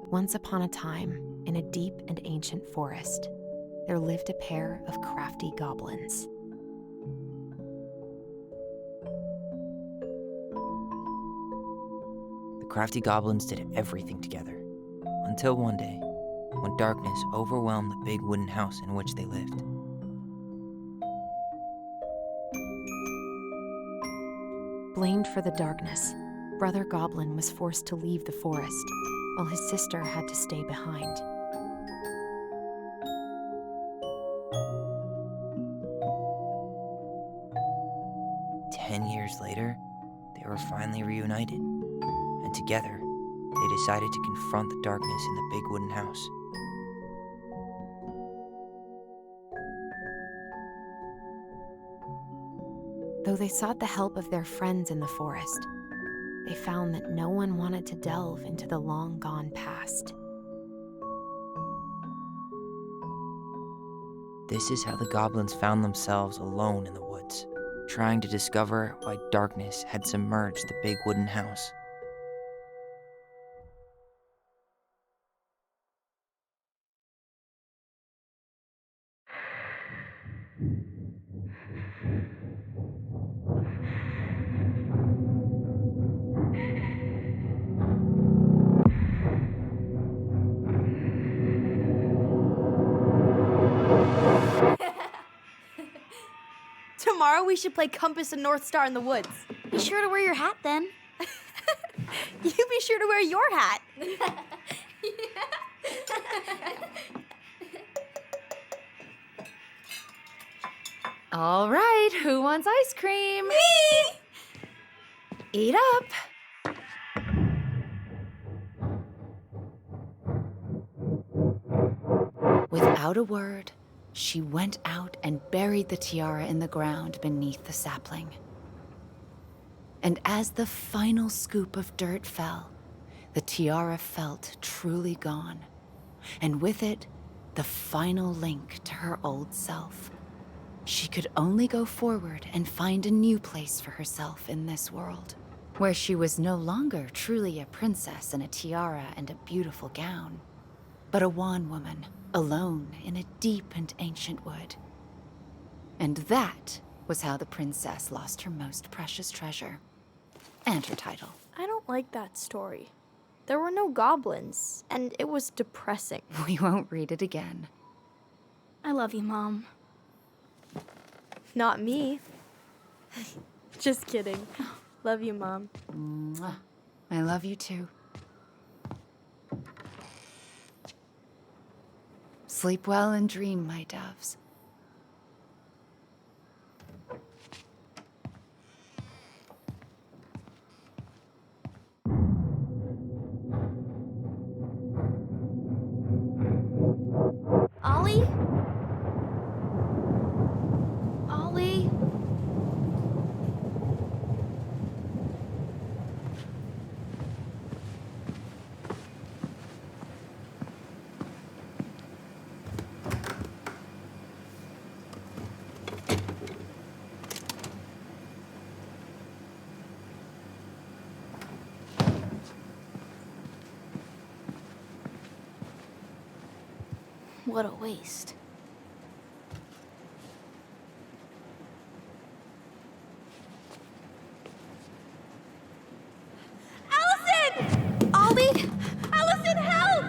Once upon a time, in a deep and ancient forest, there lived a pair of crafty goblins. The crafty goblins did everything together, until one day, when darkness overwhelmed the big wooden house in which they lived. Blamed for the darkness, Brother Goblin was forced to leave the forest, while his sister had to stay behind. "10 years later, they were finally reunited, and together, they decided to confront the darkness in the big wooden house. Though they sought the help of their friends in the forest, they found that no one wanted to delve into the long-gone past. This is how the goblins found themselves alone in the woods, trying to discover why darkness had submerged the big wooden house. Tomorrow we should play Compass and North Star in the woods. Be sure to wear your hat then. You be sure to wear your hat. All right, who wants ice cream? Me! Eat up. Without a word, she went out and buried the tiara in the ground beneath the sapling. And as the final scoop of dirt fell, the tiara felt truly gone, and with it, the final link to her old self. She could only go forward and find a new place for herself in this world, where she was no longer truly a princess in a tiara and a beautiful gown, but a wan woman, alone in a deep and ancient wood. And that was how the princess lost her most precious treasure, and her title. I don't like that story. There were no goblins, and it was depressing. We won't read it again. I love you, Mom. Not me. Just kidding. Love you, Mom. Mwah. I love you too. Sleep well and dream, my doves. Ollie? Ollie? What a waste. Allison! Ollie! Allison, help!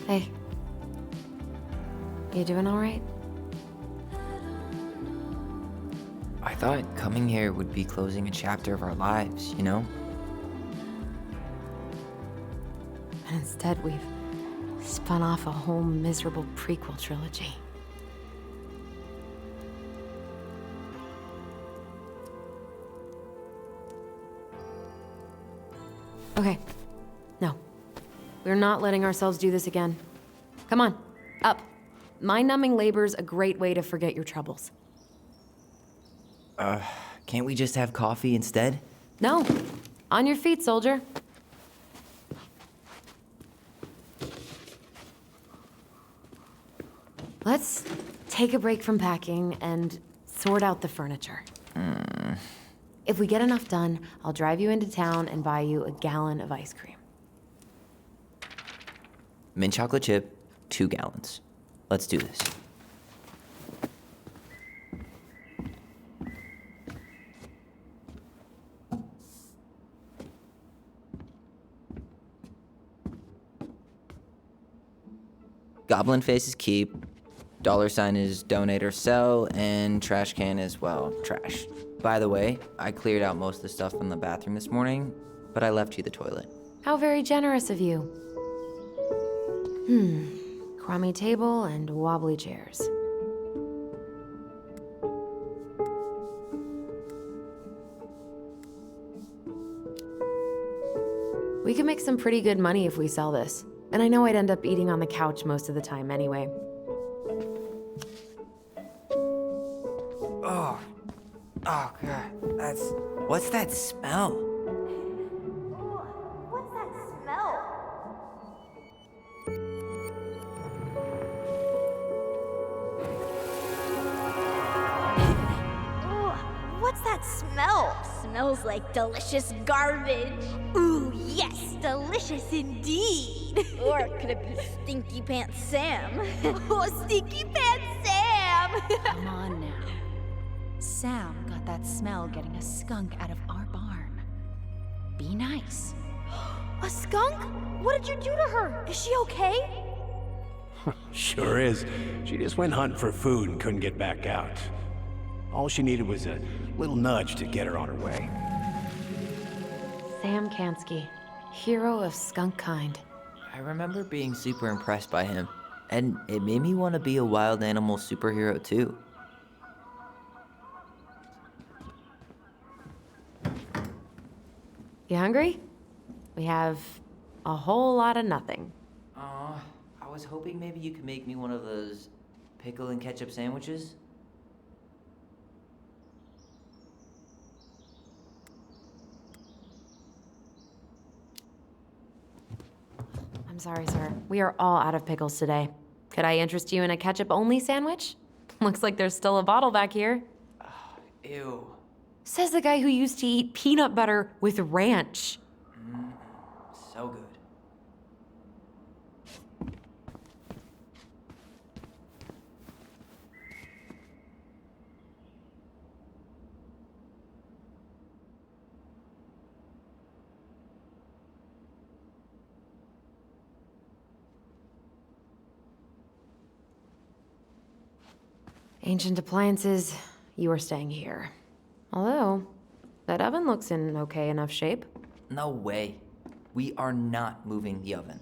Hey. You doing all right? I thought coming here would be closing a chapter of our lives, you know? And instead, we've spun off a whole miserable prequel trilogy. Okay. No. We're not letting ourselves do this again. Come on, up. Mind-numbing labor's a great way to forget your troubles. Can't we just have coffee instead? No. On your feet, soldier. Let's take a break from packing and sort out the furniture. If we get enough done, I'll drive you into town and buy you a gallon of ice cream. Mint chocolate chip, 2 gallons. Let's do this. Goblin face is keep, $sign is donate or sell, and trash can is, well, trash. By the way, I cleared out most of the stuff from the bathroom this morning, but I left you the toilet. How very generous of you. Crummy table and wobbly chairs. We could make some pretty good money if we sell this. And I know I'd end up eating on the couch most of the time anyway. Oh, God, what's that smell? What's that smell? What's that smell? Smells like delicious garbage. Ooh, yes, delicious indeed. Or could it be Stinky Pants Sam? Oh, Stinky Pants Sam! Come on now. Sam got that smell getting a skunk out of our barn. Be nice. A skunk? What did you do to her? Is she okay? Sure is. She just went hunting for food and couldn't get back out. All she needed was a little nudge to get her on her way. Sam Kansky, hero of skunk kind. I remember being super impressed by him, and it made me want to be a wild animal superhero too. You hungry? We have a whole lot of nothing. Aw, I was hoping maybe you could make me one of those pickle and ketchup sandwiches. I'm sorry, sir. We are all out of pickles today. Could I interest you in a ketchup-only sandwich? Looks like there's still a bottle back here. Ew. Says the guy who used to eat peanut butter with ranch. So good. Ancient appliances, you are staying here. Although, that oven looks in okay enough shape. No way. We are not moving the oven.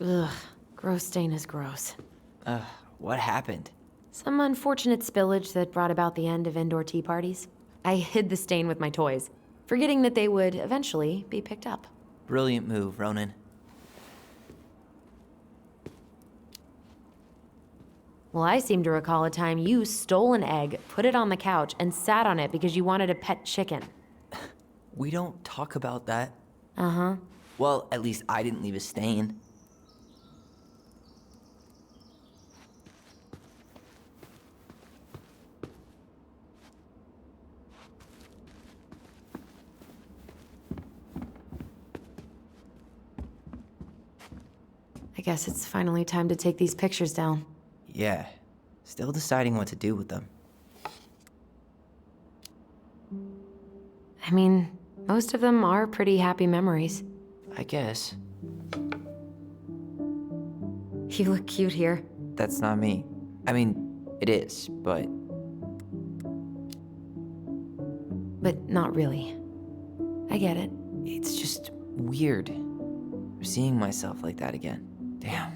Ugh, gross stain is gross. What happened? Some unfortunate spillage that brought about the end of indoor tea parties. I hid the stain with my toys, forgetting that they would eventually be picked up. Brilliant move, Ronan. Well, I seem to recall a time you stole an egg, put it on the couch, and sat on it because you wanted a pet chicken. We don't talk about that. Uh-huh. Well, at least I didn't leave a stain. I guess it's finally time to take these pictures down. Yeah. Still deciding what to do with them. I mean, most of them are pretty happy memories. I guess. You look cute here. That's not me. I mean, it is, but Not really. I get it. it's just weird. Seeing myself like that again. Damn.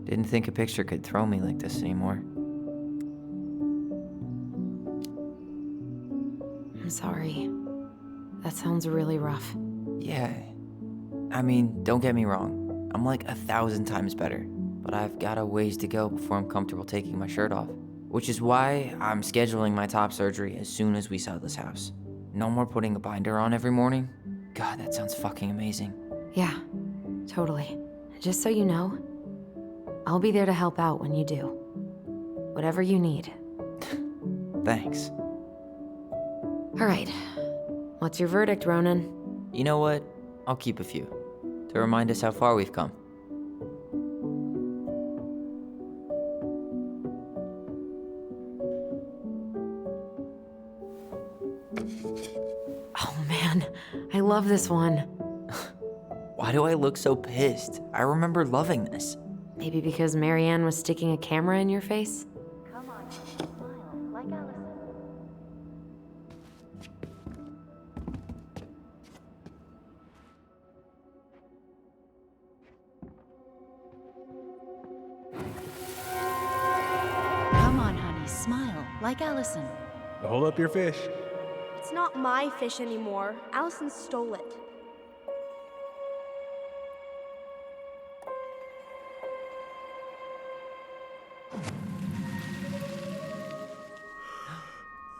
Didn't think a picture could throw me like this anymore. I'm sorry. That sounds really rough. Yeah. I mean, don't get me wrong. I'm like 1,000 times better. But I've got a ways to go before I'm comfortable taking my shirt off. Which is why I'm scheduling my top surgery as soon as we sell this house. No more putting a binder on every morning. God, that sounds fucking amazing. Yeah, totally. Just so you know, I'll be there to help out when you do. Whatever you need. Thanks. All right. What's your verdict, Ronan? You know what? I'll keep a few. To remind us how far we've come. Oh man, I love this one. Why do I look so pissed? I remember loving this. Maybe because Marianne was sticking a camera in your face? Come on, honey, smile like Allison. Hold up your fish. It's not my fish anymore. Allison stole it.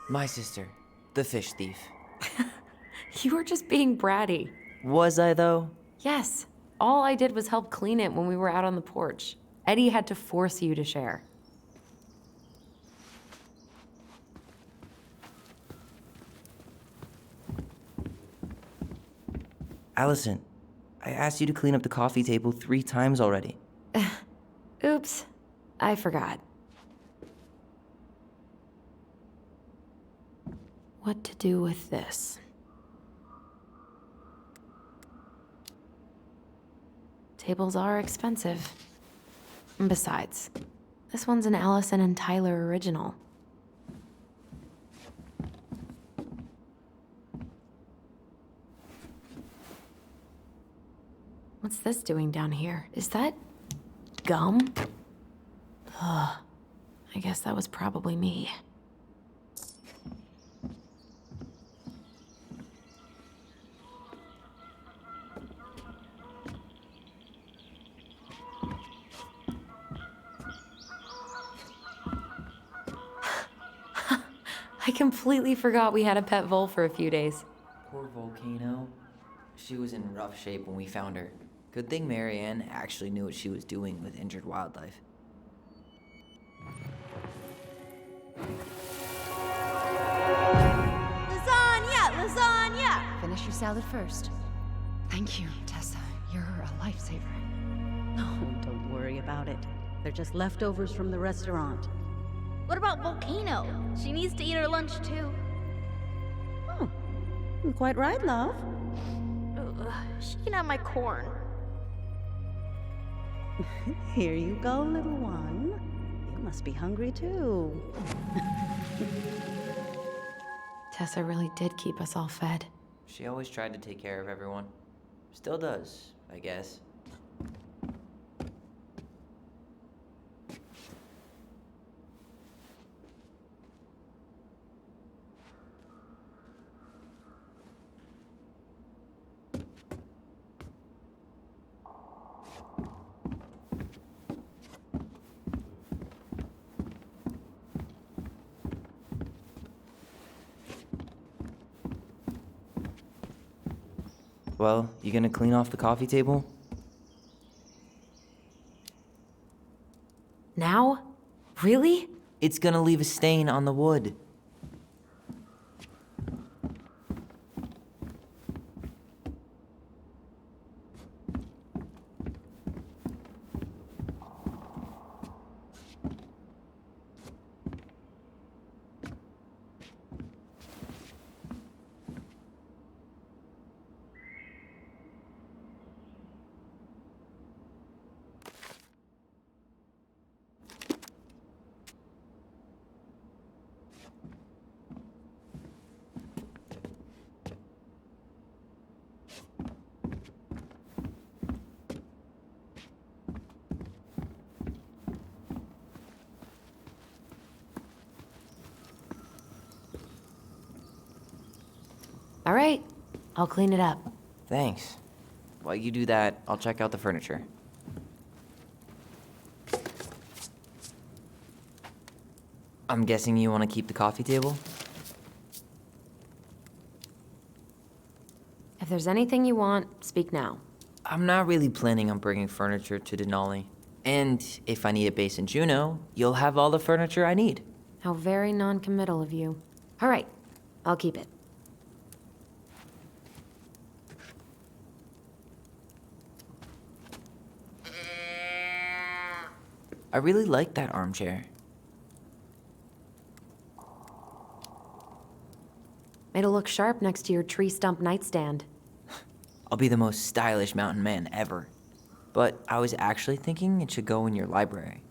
My sister, the fish thief. You were just being bratty. Was I, though? Yes. All I did was help clean it when we were out on the porch. Eddie had to force you to share. Allison, I asked you to clean up the coffee table 3 times already. Oops. I forgot. What to do with this? Tables are expensive. And besides, this one's an Allison and Tyler original. What's this doing down here? Is that gum? Ugh. I guess that was probably me. I completely forgot we had a pet vole for a few days. Poor Volcano. She was in rough shape when we found her. Good thing Marianne actually knew what she was doing with injured wildlife. Lasagna! Lasagna! Finish your salad first. Thank you, Tessa. You're a lifesaver. Oh, don't worry about it. They're just leftovers from the restaurant. What about Volcano? She needs to eat her lunch too. Oh, quite right, love. Ugh, she can have my corn. Here you go, little one. You must be hungry too. Tessa really did keep us all fed. She always tried to take care of everyone. Still does, I guess. Well, you gonna clean off the coffee table? Now? Really? It's gonna leave a stain on the wood. All right, I'll clean it up. Thanks. While you do that, I'll check out the furniture. I'm guessing you want to keep the coffee table? If there's anything you want, speak now. I'm not really planning on bringing furniture to Denali. And if I need a base in Juneau, you'll have all the furniture I need. How very non-committal of you. All right, I'll keep it. I really like that armchair. It'll look sharp next to your tree stump nightstand. I'll be the most stylish mountain man ever. But I was actually thinking it should go in your library.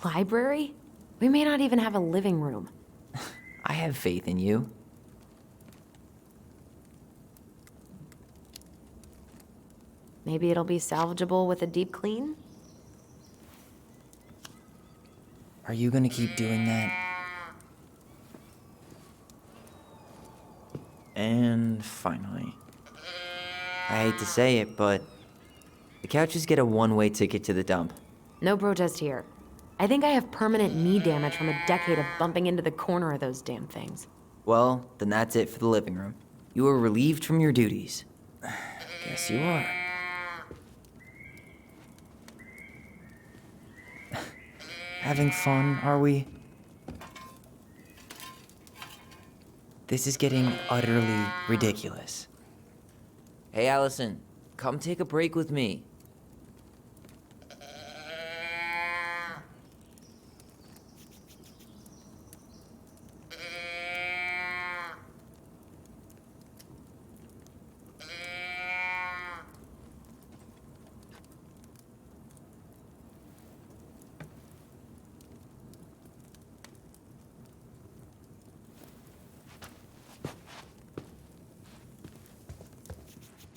Library? We may not even have a living room. I have faith in you. Maybe it'll be salvageable with a deep clean? Are you gonna keep doing that? And finally, I hate to say it, but the couches get a one-way ticket to the dump. No protest here. I think I have permanent knee damage from a decade of bumping into the corner of those damn things. Well, then that's it for the living room. You are relieved from your duties. Guess you are. Having fun, are we? This is getting utterly ridiculous. Hey, Allison, come take a break with me.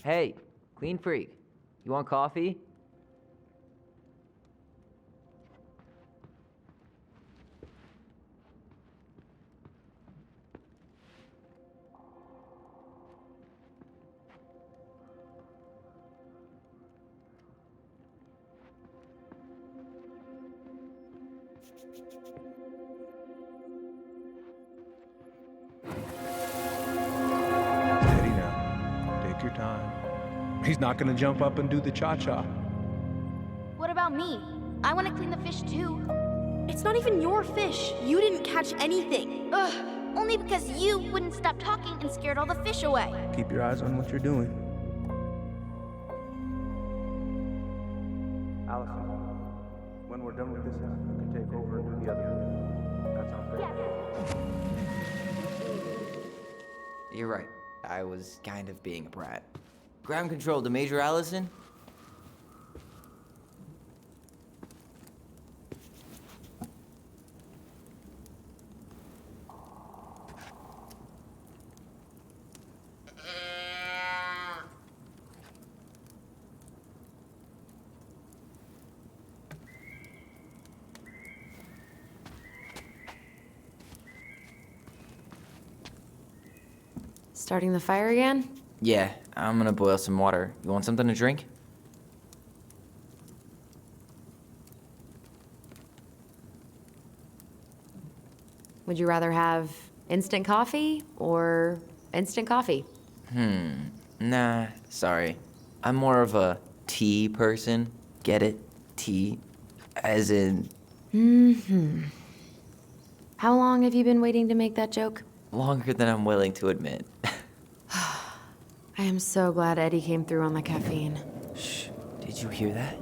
Hey, clean freak. You want coffee? Steady now. Take your time. He's not gonna jump up and do the cha-cha. What about me? I want to clean the fish too. It's not even your fish. You didn't catch anything. Ugh, only because you wouldn't stop talking and scared all the fish away. Keep your eyes on what you're doing. Allison. we're done with this, you can take over and do the other. That sounds great. You're right. I was kind of being a brat. Ground control to Major Allison. Starting the fire again? Yeah, I'm gonna boil some water. You want something to drink? Would you rather have instant coffee or instant coffee? Nah, sorry. I'm more of a tea person. Get it? Tea. As in, How long have you been waiting to make that joke? longer than I'm willing to admit. I am so glad Eddie came through on the caffeine. Shh, did you hear that?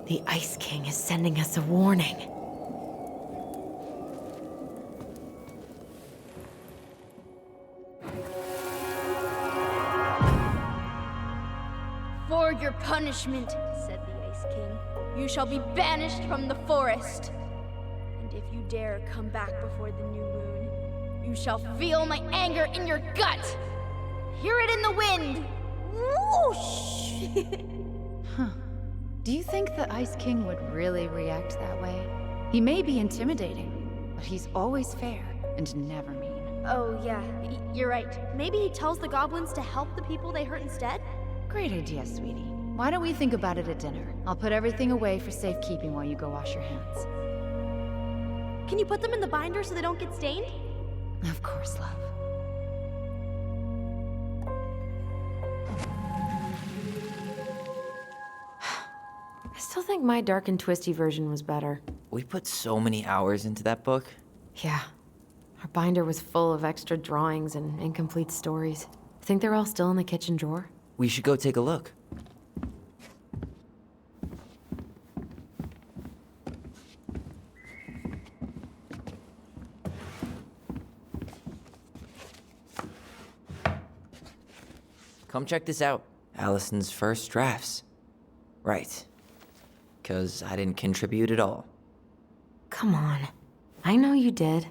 The Ice King is sending us a warning. For your punishment, said the Ice King, you shall be banished from the forest. And if you dare come back before the new moon, you shall feel my anger in your gut. Hear it in the wind. Whoosh! Do you think the Ice King would really react that way? He may be intimidating, but he's always fair and never mean. Oh, yeah, you're right. Maybe he tells the goblins to help the people they hurt instead? Great idea, sweetie. Why don't we think about it at dinner? I'll put everything away for safekeeping while you go wash your hands. Can you put them in the binder so they don't get stained? Of course, love. I still think my dark and twisty version was better. We put so many hours into that book. Yeah. Our binder was full of extra drawings and incomplete stories. Think they're all still in the kitchen drawer? We should go take a look. Come check this out. Allison's first drafts. Right. 'Cause I didn't contribute at all. Come on. I know you did.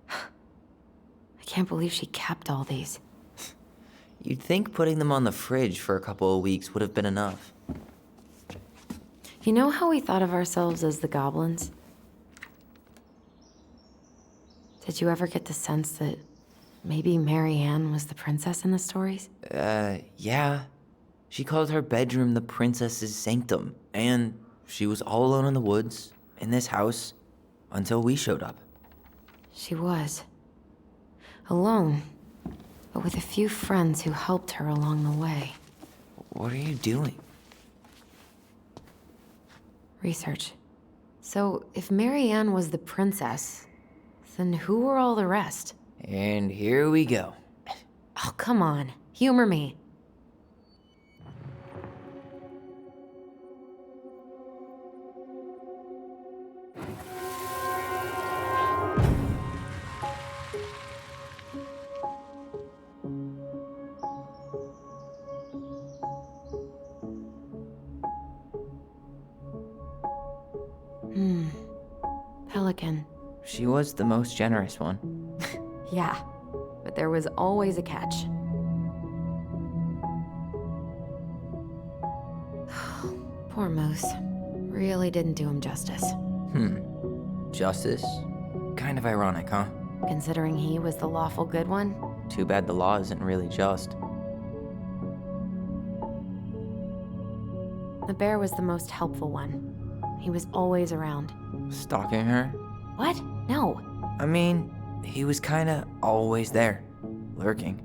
I can't believe she kept all these. You'd think putting them on the fridge for a couple of weeks would have been enough. You know how we thought of ourselves as the goblins? Did you ever get the sense that maybe Mary Ann was the princess in the stories? Yeah. She called her bedroom the princess's sanctum, and she was all alone in the woods, in this house, until we showed up. She was. Alone, but with a few friends who helped her along the way. What are you doing? Research. So, if Mary Ann was the princess, then who were all the rest? And here we go. Oh, come on. Humor me. Pelican. She was the most generous one. Yeah, but there was always a catch. Poor Moose. Really didn't do him justice. Justice? Kind of ironic, huh? Considering he was the lawful good one. Too bad the law isn't really just. The bear was the most helpful one. He was always around. Stalking her? What? No. I mean, he was kinda always there, lurking.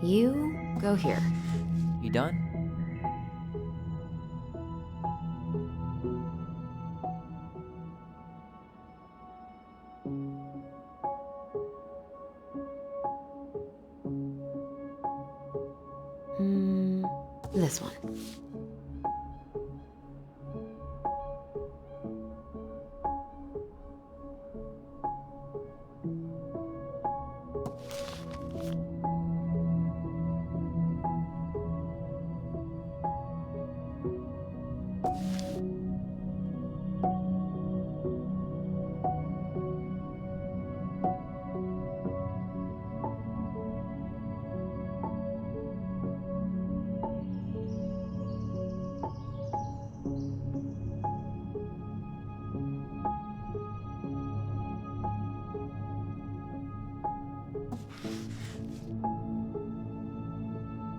You go here. You done? this one.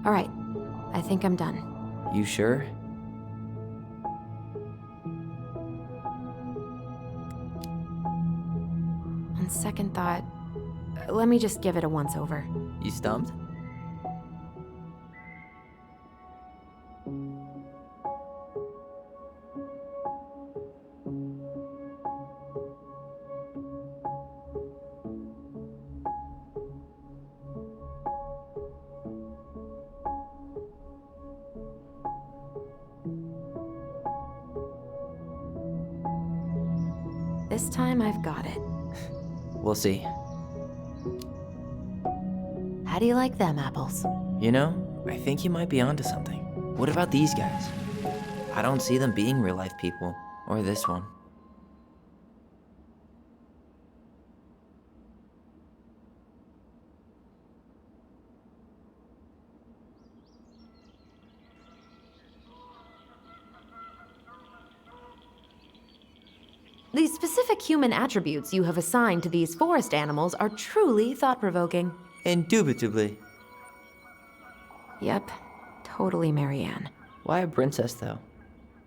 All right, I think I'm done. You sure? On second thought, let me just give it a once-over. You stumped? This time I've got it. We'll see. How do you like them apples? You know, I think you might be onto something. What about these guys? I don't see them being real-life people. Or this one. The specific human attributes you have assigned to these forest animals are truly thought-provoking. Indubitably. Yep, totally Marianne. Why a princess, though?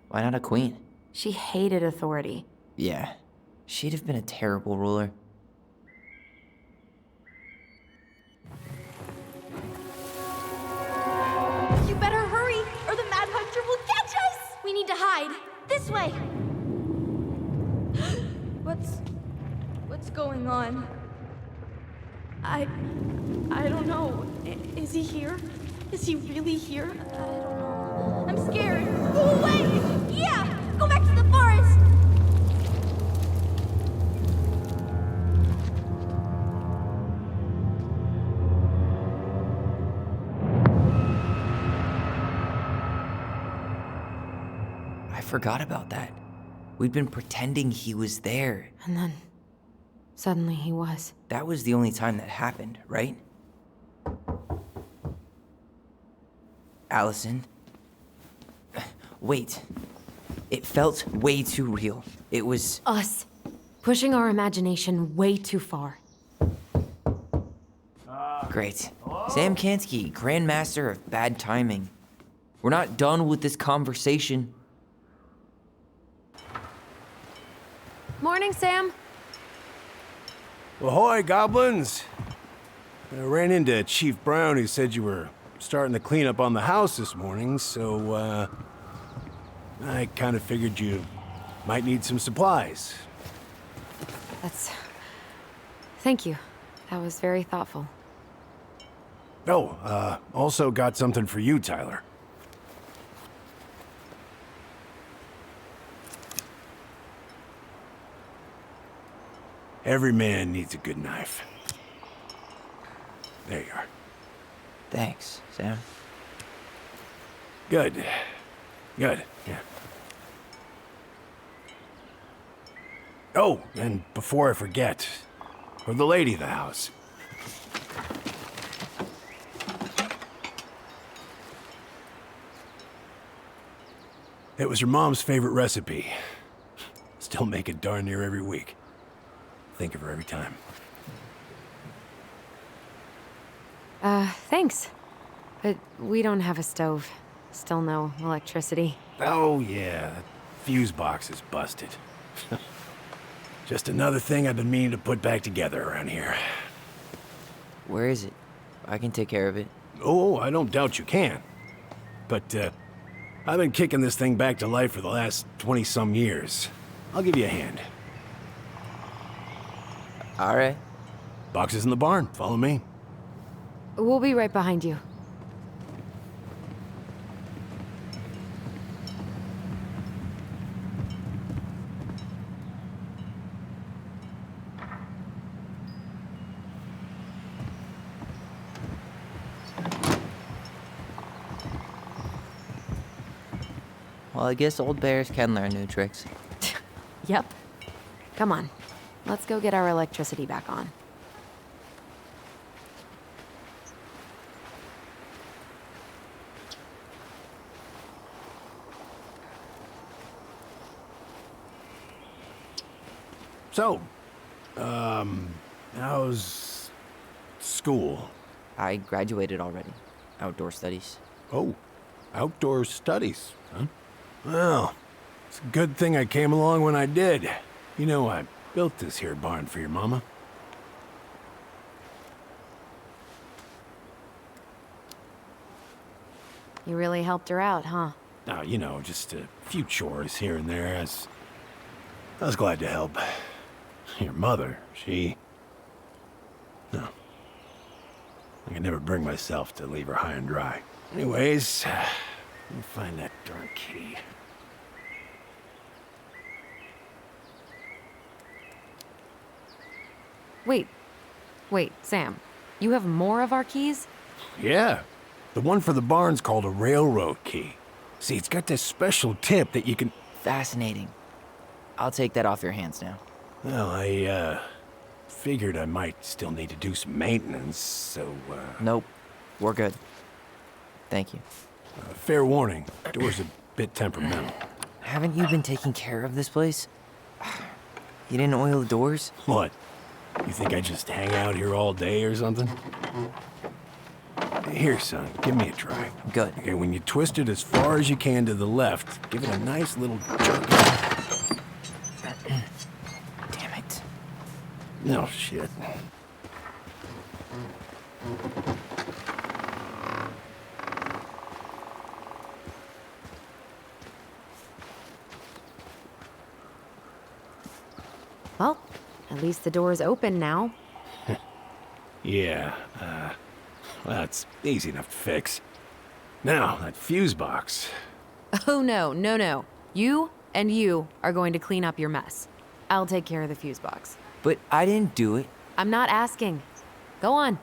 Why not a queen? She hated authority. Yeah, she'd have been a terrible ruler. You better hurry, or the Mad Hunter will catch us! We need to hide. This way! What's going on? I don't know. Is he here? Is he really here? I don't know. I'm scared. Go away! Yeah! Go back to the forest! I forgot about that. We'd been pretending he was there. And then, suddenly he was. That was the only time that happened, right? Allison? Wait. It felt way too real. It was... Us. Pushing our imagination way too far. Great. Sam Kansky, Grandmaster of Bad Timing. We're not done with this conversation. Morning, Sam. Ahoy, goblins! I ran into Chief Brown, who said you were starting to clean up on the house this morning, so, I kind of figured you might need some supplies. Thank you. That was very thoughtful. Oh, also got something for you, Tyler. Every man needs a good knife. There you are. Thanks, Sam. Good. Good, yeah. Oh, and before I forget, for the lady of the house. It was your mom's favorite recipe. Still make it darn near every week. Think of her every time. Thanks. But we don't have a stove. Still no electricity. Oh, yeah, that fuse box is busted. Just another thing I've been meaning to put back together around here. Where is it? I can take care of it. Oh, I don't doubt you can. But, I've been kicking this thing back to life for the last 20-some years. I'll give you a hand. All right. Box is in the barn. Follow me. We'll be right behind you. Well, I guess old bears can learn new tricks. Yep. Come on. Let's go get our electricity back on. So, how's school? I graduated already. Outdoor studies. Oh, outdoor studies, huh? Well, it's a good thing I came along when I did. You know, I built this here barn for your mama. You really helped her out, huh? Now, you know, just a few chores here and there. I was glad to help. Your mother, no. I could never bring myself to leave her high and dry. Anyways, let me find that darn key. Wait, Sam. You have more of our keys? Yeah, the one for the barn's called a railroad key. See, it's got this special tip that you can... Fascinating. I'll take that off your hands now. Well, I, figured I might still need to do some maintenance, so, Nope. We're good. Thank you. fair warning, door's a bit temperamental. Haven't you been taking care of this place? You didn't oil the doors? What? You think I just hang out here all day or something? Here, son, give me a try. Good. Okay, when you twist it as far as you can to the left, give it a nice little jerk. Damn it. No shit. Well, at least the door's open now. Yeah, that's easy enough to fix. Now, that fuse box. Oh, no. You and you are going to clean up your mess. I'll take care of the fuse box. But I didn't do it. I'm not asking. Go on.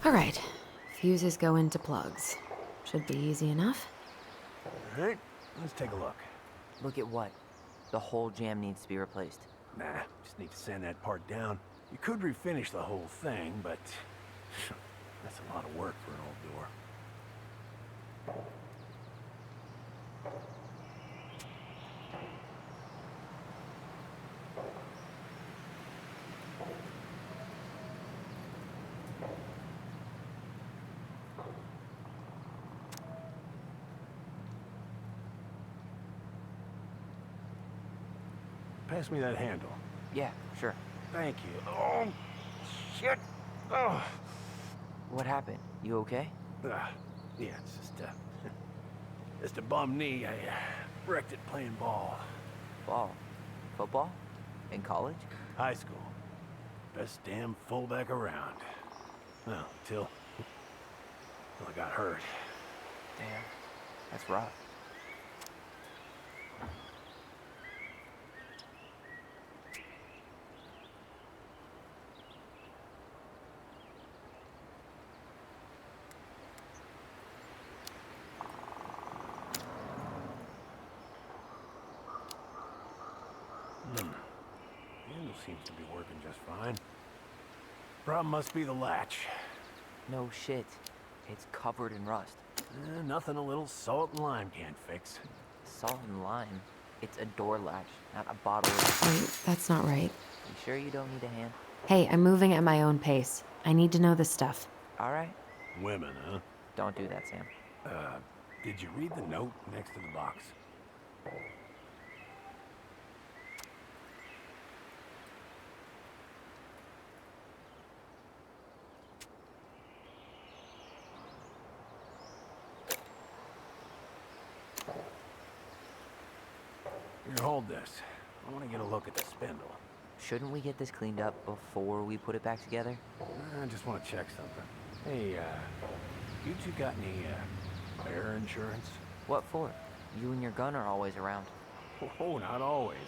All right. Fuses go into plugs. Should be easy enough. All right, let's take a look. Look at what? The whole jam needs to be replaced. Nah, just need to sand that part down. You could refinish the whole thing, but that's a lot of work for an old door. Pass me that handle. Yeah, sure. Thank you. Oh, shit. Oh. What happened? You okay? Yeah, it's just a bum knee. I wrecked it playing ball. Ball. Football? In college? High school. Best damn fullback around. Well, until I got hurt. Damn. That's rough. Handle seems to be working just fine. Problem must be the latch. No shit. It's covered in rust. Nothing a little salt and lime can't fix. Salt and lime. It's a door latch, not a bottle of... Wait, that's not right. You sure you don't need a hand? Hey, I'm moving at my own pace. I need to know this stuff. All right. Women, huh? Don't do that, Sam. Did you read the note next to the box? Here, hold this. I want to get a look at the spindle. Shouldn't we get this cleaned up before we put it back together? I just want to check something. Hey, You two got any, bear insurance? What for? You and your gun are always around. Oh, not always.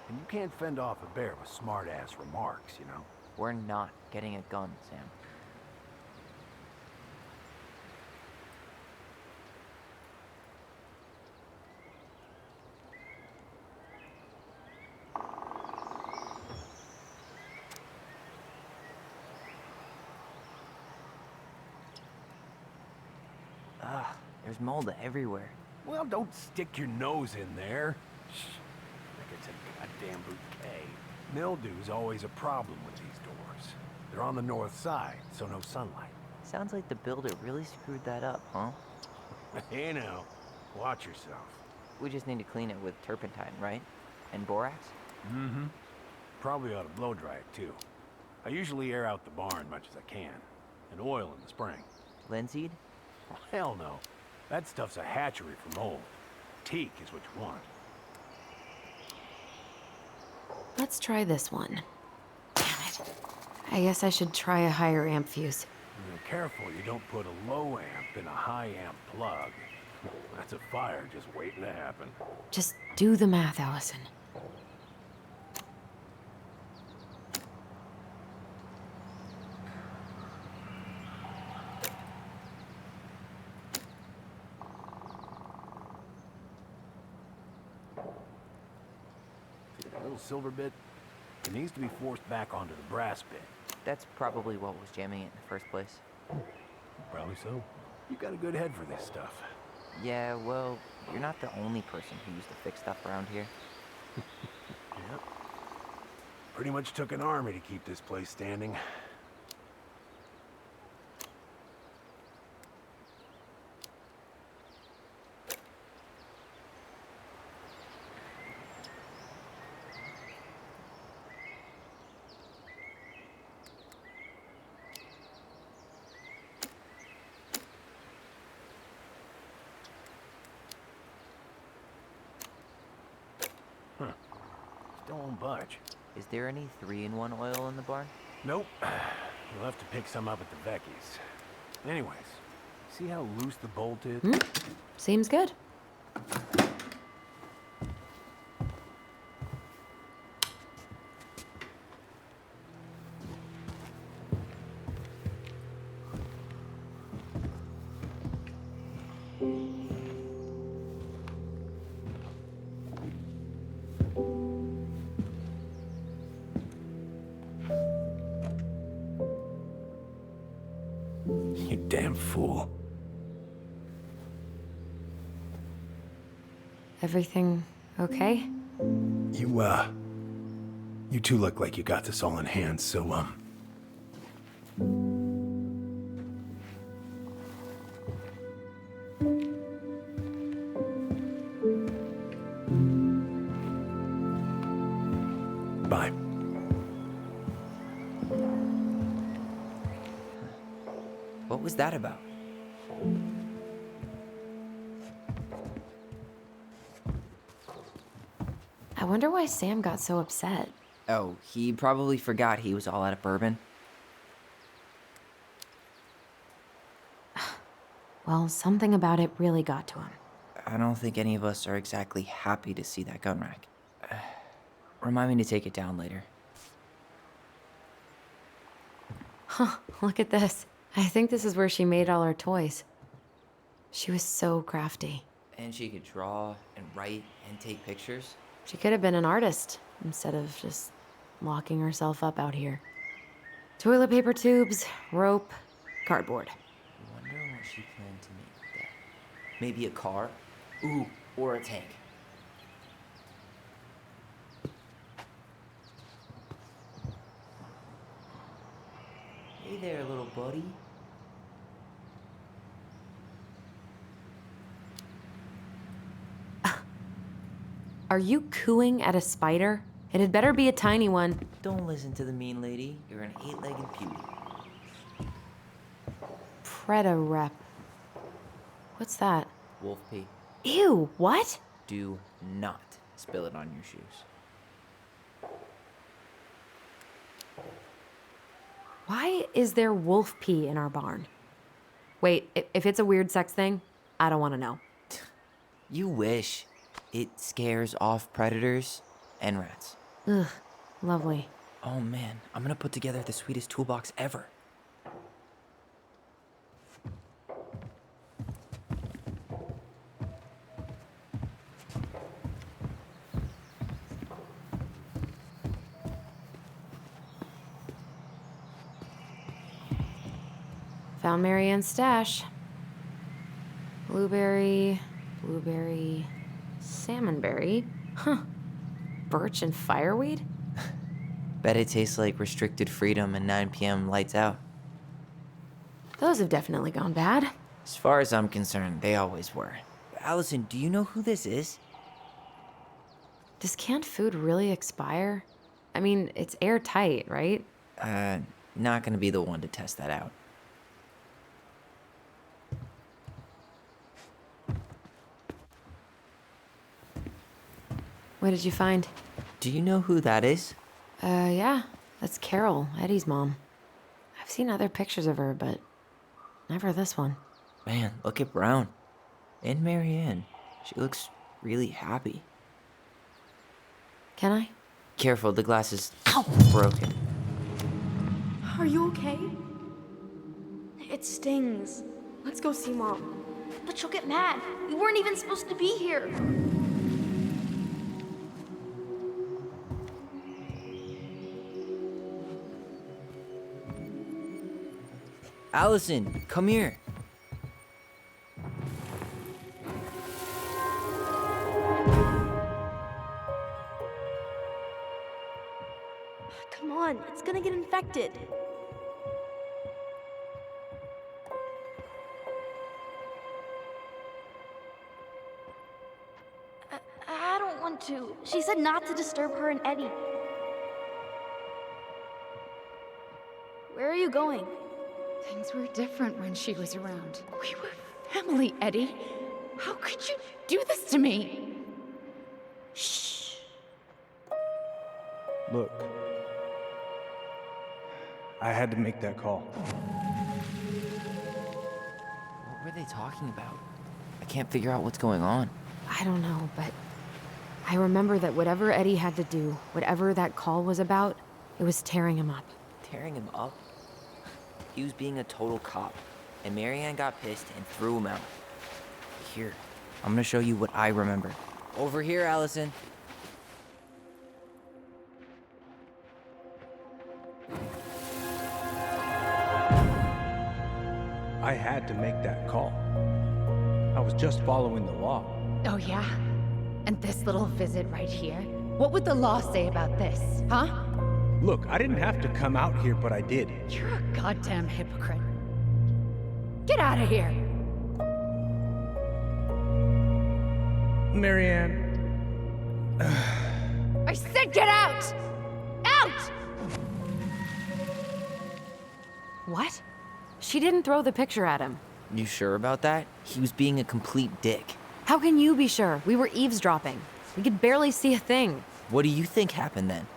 And you can't fend off a bear with smart-ass remarks, you know? We're not getting a gun, Sam. Ugh, there's mold everywhere. Well, don't stick your nose in there. Shh. Like it's a goddamn bouquet. Mildew's always a problem with these doors. They're on the north side, so no sunlight. Sounds like the builder really screwed that up, huh? Hey now, watch yourself. We just need to clean it with turpentine, right? And borax? Mm-hmm. Probably ought to blow dry it, too. I usually air out the barn much as I can. And oil in the spring. Linseed? Oh, hell no. That stuff's a hatchery for mold. Teak is what you want. Let's try this one. Damn it. I guess I should try a higher amp fuse. Careful you don't put a low amp in a high amp plug. That's a fire just waiting to happen. Just do the math, Allison. See that little silver bit? It needs to be forced back onto the brass bit. That's probably what was jamming it in the first place. Probably so. You got a good head for this stuff. Yeah, well, you're not the only person who used to fix stuff around here. Yep. Pretty much took an army to keep this place standing. Huh. Still won't budge. Is there any 3-in-1 oil in the barn? Nope. You'll have to pick some up at the Vecchi's. Anyways, see how loose the bolt is? Seems good. You damn fool. Everything okay? You two look like you got this all in hand, so, bye. What was that about? I wonder why Sam got so upset. Oh, he probably forgot he was all out of bourbon. Well, something about it really got to him. I don't think any of us are exactly happy to see that gun rack. Remind me to take it down later. Huh, look at this. I think this is where she made all her toys. She was so crafty. And she could draw and write and take pictures. She could have been an artist instead of just locking herself up out here. Toilet paper tubes, rope, cardboard. I wonder what she planned to make with that. Maybe a car? Ooh, or a tank. Hey there, little buddy. Are you cooing at a spider? It had better be a tiny one. Don't listen to the mean lady. You're an 8-legged beauty. Preda-rep. What's that? Wolf pee. Ew, what? Do not spill it on your shoes. Why is there wolf pee in our barn? Wait, if it's a weird sex thing, I don't want to know. You wish. It scares off predators and rats. Ugh, lovely. Oh man, I'm gonna put together the sweetest toolbox ever. Found Marianne's stash. Blueberry, salmonberry. Huh. Birch and fireweed? Bet it tastes like restricted freedom and 9 p.m. lights out. Those have definitely gone bad. As far as I'm concerned, they always were. Allison, do you know who this is? Does canned food really expire? I mean, it's airtight, right? Not gonna be the one to test that out. What did you find? Do you know who that is? Yeah, that's Carol, Eddie's mom. I've seen other pictures of her, but never this one. Man, look at Brown. And Marianne. She looks really happy. Can I? Careful, the glass is broken. Are you okay? It stings. Let's go see Mom. But she'll get mad. We weren't even supposed to be here. Allison, come here. Come on, it's gonna get infected. I don't want to. She said not to disturb her and Eddie. Where are you going? Things were different when she was around. We were family, Eddie. How could you do this to me? Shh. Look, I had to make that call. What were they talking about? I can't figure out what's going on. I don't know, but I remember that whatever Eddie had to do, whatever that call was about, it was tearing him up. Tearing him up? He was being a total cop, and Marianne got pissed and threw him out. Here, I'm gonna show you what I remember. Over here, Allison. I had to make that call. I was just following the law. Oh, yeah? And this little visit right here? What would the law say about this, huh? Look, I didn't have to come out here, but I did. You're a goddamn hypocrite. Get out of here! Marianne. I said get out! Out! What? She didn't throw the picture at him. You sure about that? He was being a complete dick. How can you be sure? We were eavesdropping. We could barely see a thing. What do you think happened then?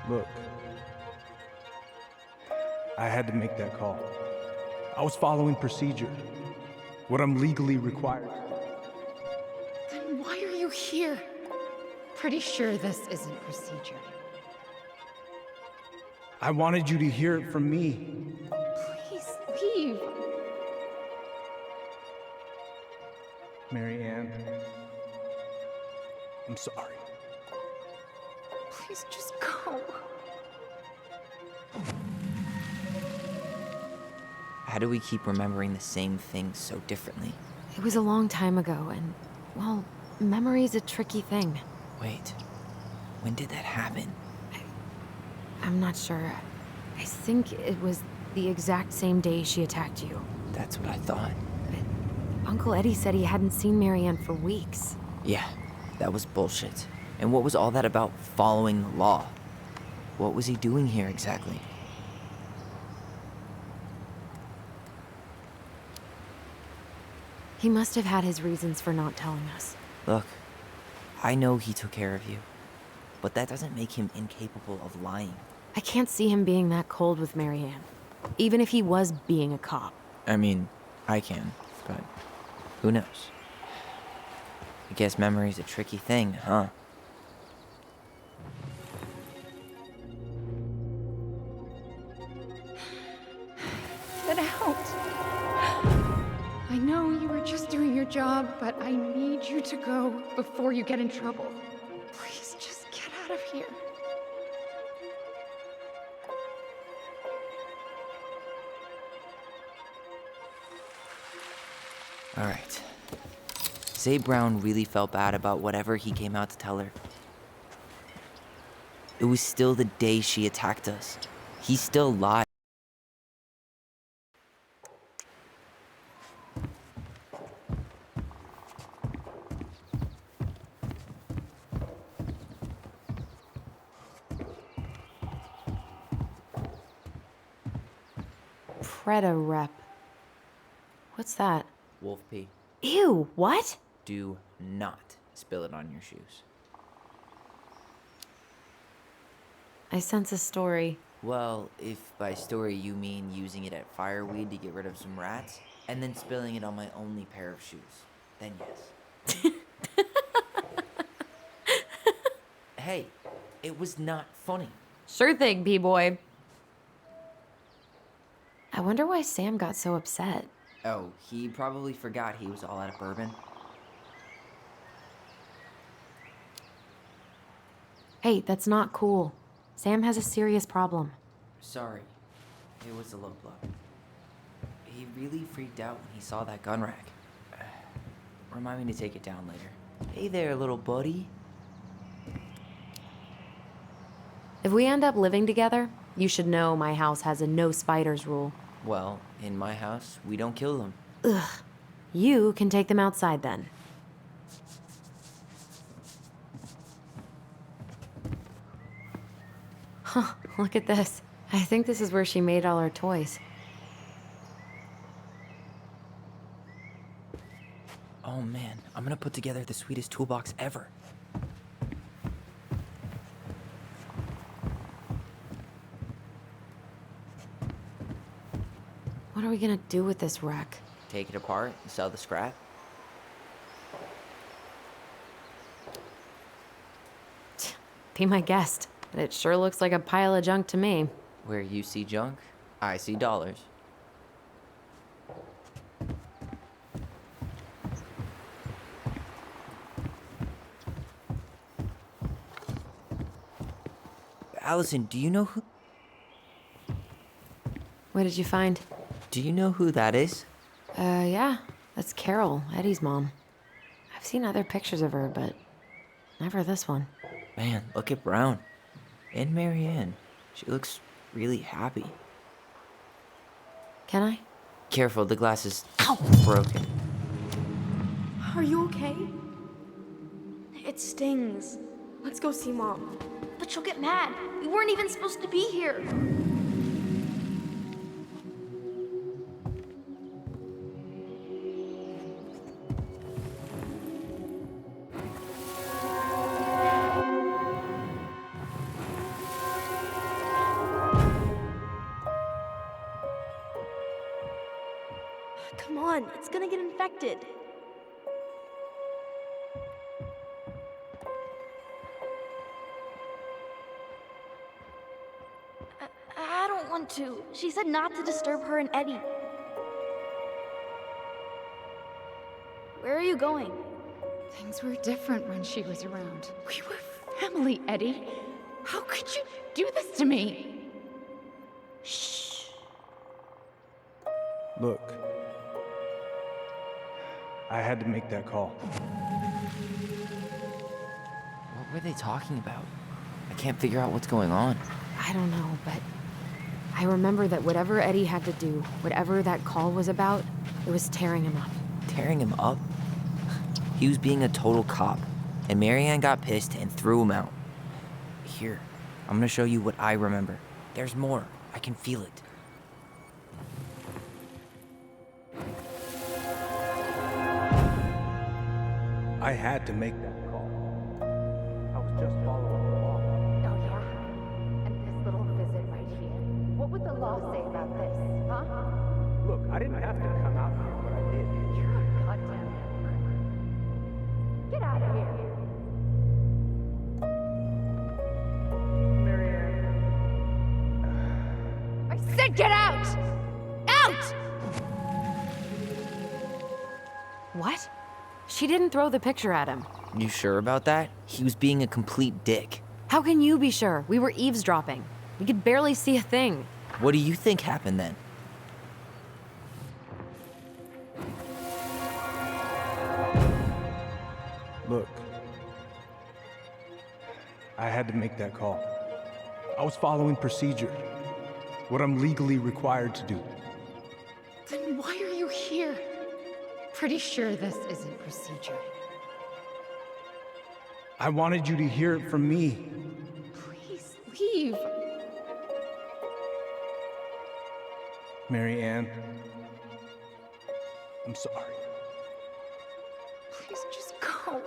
Look, I had to make that call. I was following procedure, what I'm legally required. Then why are you here? Pretty sure this isn't procedure. I wanted you to hear it from me. Please leave. Marianne, I'm sorry. Please just go. How do we keep remembering the same things so differently? It was a long time ago, and, well, memory's a tricky thing. Wait, when did that happen? I'm not sure. I think it was the exact same day she attacked you. That's what I thought. Uncle Eddie said he hadn't seen Marianne for weeks. Yeah, that was bullshit. And what was all that about following the law? What was he doing here exactly? He must have had his reasons for not telling us. Look, I know he took care of you, but that doesn't make him incapable of lying. I can't see him being that cold with Marianne, even if he was being a cop. I mean, I can, but who knows? I guess memory's a tricky thing, huh? Get out! I know you were just doing your job, but I need you to go before you get in trouble. Please, just get out of here. All right. Say Brown really felt bad about whatever he came out to tell her. It was still the day she attacked us. He still lied. Preda rep. What's that? Wolf pee. Ew, what? Do not spill it on your shoes. I sense a story. Well, if by story you mean using it at fireweed to get rid of some rats, and then spilling it on my only pair of shoes, then yes. Hey, it was not funny. Sure thing, B-boy. I wonder why Sam got so upset. Oh, he probably forgot he was all out of bourbon. Hey, that's not cool. Sam has a serious problem. Sorry, it was a low blow. He really freaked out when he saw that gun rack. Remind me to take it down later. Hey there, little buddy. If we end up living together, you should know my house has a no spiders rule. Well, in my house, we don't kill them. Ugh. You can take them outside then. Huh, look at this. I think this is where she made all her toys. Oh man, I'm gonna put together the sweetest toolbox ever. What are we gonna do with this wreck? Take it apart and sell the scrap. Be my guest. But it sure looks like a pile of junk to me. Where you see junk, I see dollars. Allison, do you know who... What did you find? Do you know who that is? Yeah. That's Carol, Eddie's mom. I've seen other pictures of her, but never this one. Man, look at Brown. And Marianne. She looks really happy. Can I? Careful, the glass is broken. Are you okay? It stings. Let's go see Mom. But she'll get mad. We weren't even supposed to be here. Come on, it's gonna get infected. I don't want to. She said not to disturb her and Eddie. Where are you going? Things were different when she was around. We were family, Eddie. How could you do this to me? Shh. Look, I had to make that call. What were they talking about? I can't figure out what's going on. I don't know, but I remember that whatever Eddie had to do, whatever that call was about, it was tearing him up. Tearing him up? He was being a total cop, and Marianne got pissed and threw him out. Here, I'm gonna show you what I remember. There's more. I can feel it. I had to make that call. I was just following the law. Oh, yeah? And this little visit right here. What would the law say about this, huh? Look, I didn't have to come out here, but I did. You're a goddamn hypocrite. Get out of here. Marianne. I said get out! Out! What? She didn't throw the picture at him. You sure about that? He was being a complete dick. How can you be sure? We were eavesdropping. We could barely see a thing. What do you think happened then? Look, I had to make that call. I was following procedure, what I'm legally required to do. Then why are you here? Pretty sure this isn't procedure. I wanted you to hear it from me. Please leave. Marianne, I'm sorry. Please just go.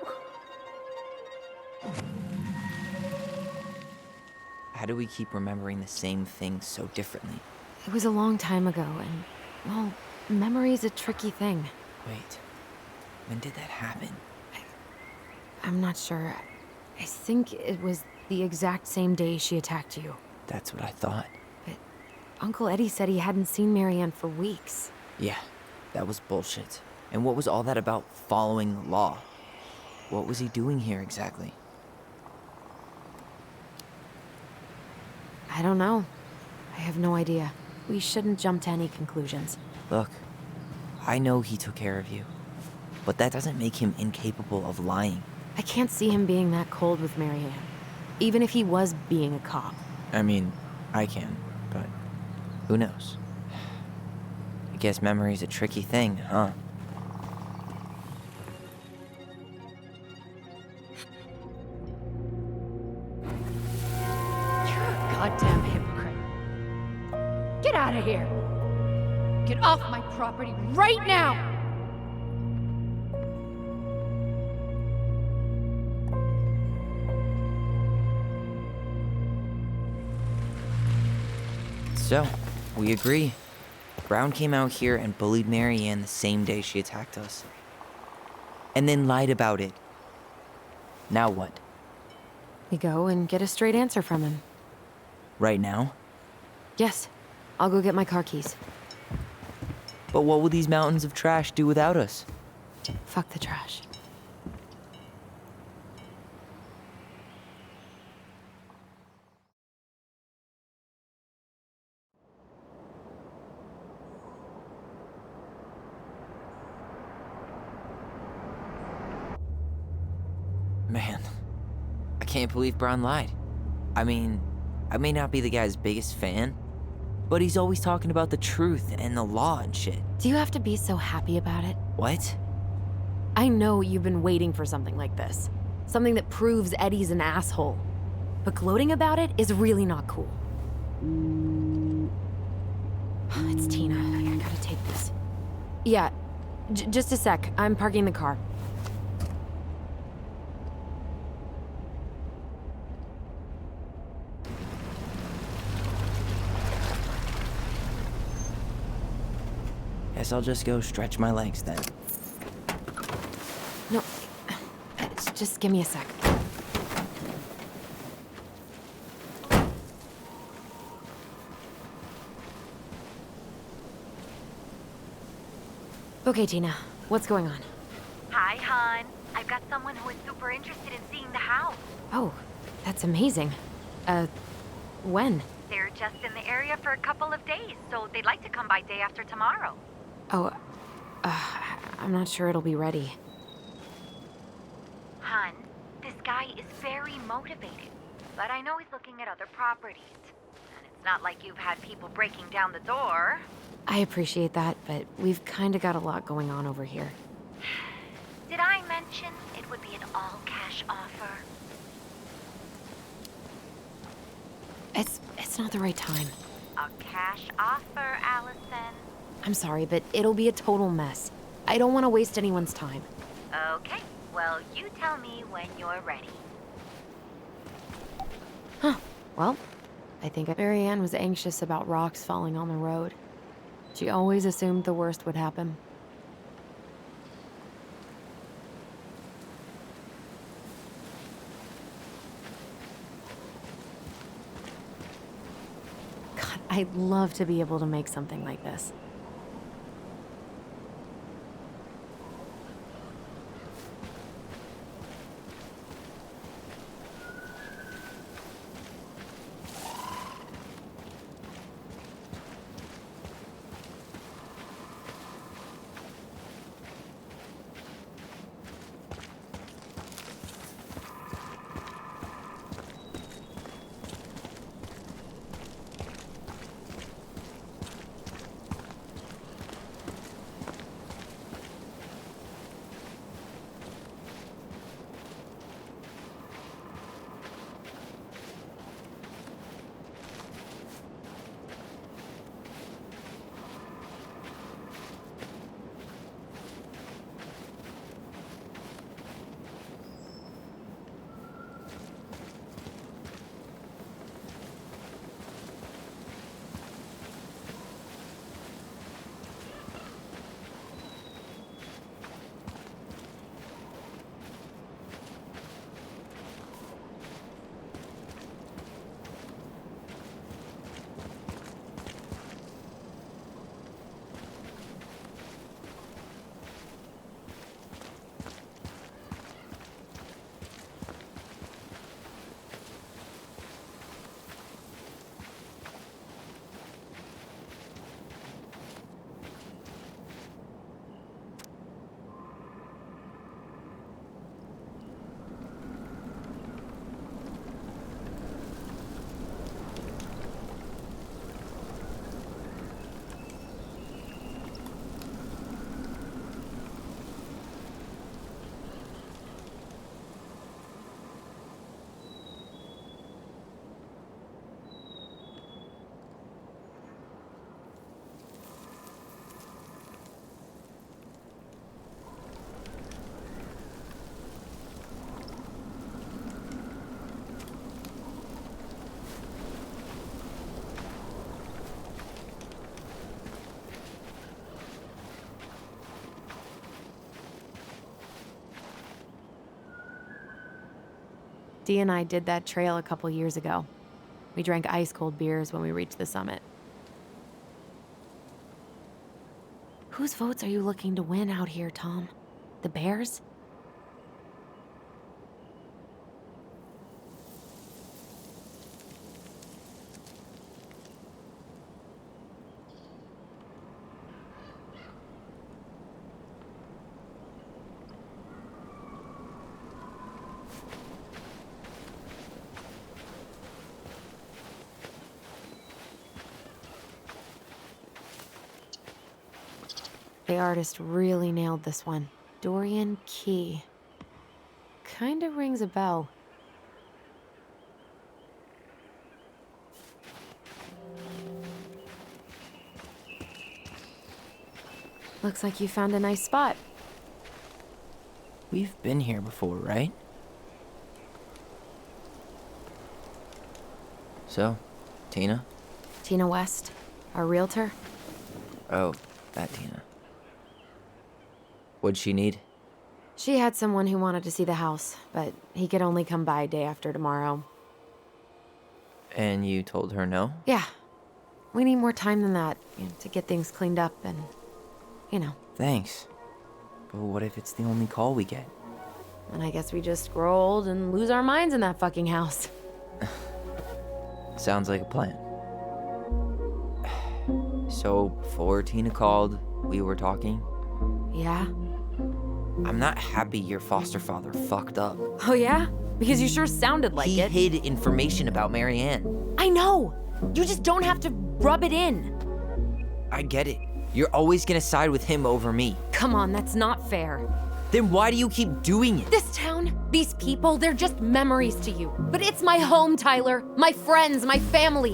How do we keep remembering the same thing so differently? It was a long time ago, and, well, memory's a tricky thing. Wait, when did that happen? I'm not sure. I think it was the exact same day she attacked you. That's what I thought. But Uncle Eddie said he hadn't seen Marianne for weeks. Yeah, that was bullshit. And what was all that about following the law? What was he doing here exactly? I don't know. I have no idea. We shouldn't jump to any conclusions. Look, I know he took care of you, but that doesn't make him incapable of lying. I can't see him being that cold with Marianne, even if he was being a cop. I mean, I can, but who knows? I guess memory's a tricky thing, huh? You're a goddamn hypocrite. Get out of here. Get off my property right now! So, we agree. Brown came out here and bullied Marianne the same day she attacked us. And then lied about it. Now what? We go and get a straight answer from him. Right now? Yes. I'll go get my car keys. But what will these mountains of trash do without us? Fuck the trash. Man, I can't believe Brown lied. I mean, I may not be the guy's biggest fan, but he's always talking about the truth and the law and shit. Do you have to be so happy about it? What? I know you've been waiting for something like this. Something that proves Eddie's an asshole. But gloating about it is really not cool. It's Tina. I gotta take this. Yeah, just a sec. I'm parking the car. Guess I'll just go stretch my legs then. No, just give me a sec. Okay, Tina, what's going on? Hi, hon. I've got someone who is super interested in seeing the house. Oh, that's amazing. When? They're just in the area for a couple of days, so they'd like to come by day after tomorrow. Oh, I'm not sure it'll be ready. Hun, this guy is very motivated, but I know he's looking at other properties. It's not like you've had people breaking down the door. I appreciate that, but we've kind of got a lot going on over here. Did I mention it would be an all-cash offer? It's not the right time. A cash offer, Allison. I'm sorry, but it'll be a total mess. I don't want to waste anyone's time. Okay, well, you tell me when you're ready. Huh. Well, I think Marianne was anxious about rocks falling on the road. She always assumed the worst would happen. God, I'd love to be able to make something like this. Dee and I did that trail a couple years ago. We drank ice-cold beers when we reached the summit. Whose votes are you looking to win out here, Tom? The Bears? The artist really nailed this one. Dorian Key. Kinda rings a bell. Looks like you found a nice spot. We've been here before, right? So, Tina? Tina West, our realtor. Oh, that Tina. What'd she need? She had someone who wanted to see the house, but he could only come by day after tomorrow. And you told her no? Yeah. We need more time than that, to get things cleaned up and, Thanks. But what if it's the only call we get? And I guess we just grow old and lose our minds in that fucking house. Sounds like a plan. So, before Tina called, we were talking. Yeah? I'm not happy your foster father fucked up. Oh yeah? Because you sure sounded like He it. hid information about Marianne. I know! You just don't have to rub it in. I get it. You're always gonna side with him over me. Come on, that's not fair. Then why do you keep doing it? This town, these people, they're just memories to you. But it's my home, Tyler. My friends, my family.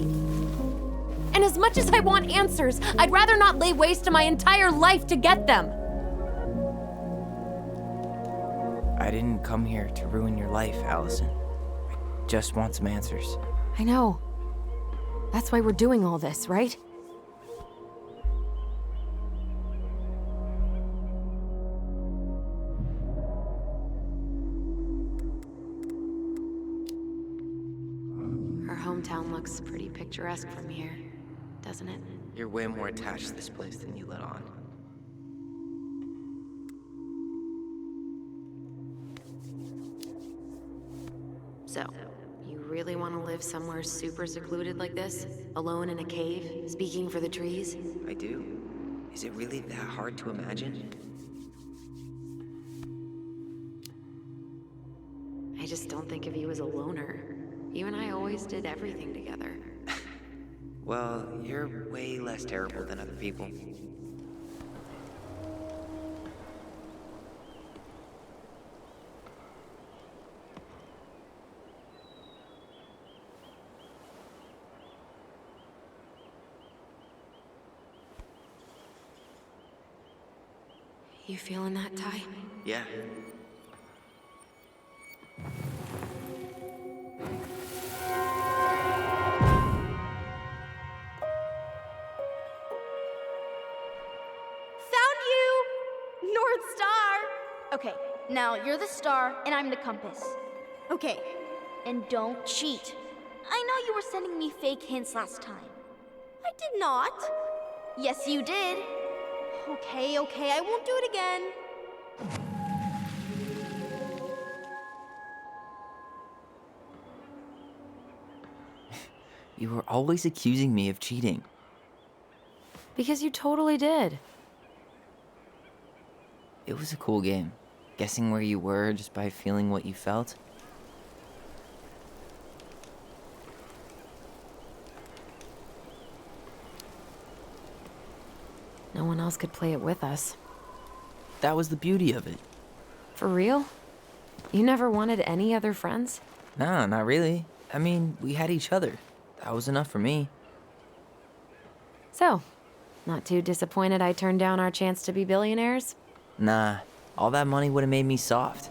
And as much as I want answers, I'd rather not lay waste to my entire life to get them. I didn't come here to ruin your life, Allison. I just want some answers. I know. That's why we're doing all this, right? Our hometown looks pretty picturesque from here, doesn't it? You're way more attached to this place than you let on. So, you really want to live somewhere super secluded like this? Alone in a cave, speaking for the trees? I do. Is it really that hard to imagine? I just don't think of you as a loner. You and I always did everything together. Well, you're way less terrible than other people. You feeling that, Ty? Yeah. Found you! North Star! Okay, now you're the star and I'm the compass. Okay, and don't cheat. I know you were sending me fake hints last time. I did not. Yes, you did. Okay, I won't do it again. You were always accusing me of cheating. Because you totally did. It was a cool game. Guessing where you were just by feeling what you felt. No one else could play it with us. That was the beauty of it. For real? You never wanted any other friends? No, not really. I mean, we had each other. That was enough for me. So, not too disappointed I turned down our chance to be billionaires? Nah, all that money would have made me soft.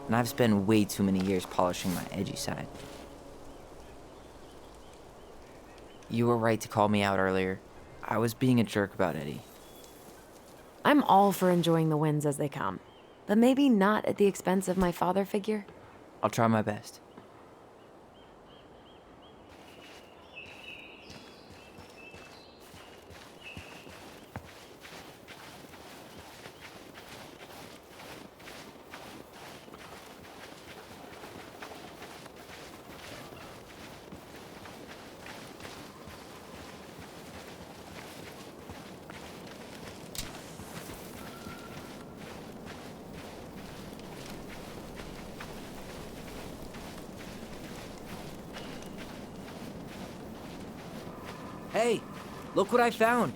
And I've spent way too many years polishing my edgy side. You were right to call me out earlier. I was being a jerk about Eddie. I'm all for enjoying the wins as they come, but maybe not at the expense of my father figure. I'll try my best. Hey, look what I found.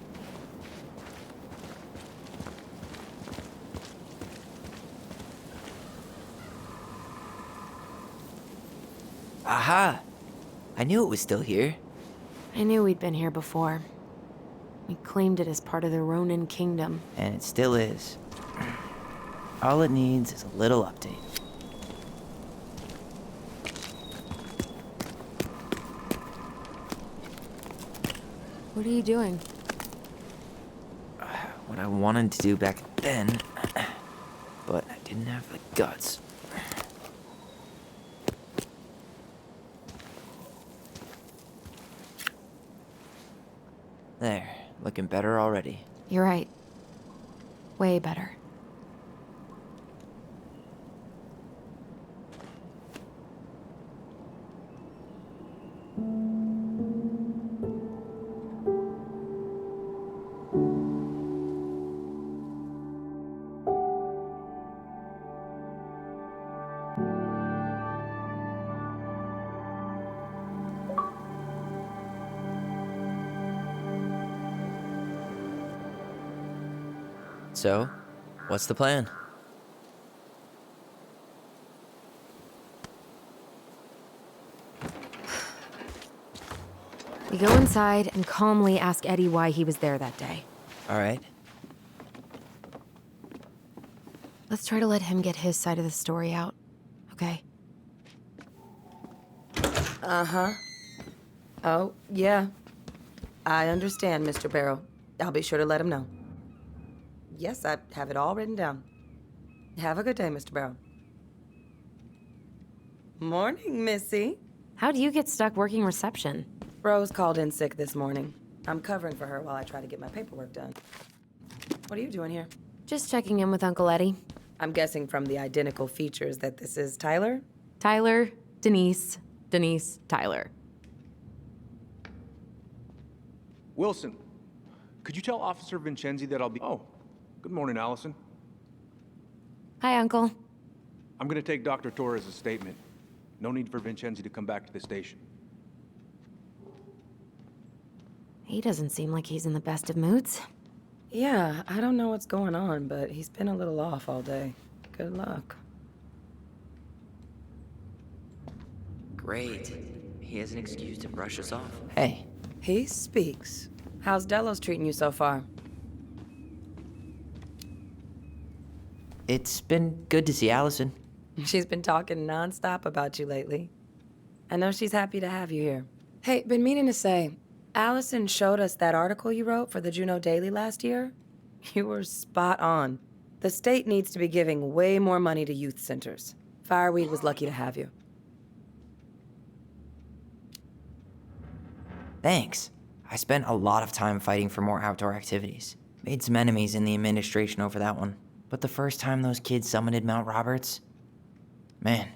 Aha! I knew it was still here. I knew we'd been here before. We claimed it as part of the Ronin Kingdom. And it still is. All it needs is a little update. What are you doing? What I wanted to do back then, but I didn't have the guts. There, looking better already. You're right. Way better. So, what's the plan? We go inside and calmly ask Eddie why he was there that day. All right. Let's try to let him get his side of the story out, okay? Uh-huh. Oh, yeah. I understand, Mr. Barrow. I'll be sure to let him know. Yes, I have it all written down. Have a good day, Mr. Barrow. Morning, Missy. How do you get stuck working reception? Rose called in sick this morning. I'm covering for her while I try to get my paperwork done. What are you doing here? Just checking in with Uncle Eddie. I'm guessing from the identical features that this is Tyler? Tyler, Denise, Tyler. Wilson, could you tell Officer Vincenzi that I'll be... Oh, good morning, Allison. Hi, Uncle. I'm gonna take Dr. Torres' statement. No need for Vincenzi to come back to the station. He doesn't seem like he's in the best of moods. Yeah, I don't know what's going on, but he's been a little off all day. Good luck. Great. He has an excuse to brush us off. Hey. He speaks. How's Delos treating you so far? It's been good to see Allison. She's been talking nonstop about you lately. I know she's happy to have you here. Hey, been meaning to say, Allison showed us that article you wrote for the Juneau Daily last year. You were spot on. The state needs to be giving way more money to youth centers. Fireweed was lucky to have you. Thanks. I spent a lot of time fighting for more outdoor activities. Made some enemies in the administration over that one. But the first time those kids summited Mount Roberts, man,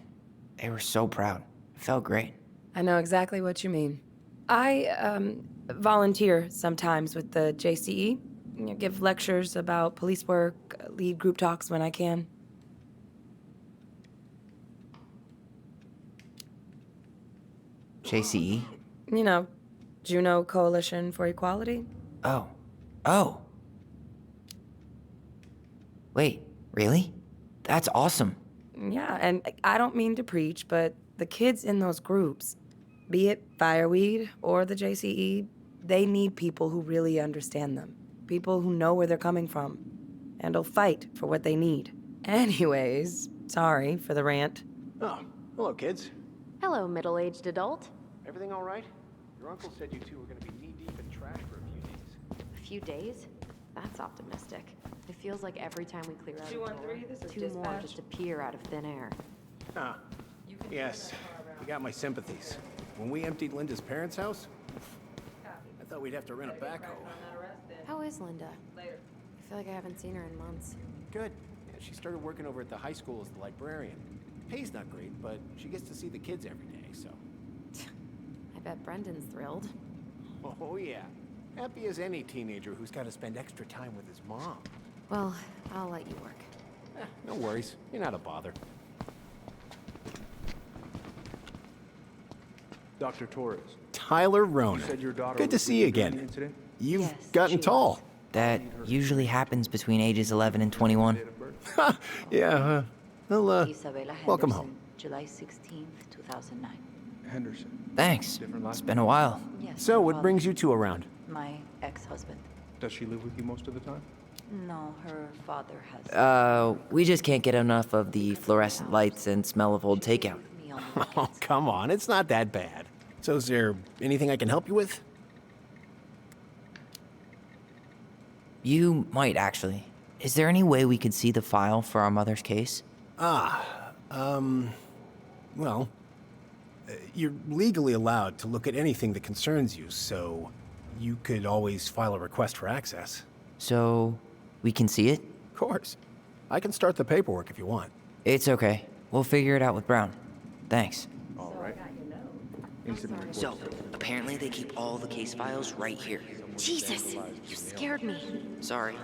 they were so proud. It felt great. I know exactly what you mean. I volunteer sometimes with the JCE. Give lectures about police work, lead group talks when I can. JCE? You know, Juneau Coalition for Equality. Oh. Wait, really? That's awesome. Yeah, and I don't mean to preach, but the kids in those groups, be it Fireweed or the JCE, they need people who really understand them. People who know where they're coming from and will fight for what they need. Anyways, sorry for the rant. Oh, hello, kids. Hello, middle-aged adult. Everything all right? Your uncle said you two were going to be knee-deep in trash for a few days. A few days? That's optimistic. It feels like every time we clear out a 213, door, this is two more dispatch. just appear out of thin air. Ah, yes. You got my sympathies. When we emptied Linda's parents' house, I thought we'd have to rent a backhoe. How is Linda? I feel like I haven't seen her in months. Good. Yeah, she started working over at the high school as the librarian. Pay's not great, but she gets to see the kids every day, so. I bet Brendan's thrilled. Oh, yeah. Happy as any teenager who's got to spend extra time with his mom. Well, I'll let you work. No worries. You're not a bother. Dr. Torres, Tyler you Ronan. said your daughter Good to was see you with during the again. incident? You've Yes, gotten she tall. That usually happens between ages 11 and 21. Yeah, well, Isabella welcome Henderson, home. July 16th, 2009. Henderson. Thanks. Different life? It's been a while. Yes. So, my what father- brings you two around? My ex-husband. Does she live with you most of the time? No, her father has. We just can't get enough of the fluorescent lights and smell of old takeout. Me on the Oh, weekends. come on. It's not that bad. So, is there anything I can help you with? You might actually. Is there any way we could see the file for our mother's case? Well, you're legally allowed to look at anything that concerns you, so you could always file a request for access. So we can see it? Of course. I can start the paperwork if you want. It's okay. We'll figure it out with Brown. Thanks. All right. Incident report. So, apparently they keep all the case files right here. Jesus, you scared me. Sorry.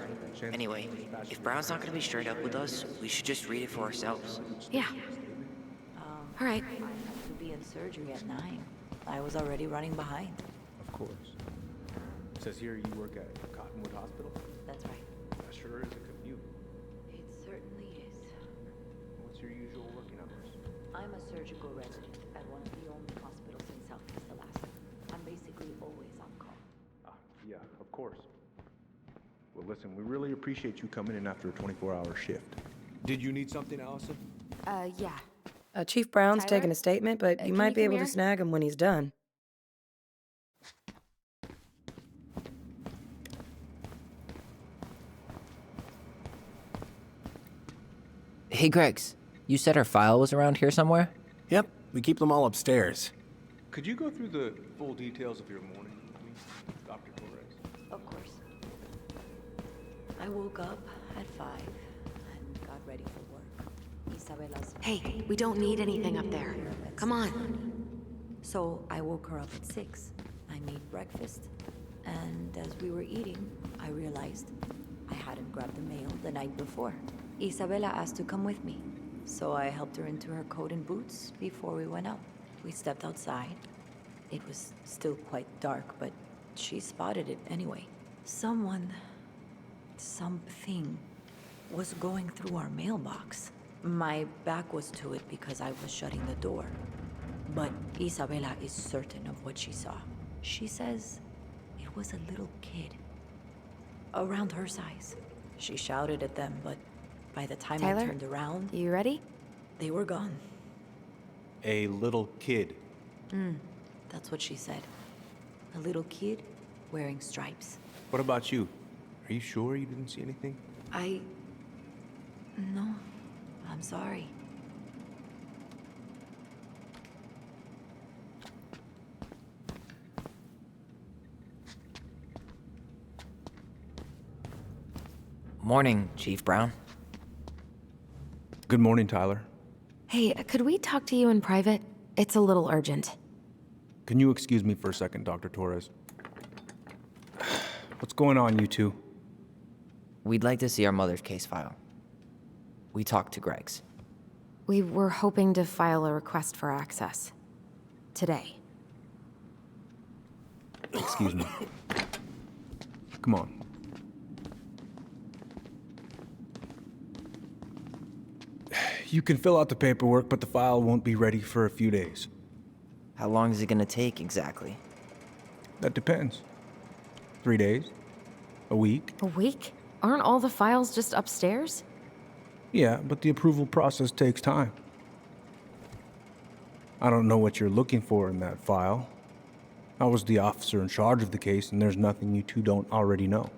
Anyway, if Brown's not gonna be straight up with us, we should just read it for ourselves. Yeah. All right. I have to be in surgery at 9. I was already running behind. Of course. Says here you work at Cottonwood Hospital? That's right. That sure is a commute. surgical resident at one of the only hospitals in Southeast Alaska. I'm basically always on call. Yeah, of course. Well, listen, we really appreciate you coming in after a 24-hour shift. Did you need something, Allison? Yeah. Chief Brown's Tyler? taking a statement, but you can might you be come able to here? snag him when he's done. Hey, Gregs, you said our file was around here somewhere? Yep, we keep them all upstairs. Could you go through the full details of your morning with me, Dr. Torres? Of course. I woke up at 5 and got ready for work. Isabella's... Hey, we don't need anything up there. Come on. So I woke her up at 6. I made breakfast, and as we were eating, I realized I hadn't grabbed the mail the night before. Isabella asked to come with me, so I helped her into her coat and boots before we went out. We stepped outside. It was still quite dark, but she spotted it anyway. Something was going through our mailbox. My back was to it because I was shutting the door. But Isabella is certain of what she saw. She says it was a little kid. Around her size. She shouted at them, but by the time Tyler? I turned around, You ready? they were gone. A little kid. That's what she said. A little kid wearing stripes. What about you? Are you sure you didn't see anything? No, I'm sorry. Morning, Chief Brown. Good morning, Tyler. Hey, could we talk to you in private? It's a little urgent. Can you excuse me for a second, Dr. Torres? What's going on, you two? We'd like to see our mother's case file. We talked to Greg's. We were hoping to file a request for access. Today. Excuse me. Come on. You can fill out the paperwork, but the file won't be ready for a few days. How long is it gonna take exactly? That depends. 3 days? A week? A week? Aren't all the files just upstairs? Yeah, but the approval process takes time. I don't know what you're looking for in that file. I was the officer in charge of the case, and there's nothing you two don't already know.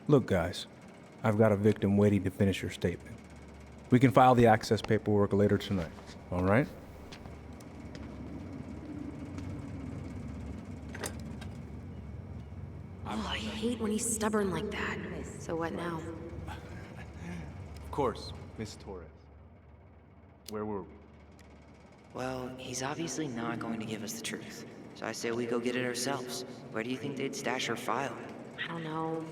Look, guys, I've got a victim waiting to finish her statement. We can file the access paperwork later tonight, all right? Oh, I hate when he's stubborn like that. So what now? Of course, Miss Torres. Where were we? Well, he's obviously not going to give us the truth. So I say we go get it ourselves. Where do you think they'd stash her file? I don't know.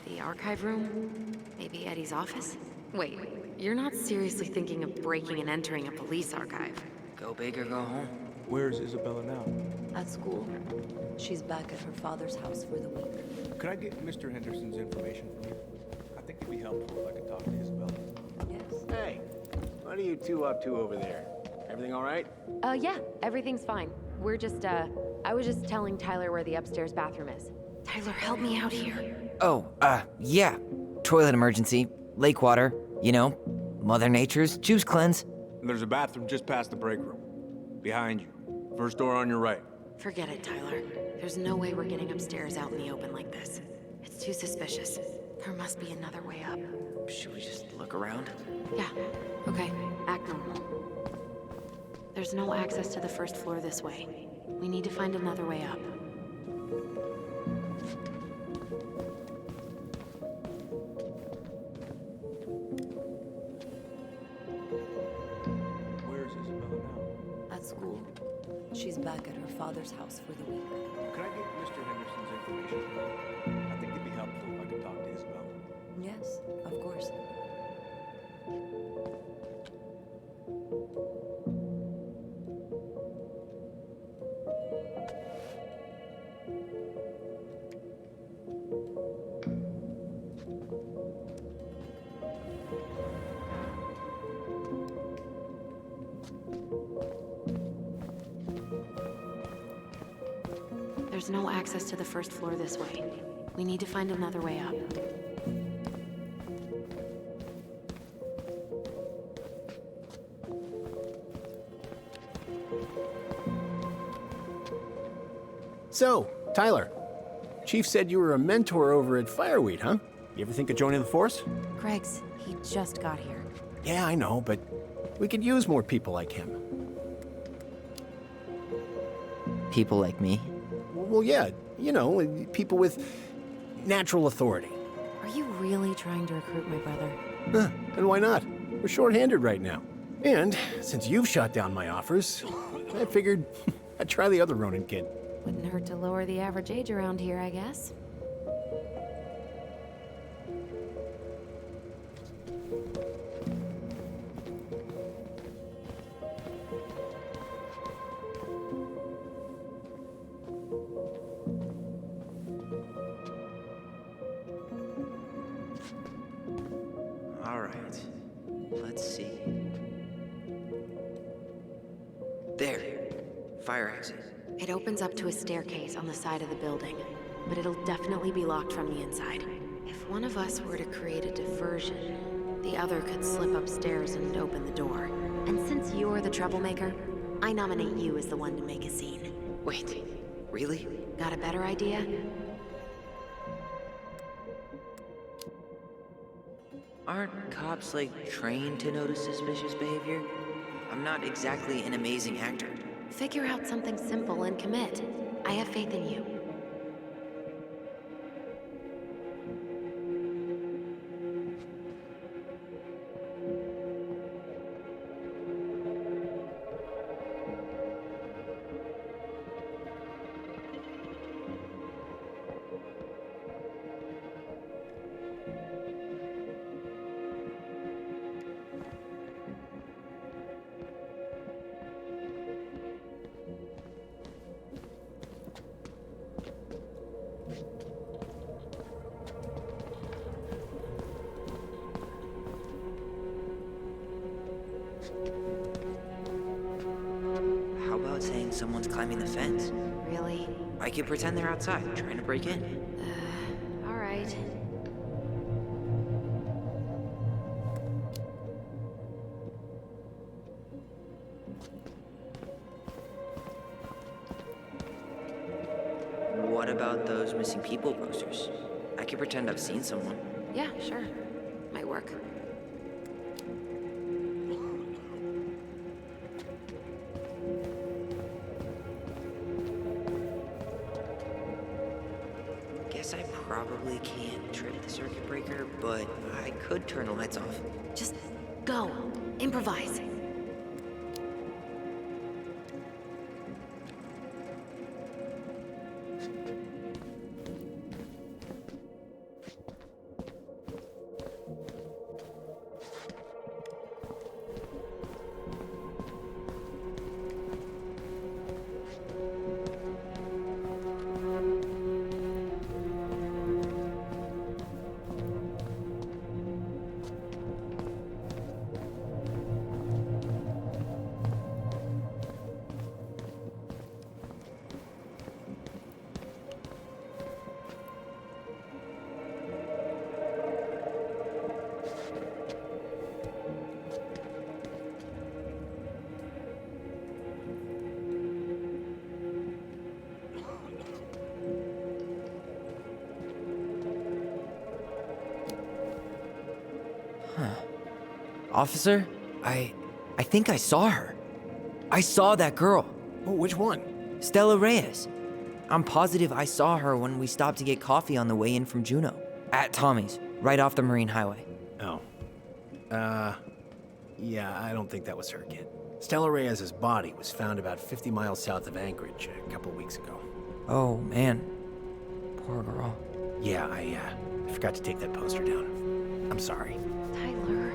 The archive room? Maybe Eddie's office? Wait, you're not seriously thinking of breaking and entering a police archive? Go big or go home. Where's Isabella now? At school, she's back at her father's house for the week. Could I get Mr. Henderson's information from you? I think it'd be helpful if I could talk to Isabella. Yes. Hey, what are you two up to over there? Everything all right? Yeah, everything's fine. We're just, I was just telling Tyler where the upstairs bathroom is. Tyler, help me out here. Oh, yeah. Toilet emergency. Lake water. You know, Mother Nature's juice cleanse. There's a bathroom just past the break room. Behind you. First door on your right. Forget it, Tyler. There's no way we're getting upstairs out in the open like this. It's too suspicious. There must be another way up. Should we just look around? Yeah, okay. Act normal. There's no access to the first floor this way. We need to find another way up. Where's Isabella now? At school, she's back at her father's house for the week. Could I get Mr. Henderson's information from you? I think it'd be helpful if I could talk to Isabella. Yes, of course. There's no access to the first floor this way. We need to find another way up. So, Tyler, Chief said you were a mentor over at Fireweed, huh? You ever think of joining the force? Greg's, he just got here. Yeah, I know, but we could use more people like him. People like me. Well, yeah, you know, people with natural authority. Are you really trying to recruit my brother? And why not? We're short-handed right now. And since you've shot down my offers, I figured I'd try the other Ronin kid. Wouldn't hurt to lower the average age around here, I guess. All right. Let's see. There. Fire exit. It opens up to a staircase on the side of the building, but it'll definitely be locked from the inside. If one of us were to create a diversion, the other could slip upstairs and open the door. And since you're the troublemaker, I nominate you as the one to make a scene. Wait, really? Got a better idea? Aren't cops, like, trained to notice suspicious behavior? I'm not exactly an amazing actor. Figure out something simple and commit. I have faith in you. How about saying someone's climbing the fence? Really? I could pretend they're outside, trying to break in. All right. What about those missing people posters? I could pretend I've seen someone. Yeah, sure. Might work. Guess I probably can't trip the circuit breaker, but I could turn the lights off. Just go. Improvise. Officer, I think I saw her. I saw that girl. Oh, which one? Stella Reyes. I'm positive I saw her when we stopped to get coffee on the way in from Juneau. At Tommy's, right off the Marine Highway. Oh. Yeah, I don't think that was her, kid. Stella Reyes' body was found about 50 miles south of Anchorage a couple weeks ago. Oh, man. Poor girl. Yeah, I forgot to take that poster down. I'm sorry. Tyler.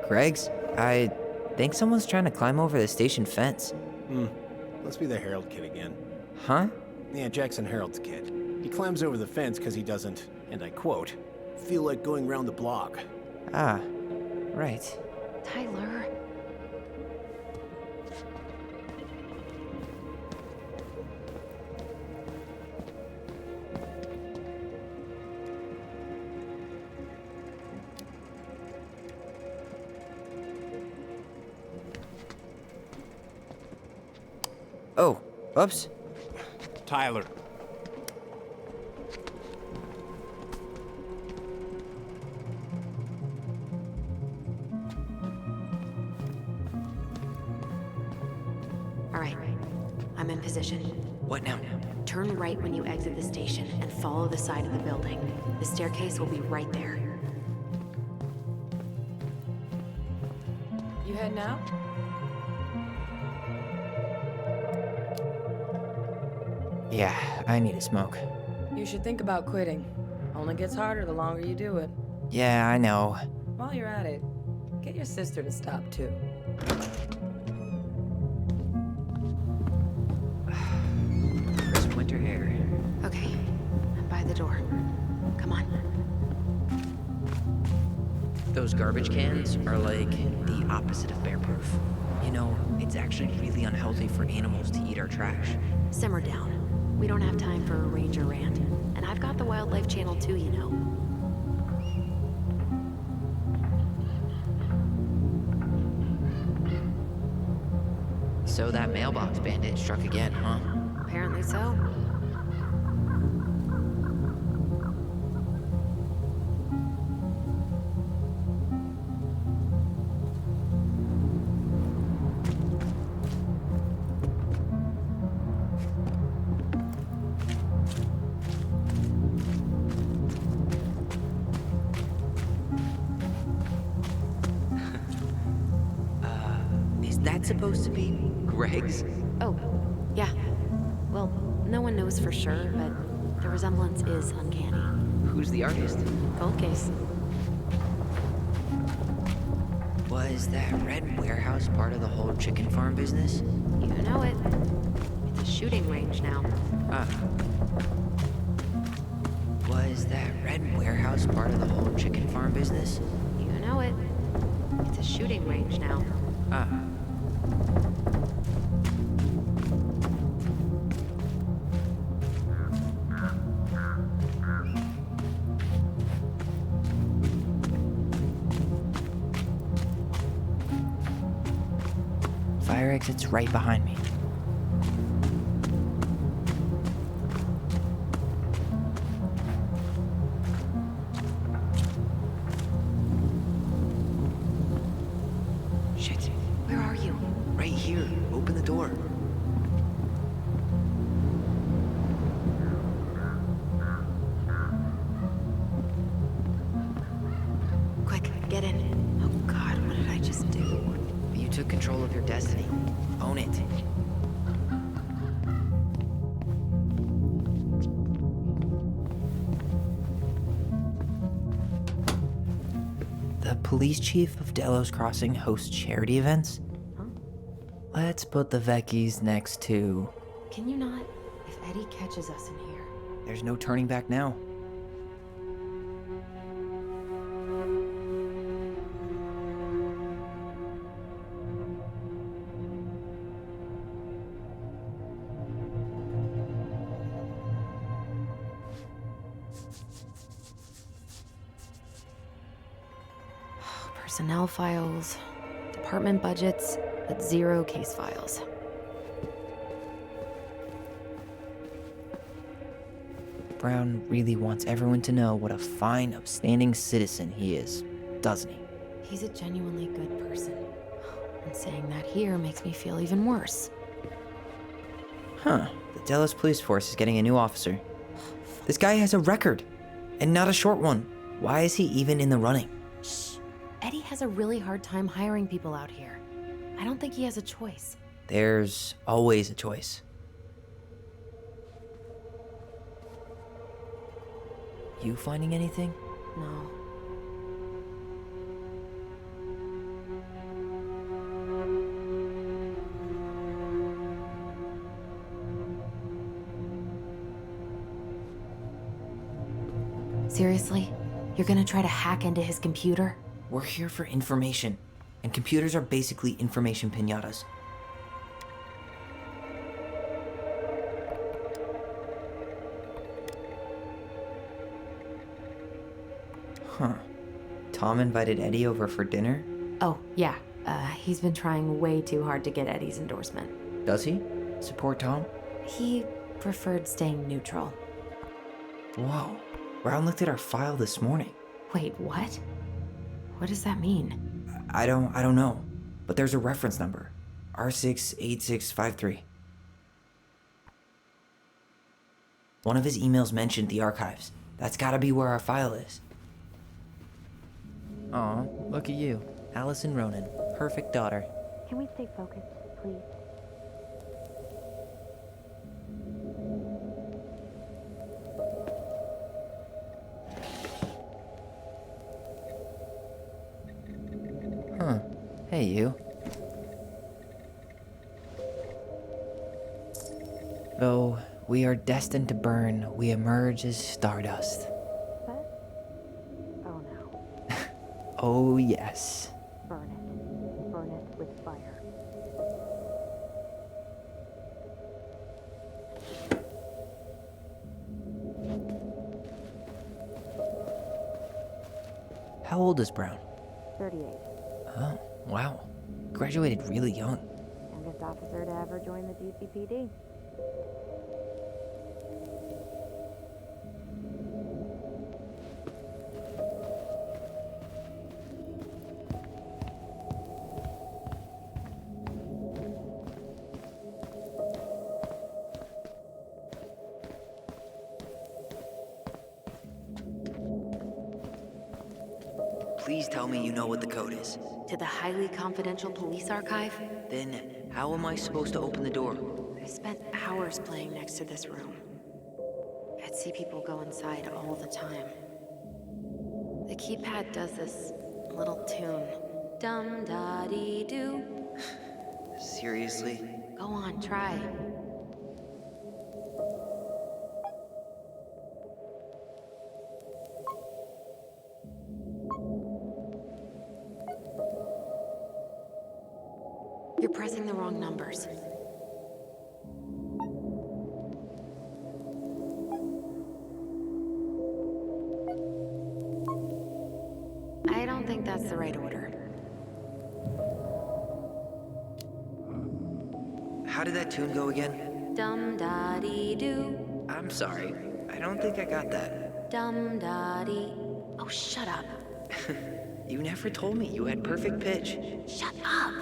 Greg's? I think someone's trying to climb over the station fence. Must be the Herald kid again. Huh? Yeah, Jackson Harold's kid. He climbs over the fence because he doesn't, and I quote, feel like going round the block. Ah, right. Tyler. Oh, oops. Tyler. All right, I'm in position. What now? Turn right when you exit the station and follow the side of the building. The staircase will be right there. You heading out? Yeah, I need a smoke. You should think about quitting. Only gets harder the longer you do it. Yeah, I know. While you're at it, get your sister to stop too. Crisp winter air. Okay, I'm by the door. Come on. Those garbage cans are like the opposite of bear-proof. You know, it's actually really unhealthy for animals to eat our trash. Simmer down. We don't have time for a ranger rant. And I've got the Wildlife Channel too, you know. So that mailbox bandit struck again, huh? Apparently so. Is that supposed to be Greg's? Oh, yeah. Well, no one knows for sure, but the resemblance is uncanny. Who's the artist? Cold case. Was that red warehouse part of the whole chicken farm business? You know it. It's a shooting range now. Was that red warehouse part of the whole chicken farm business? You know it. It's a shooting range now. Fire exit's right behind me. Shit. Where are you? Right here. Open the door. Quick, get in. Oh God, what did I just do? You took control of your destiny. Own it. The police chief of Delos Crossing hosts charity events? Huh? Let's put the Vecchies next to... Can you not? If Eddie catches us in here. There's no turning back now. Personnel files, department budgets, but 0 case files. Brown really wants everyone to know what a fine, upstanding citizen he is, doesn't he? He's a genuinely good person. And saying that here makes me feel even worse. Huh. The Delos Police Force is getting a new officer. This guy has a record, and not a short one. Why is he even in the running? Shh. Eddie has a really hard time hiring people out here. I don't think he has a choice. There's always a choice. You finding anything? No. Seriously? You're gonna try to hack into his computer? We're here for information, and computers are basically information piñatas. Huh. Tom invited Eddie over for dinner? Oh, yeah. He's been trying way too hard to get Eddie's endorsement. Does he? Support Tom? He preferred staying neutral. Whoa. Brown looked at our file this morning. Wait, what? What does that mean? I don't know. But there's a reference number. R68653. One of his emails mentioned the archives. That's gotta be where our file is. Aw, look at you. Allison Ronan. Perfect daughter. Can we stay focused, please? Huh. Hey, you. Though we are destined to burn, we emerge as stardust. What? Oh no. Oh, yes. Burn it. Burn it with fire. How old is Brown? 38. Oh, wow. Graduated really young. Youngest officer to ever join the GCPD. Please tell me you know what the code is. To the highly confidential police archive? Then, how am I supposed to open the door? I spent hours playing next to this room. I'd see people go inside all the time. The keypad does this little tune. Dum-da-dee-doo. Seriously? Go on, try. You're pressing the wrong numbers. I don't think that's the right order. How did that tune go again? Dum-da-dee-doo. I'm sorry. I don't think I got that. Dum-da-dee. Oh, shut up. You never told me you had perfect pitch. Shut up!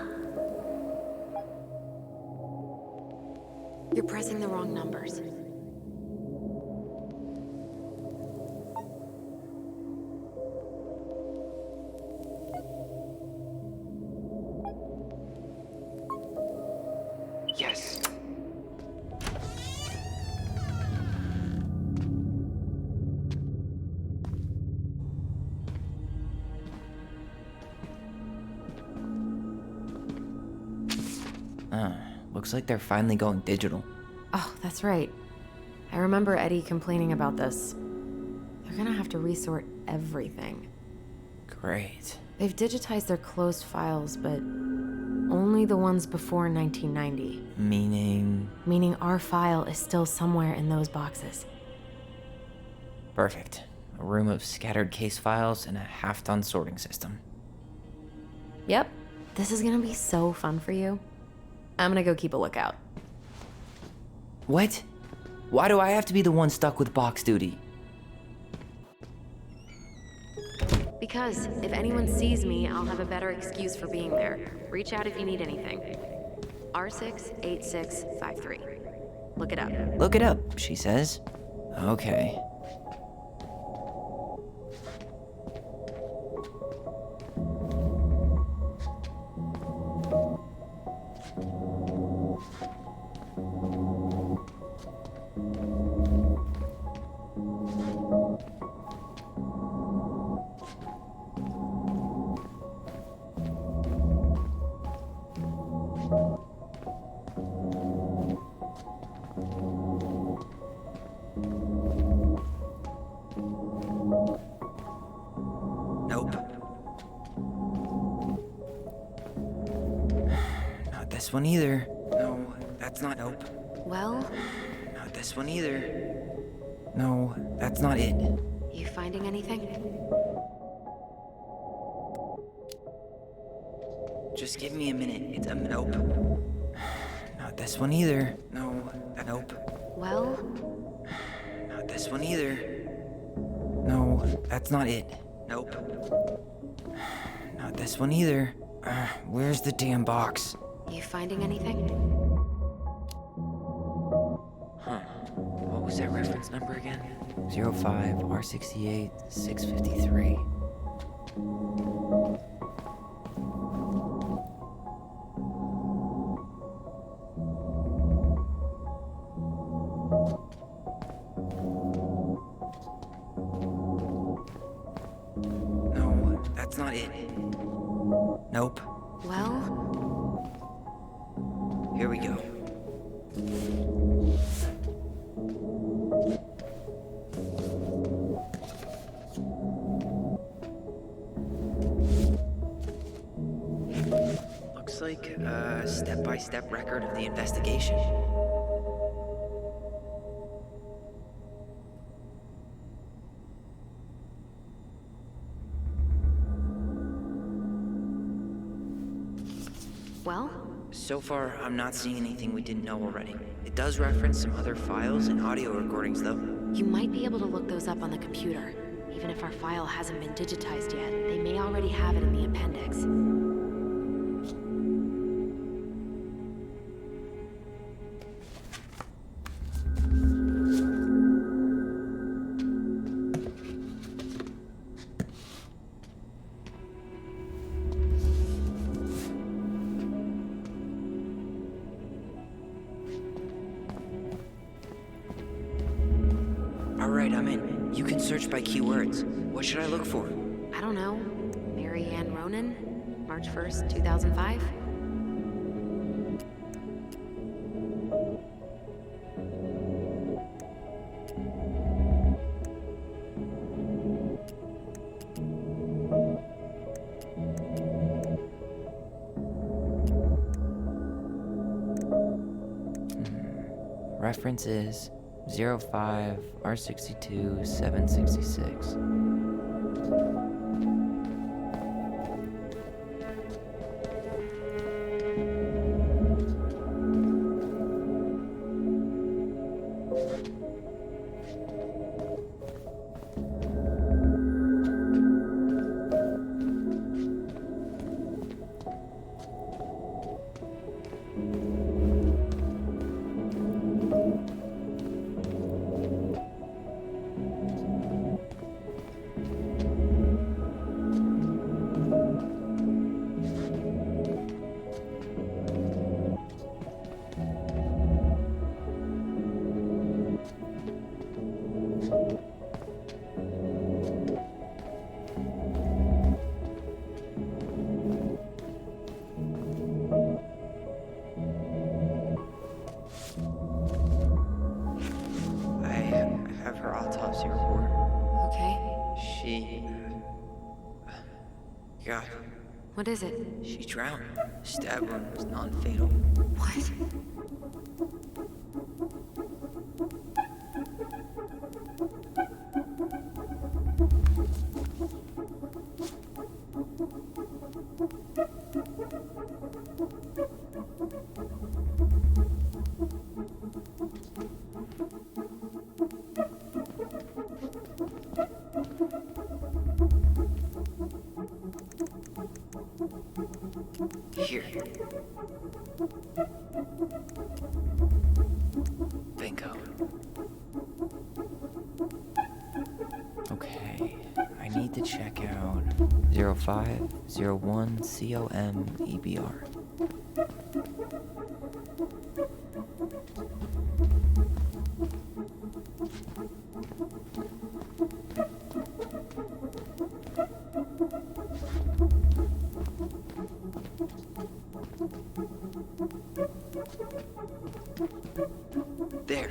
You're pressing the wrong numbers. Yes. Looks like they're finally going digital. Oh, that's right. I remember Eddie complaining about this. They're gonna have to resort everything. Great. They've digitized their closed files, but only the ones before 1990. Meaning? Meaning our file is still somewhere in those boxes. Perfect. A room of scattered case files and a half-done sorting system. Yep. This is gonna be so fun for you. I'm gonna go keep a lookout. What? Why do I have to be the one stuck with box duty? Because if anyone sees me, I'll have a better excuse for being there. Reach out if you need anything. R68653. Look it up. Look it up, she says. Okay. this one either. No, that's not. Nope. Well, Not this one either. No, that's not it. you finding anything? Just give me a minute. It's a nope. Not this one either. No, nope. Well, Not this one either. No, that's not it. Nope. Not this one either. Where's the damn box? you finding anything? Huh. What was that reference number again? 05 R68 653. No, that's not it. Nope. Well, Here we go. Looks like a step-by-step record of the investigation. well, So far, I'm not seeing anything we didn't know already. It does reference some other files and audio recordings, though. you might be able to look those up on the computer. Even if our file hasn't been digitized yet, they may already have it in the appendix. All right, I'm in. You can search by keywords. What should I look for? I don't know. Mary Ann Ronan? March 1st, 2005? Reference is 05 R62 766. Have her autopsy report. Okay. She... God, What is it? she drowned. Stab wound was non-fatal. What? Here. Bingo. Okay, I need to check out 0501 COM EBR. There.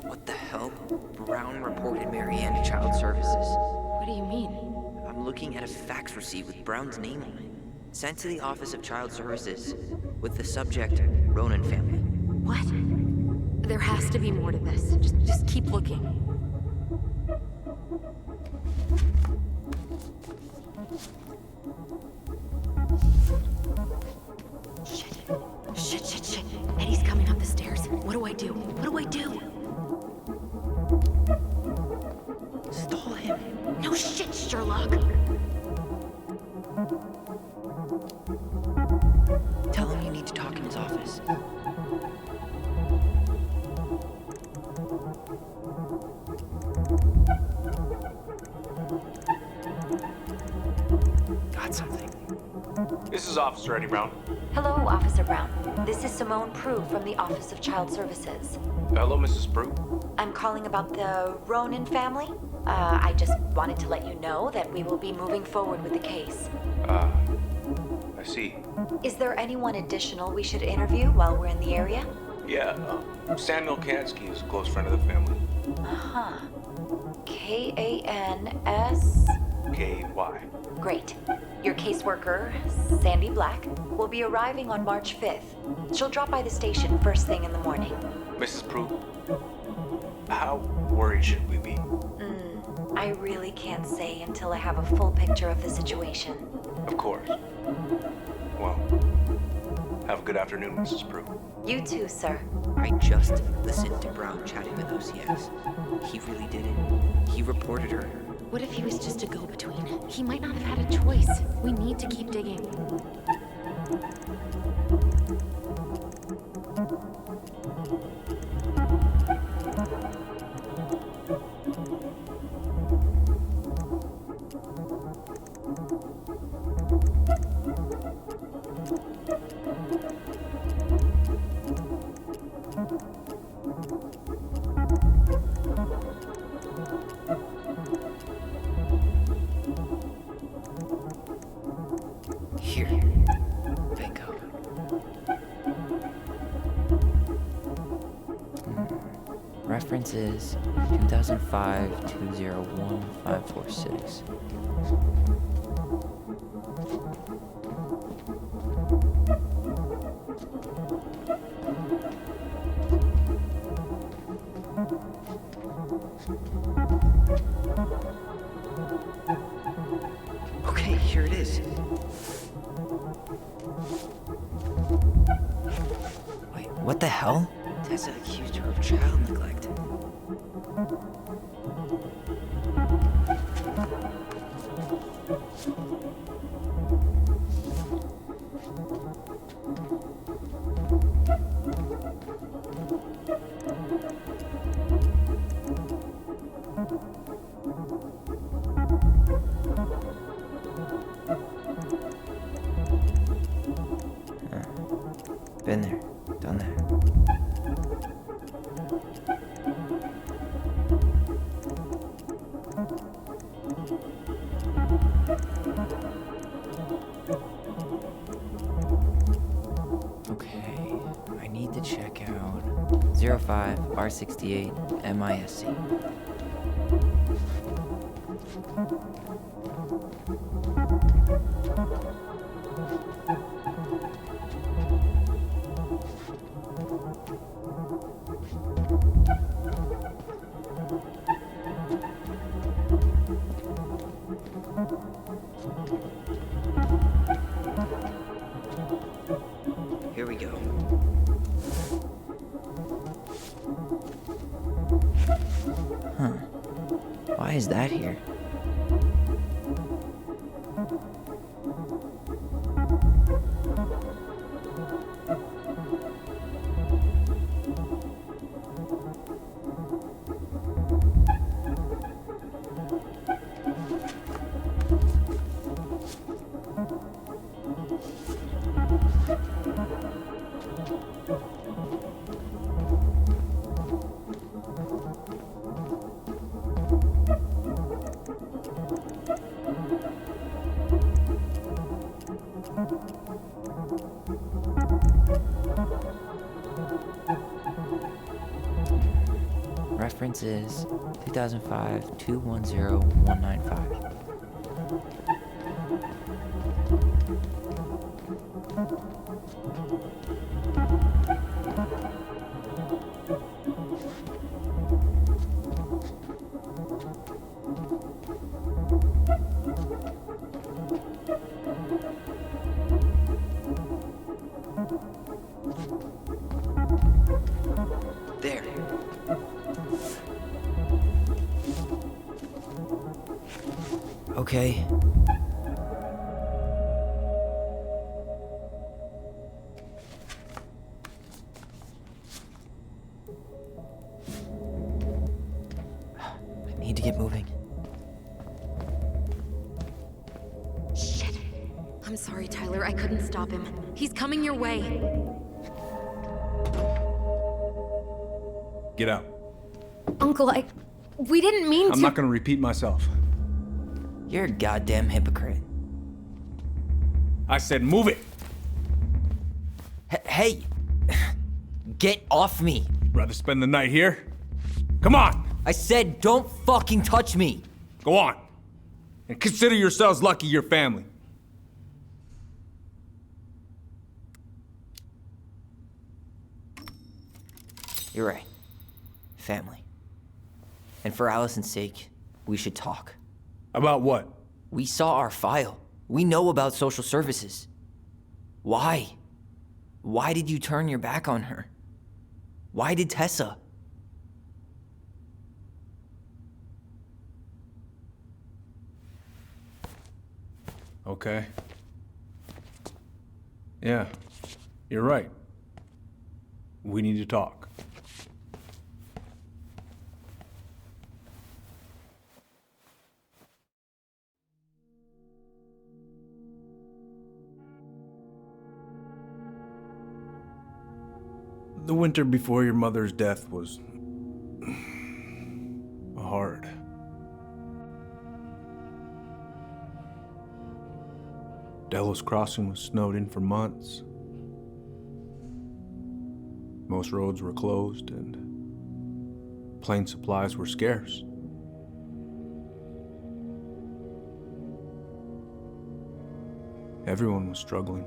What the hell? Brown reported Mary Ann to Child Services. What do you mean? I'm looking at a has a fax receipt with Brown's name on it. Sent to the Office of Child Services with the subject, Ronan family. What? There has to be more to this. Just keep looking. Shit. Eddie's coming up the stairs. What do I do? Stall him. No shit, Sherlock. Tell him you need to talk in his office. Got something. This is Officer Eddie Brown. Hello, Officer Brown. This is Simone Prue from the Office of Child Services. Hello, Mrs. Prue. I'm calling about the Ronan family. I just wanted to let you know that we will be moving forward with the case. I see. Is there anyone additional we should interview while we're in the area? Yeah, Samuel Kansky is a close friend of the family. Uh-huh. K-A-N-S... K-Y. Great. Your caseworker, Sandy Black, will be arriving on March 5th. She'll drop by the station first thing in the morning. Mrs. Prue, how worried should we be? I really can't say until I have a full picture of the situation. Of course. Well, have a good afternoon, Mrs. Prue. You too, sir. I just listened to Brown chatting with OCS. He really did it. He reported her. What if he was just a go-between? He might not have had a choice. We need to keep digging. Here. Bingo. Reference is 2005-201-546. Okay, here it is. Wait, what the hell? Tessa accused her of child neglect. Been there, done that. Okay, I need to check out 05 R68 MISC. Here we go. Huh. Why is that here? Reference is 2005-210-195. There. Okay. I need to get moving. Shit. I'm sorry, Tyler. I couldn't stop him. He's coming your way. Get out. Uncle, we didn't mean to. I'm not gonna repeat myself. You're a goddamn hypocrite. I said move it! Hey! Get off me! Rather spend the night here? Come on! I said don't fucking touch me! Go on! And consider yourselves lucky you're family. You're right. Family. And for Allison's sake, we should talk. About what? We saw our file. We know about social services. Why? Why did you turn your back on her? Why did Tessa? Okay. Yeah, you're right. We need to talk. The winter before your mother's death was hard. Delos Crossing was snowed in for months. Most roads were closed and plane supplies were scarce. Everyone was struggling.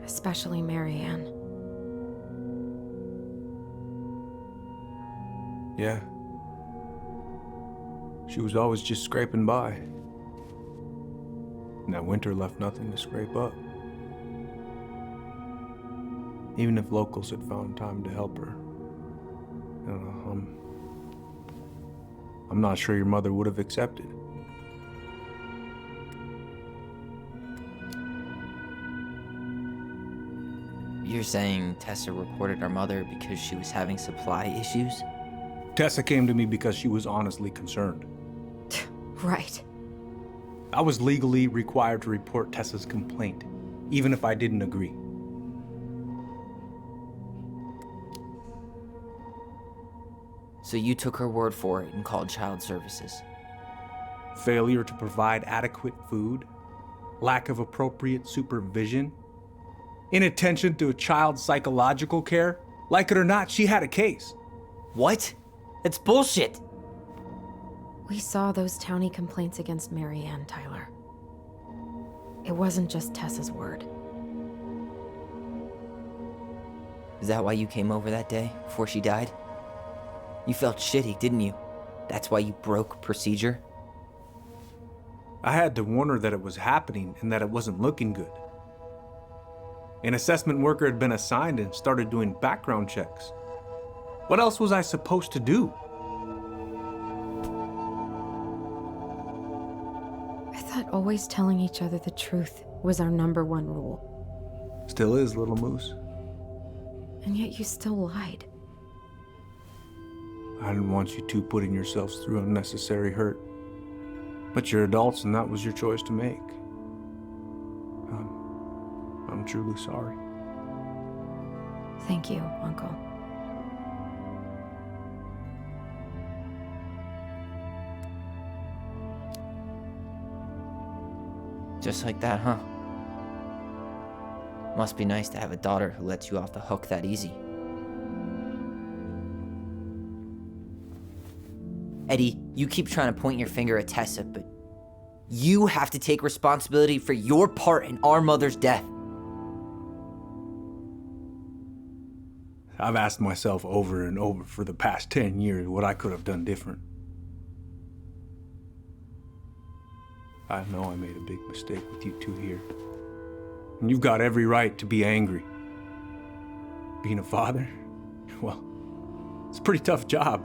Especially Marianne. Yeah. She was always just scraping by. And that winter left nothing to scrape up. Even if locals had found time to help her. You know, I'm not sure your mother would have accepted. You're saying Tessa reported our mother because she was having supply issues? Tessa came to me because she was honestly concerned. Right. I was legally required to report Tessa's complaint, even if I didn't agree. So you took her word for it and called child services? Failure to provide adequate food, lack of appropriate supervision, inattention to a child's psychological care. Like it or not, she had a case. What? That's bullshit! We saw those townie complaints against Marianne, Tyler. It wasn't just Tessa's word. Is that why you came over that day, before she died? You felt shitty, didn't you? That's why you broke procedure? I had to warn her that it was happening and that it wasn't looking good. An assessment worker had been assigned and started doing background checks. What else was I supposed to do? I thought always telling each other the truth was our #1 rule. Still is, little moose. And yet you still lied. I didn't want you two putting yourselves through unnecessary hurt. But you're adults and that was your choice to make. I'm truly sorry. Thank you, Uncle. Just like that, huh? Must be nice to have a daughter who lets you off the hook that easy. Eddie, you keep trying to point your finger at Tessa, but You have to take responsibility for your part in our mother's death. I've asked myself over and over for the past 10 years what I could have done different. I know I made a big mistake with you two here. And you've got every right to be angry. Being a father, well, it's a pretty tough job.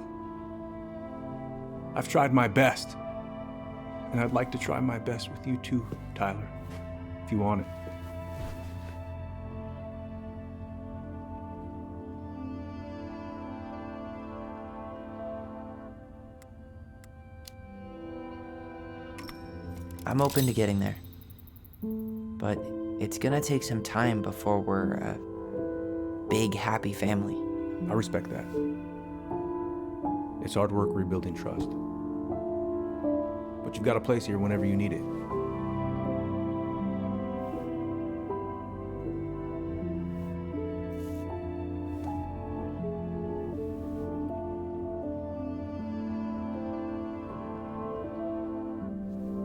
I've tried my best. And I'd like to try my best with you too, Tyler, if you want it. I'm open to getting there. But it's gonna take some time before we're a big, happy family. I respect that. It's hard work rebuilding trust. But you've got a place here whenever you need it.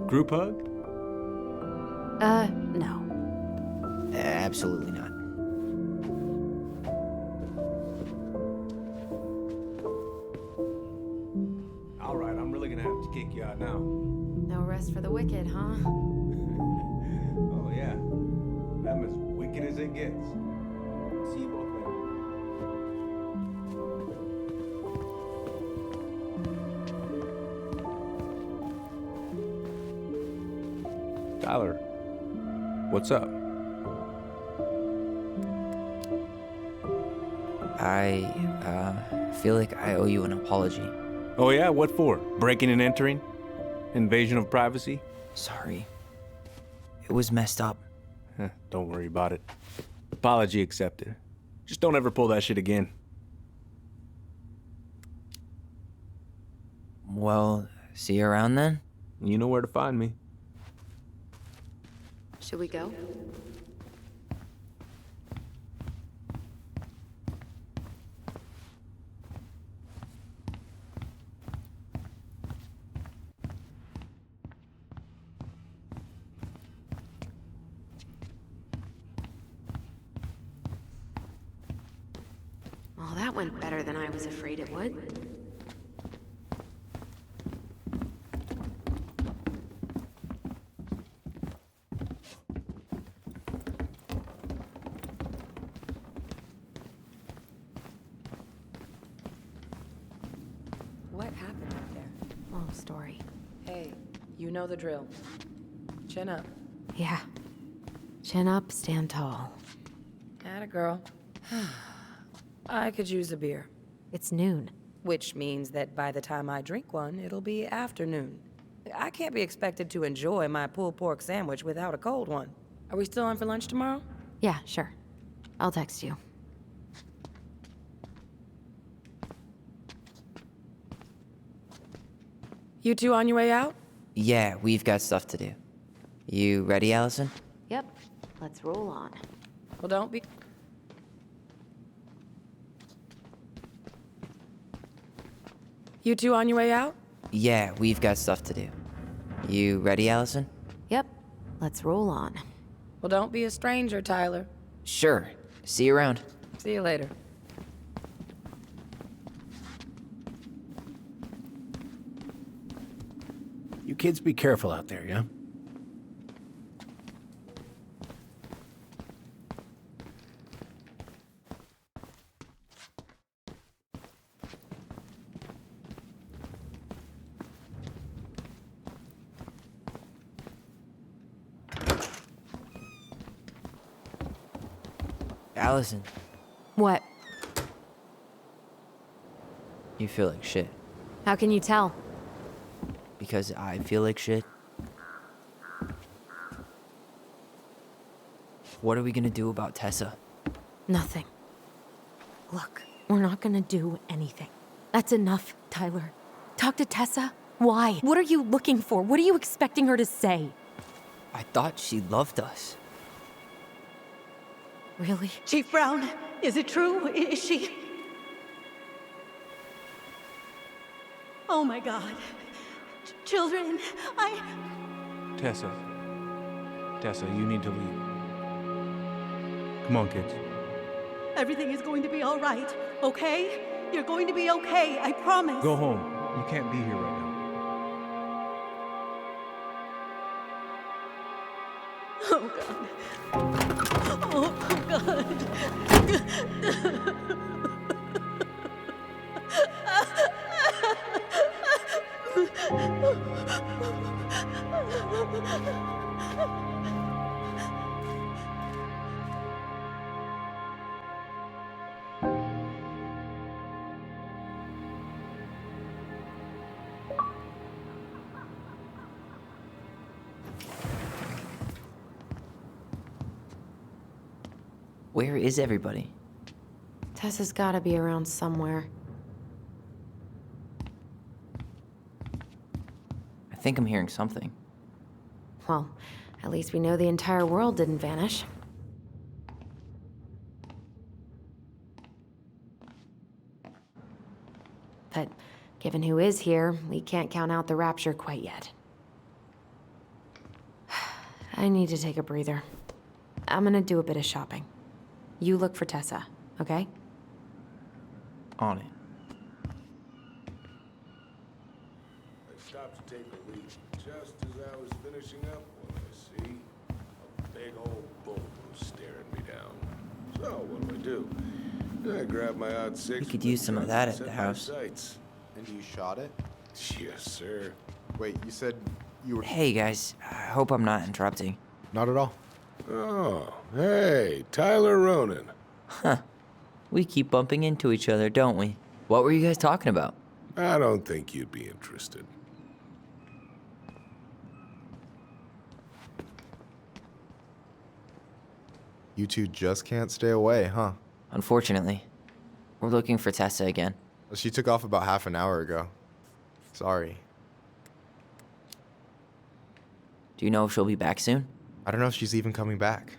Group hug? No. Absolutely not. All right, I'm really gonna have to kick you out now. No rest for the wicked, huh? Oh yeah, I'm as wicked as it gets. I'll see you both later. Tyler, what's up? I feel like I owe you an apology. Oh yeah, what for? Breaking and entering? Invasion of privacy? Sorry. It was messed up. Don't worry about it. Apology accepted. Just don't ever pull that shit again. Well, see you around then? You know where to find me. Should we go? Well, that went better than I was afraid it would. What happened out there? Long story. Hey, you know the drill. Chin up. Yeah. Chin up, stand tall. Atta girl. I could use a beer. It's noon. Which means that by the time I drink one, it'll be afternoon. I can't be expected to enjoy my pulled pork sandwich without a cold one. Are we still on for lunch tomorrow? Yeah, sure. I'll text you. You two on your way out? Yeah, we've got stuff to do. You ready, Allison? Yep. Let's roll on. Well, don't be... You two on your way out? Yeah, we've got stuff to do. You ready, Allison? Yep. Let's roll on. Well, don't be a stranger, Tyler. Sure. See you around. See you later. You kids be careful out there, yeah? Allison, What? you feel like shit. How can you tell? Because I feel like shit. What are we gonna do about Tessa? Nothing. Look, we're not gonna do anything. That's enough, Tyler. Talk to Tessa? Why? What are you looking for? What are you expecting her to say? I thought she loved us. Really? Chief Brown, is it true? Is she... Oh my God. Children, Tessa. Tessa, you need to leave. Come on, kids. Everything is going to be all right, okay? You're going to be okay, I promise. Go home. You can't be here right now. Oh, God. Oh, God. Where is everybody? Tessa's gotta be around somewhere. I think I'm hearing something. Well, at least we know the entire world didn't vanish. But given who is here, we can't count out the rapture quite yet. I need to take a breather. I'm gonna do a bit of shopping. You look for Tessa, okay? On it. I stopped to take a leak just as I was finishing up when I see a big old bull staring me down. So what do? I grab my odd six. We could use some of that at the house. Sights. And you shot it? Yes, sir. Wait, you said you were... Hey, guys. I hope I'm not interrupting. Not at all. Oh, hey, Tyler Ronan. Huh. We keep bumping into each other, don't we? What were you guys talking about? I don't think you'd be interested. You two just can't stay away, huh? Unfortunately. We're looking for Tessa again. She took off about half an hour ago. Sorry. Do you know if she'll be back soon? I don't know if she's even coming back.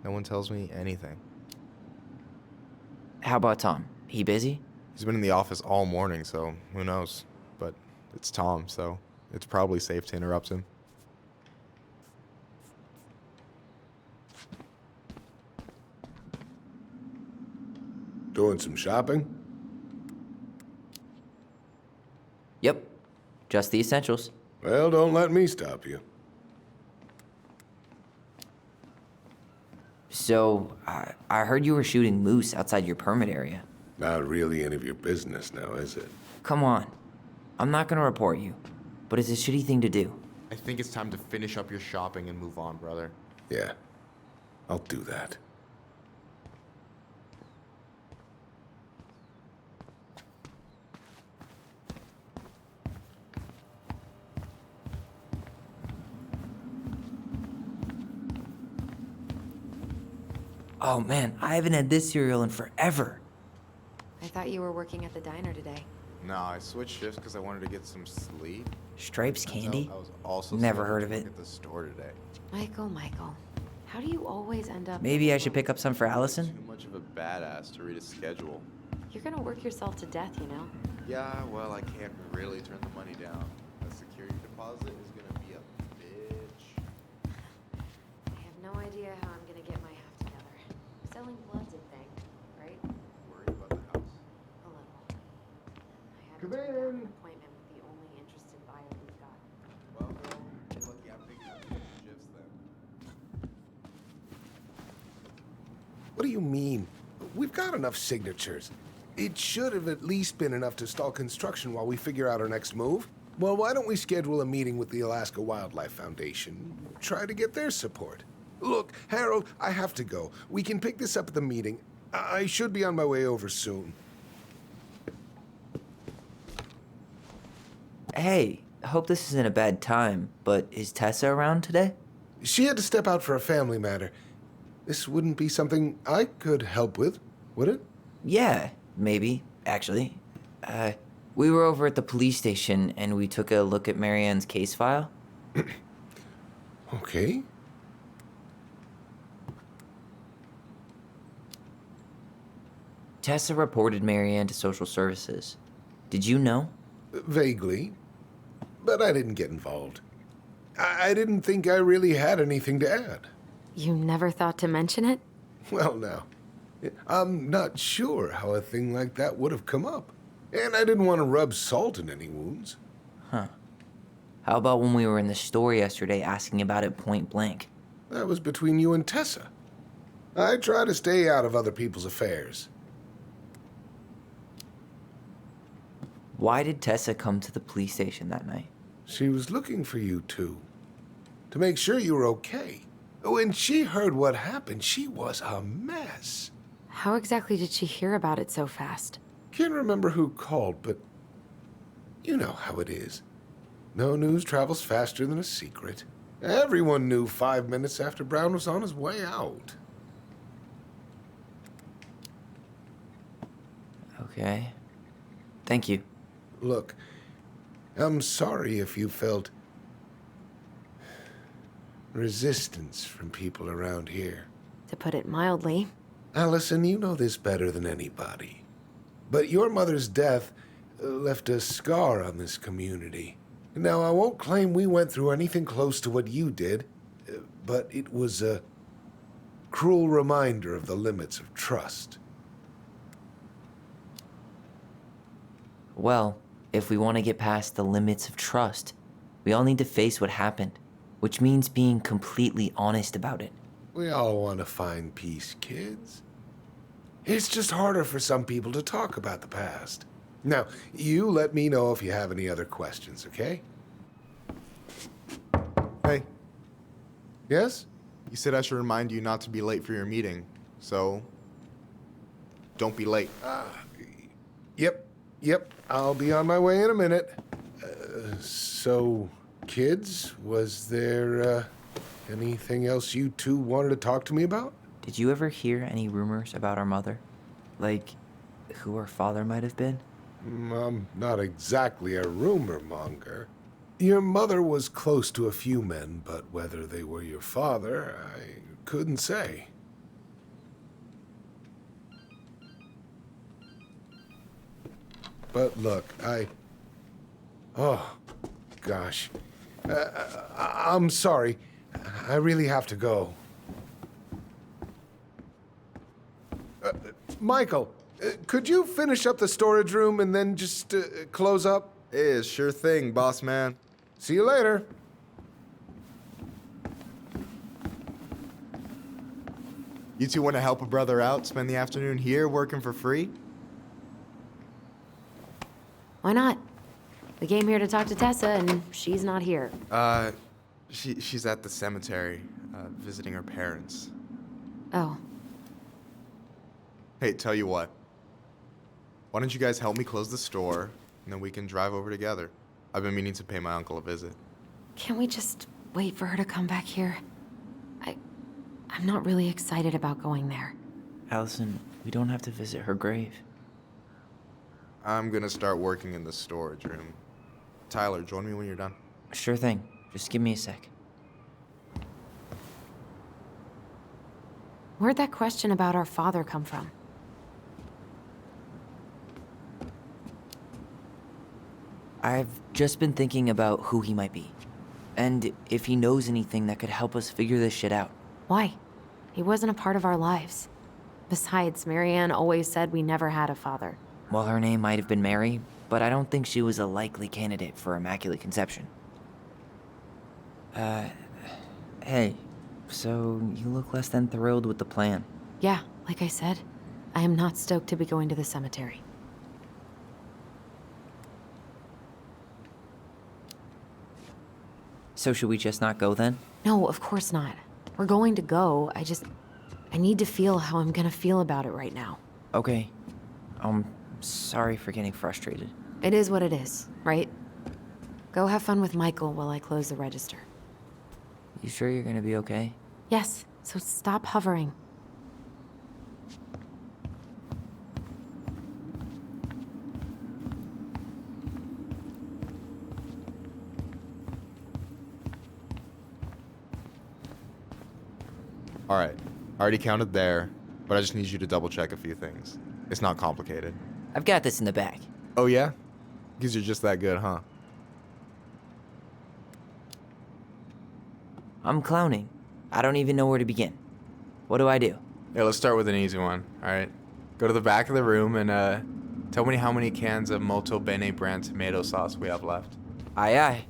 No one tells me anything. How about Tom? He busy? He's been in the office all morning, so who knows? But it's Tom, so it's probably safe to interrupt him. Doing some shopping? Yep. Just the essentials. Well, don't let me stop you. So, I heard you were shooting moose outside your permit area. Not really any of your business now, is it? Come on. I'm not gonna report you, but it's a shitty thing to do. I think it's time to finish up your shopping and move on, brother. Yeah, I'll do that. Oh man, I haven't had this cereal in forever. I thought you were working at the diner today. No, I switched shifts because I wanted to get some sleep. Stripes candy? I was also Never heard of it. at the store today. Michael, how do you always end up... Maybe I should pick up some for Allison? Too much of a badass to read a schedule. You're gonna work yourself to death, you know? Yeah, well, I can't really turn the money down. A security deposit is gonna be a bitch. I have no idea how I'm gonna get my half together. Selling blood's a thing, right? Worried about the house? A little. I had to Come turn down in. an appointment with the only interested buyer we've got. Well, girl, lucky I'm picking up the shifts then. What do you mean? We've got enough signatures. It should have at least been enough to stall construction while we figure out our next move. Well, why don't we schedule a meeting with the Alaska Wildlife Foundation? Try to get their support. Look, Harold, I have to go. We can pick this up at the meeting. I should be on my way over soon. Hey, I hope this isn't a bad time, but is Tessa around today? She had to step out for a family matter. This wouldn't be something I could help with, would it? Yeah, maybe, actually. We were over at the police station and we took a look at Marianne's case file. Okay. Tessa reported Marianne to social services. Did you know? Vaguely, but I didn't get involved. I didn't think I really had anything to add. You never thought to mention it? Well, now, I'm not sure how a thing like that would have come up. And I didn't want to rub salt in any wounds. Huh. How about when we were in the store yesterday asking about it point blank? That was between you and Tessa. I try to stay out of other people's affairs. Why did Tessa come to the police station that night? She was looking for you two, to make sure you were okay. When she heard what happened, she was a mess. How exactly did she hear about it so fast? Can't remember who called, but you know how it is. No news travels faster than a secret. Everyone knew 5 minutes after Brown was on his way out. Okay. Thank you. Look, I'm sorry if you felt resistance from people around here. To put it mildly. Allison, you know this better than anybody. But your mother's death left a scar on this community. Now, I won't claim we went through anything close to what you did, but it was a cruel reminder of the limits of trust. Well, if we want to get past the limits of trust, we all need to face what happened, which means being completely honest about it. We all want to find peace, kids. It's just harder for some people to talk about the past. Now, you let me know if you have any other questions, okay? Hey. Yes? You said I should remind you not to be late for your meeting, so don't be late. Yep, I'll be on my way in a minute. So, kids, was there anything else you two wanted to talk to me about? Did you ever hear any rumors about our mother? Like, who her father might have been? I'm not exactly a rumor monger. Your mother was close to a few men, but whether they were your father, I couldn't say. But look, oh, gosh. I'm sorry. I really have to go. Michael, could you finish up the storage room and then just close up? Sure thing, boss man. See you later. You two want to help a brother out, spend the afternoon here working for free? Why not? We came here to talk to Tessa, and she's not here. She's at the cemetery, visiting her parents. Oh. Hey, tell you what. Why don't you guys help me close the store, and then we can drive over together? I've been meaning to pay my uncle a visit. Can't we just wait for her to come back here? I'm not really excited about going there. Allison, we don't have to visit her grave. I'm gonna start working in the storage room. Tyler, join me when you're done. Sure thing. Just give me a sec. Where'd that question about our father come from? I've just been thinking about who he might be. And if he knows anything that could help us figure this shit out. Why? He wasn't a part of our lives. Besides, Marianne always said we never had a father. Well, her name might have been Mary, but I don't think she was a likely candidate for Immaculate Conception. Hey, so you look less than thrilled with the plan. Yeah, like I said, I am not stoked to be going to the cemetery. So should we just not go then? No, of course not. We're going to go, I need to feel how I'm gonna feel about it right now. Okay. Sorry for getting frustrated. It is what it is, right? Go have fun with Michael while I close the register. You sure you're gonna be okay? Yes, so stop hovering. All right, I already counted there, but I just need you to double check a few things. It's not complicated. I've got this in the bag. Oh yeah? Because you're just that good, huh? I'm clowning. I don't even know where to begin. What do I do? Yeah, let's start with an easy one, alright? Go to the back of the room and tell me how many cans of Molto Bene brand tomato sauce we have left. Aye aye.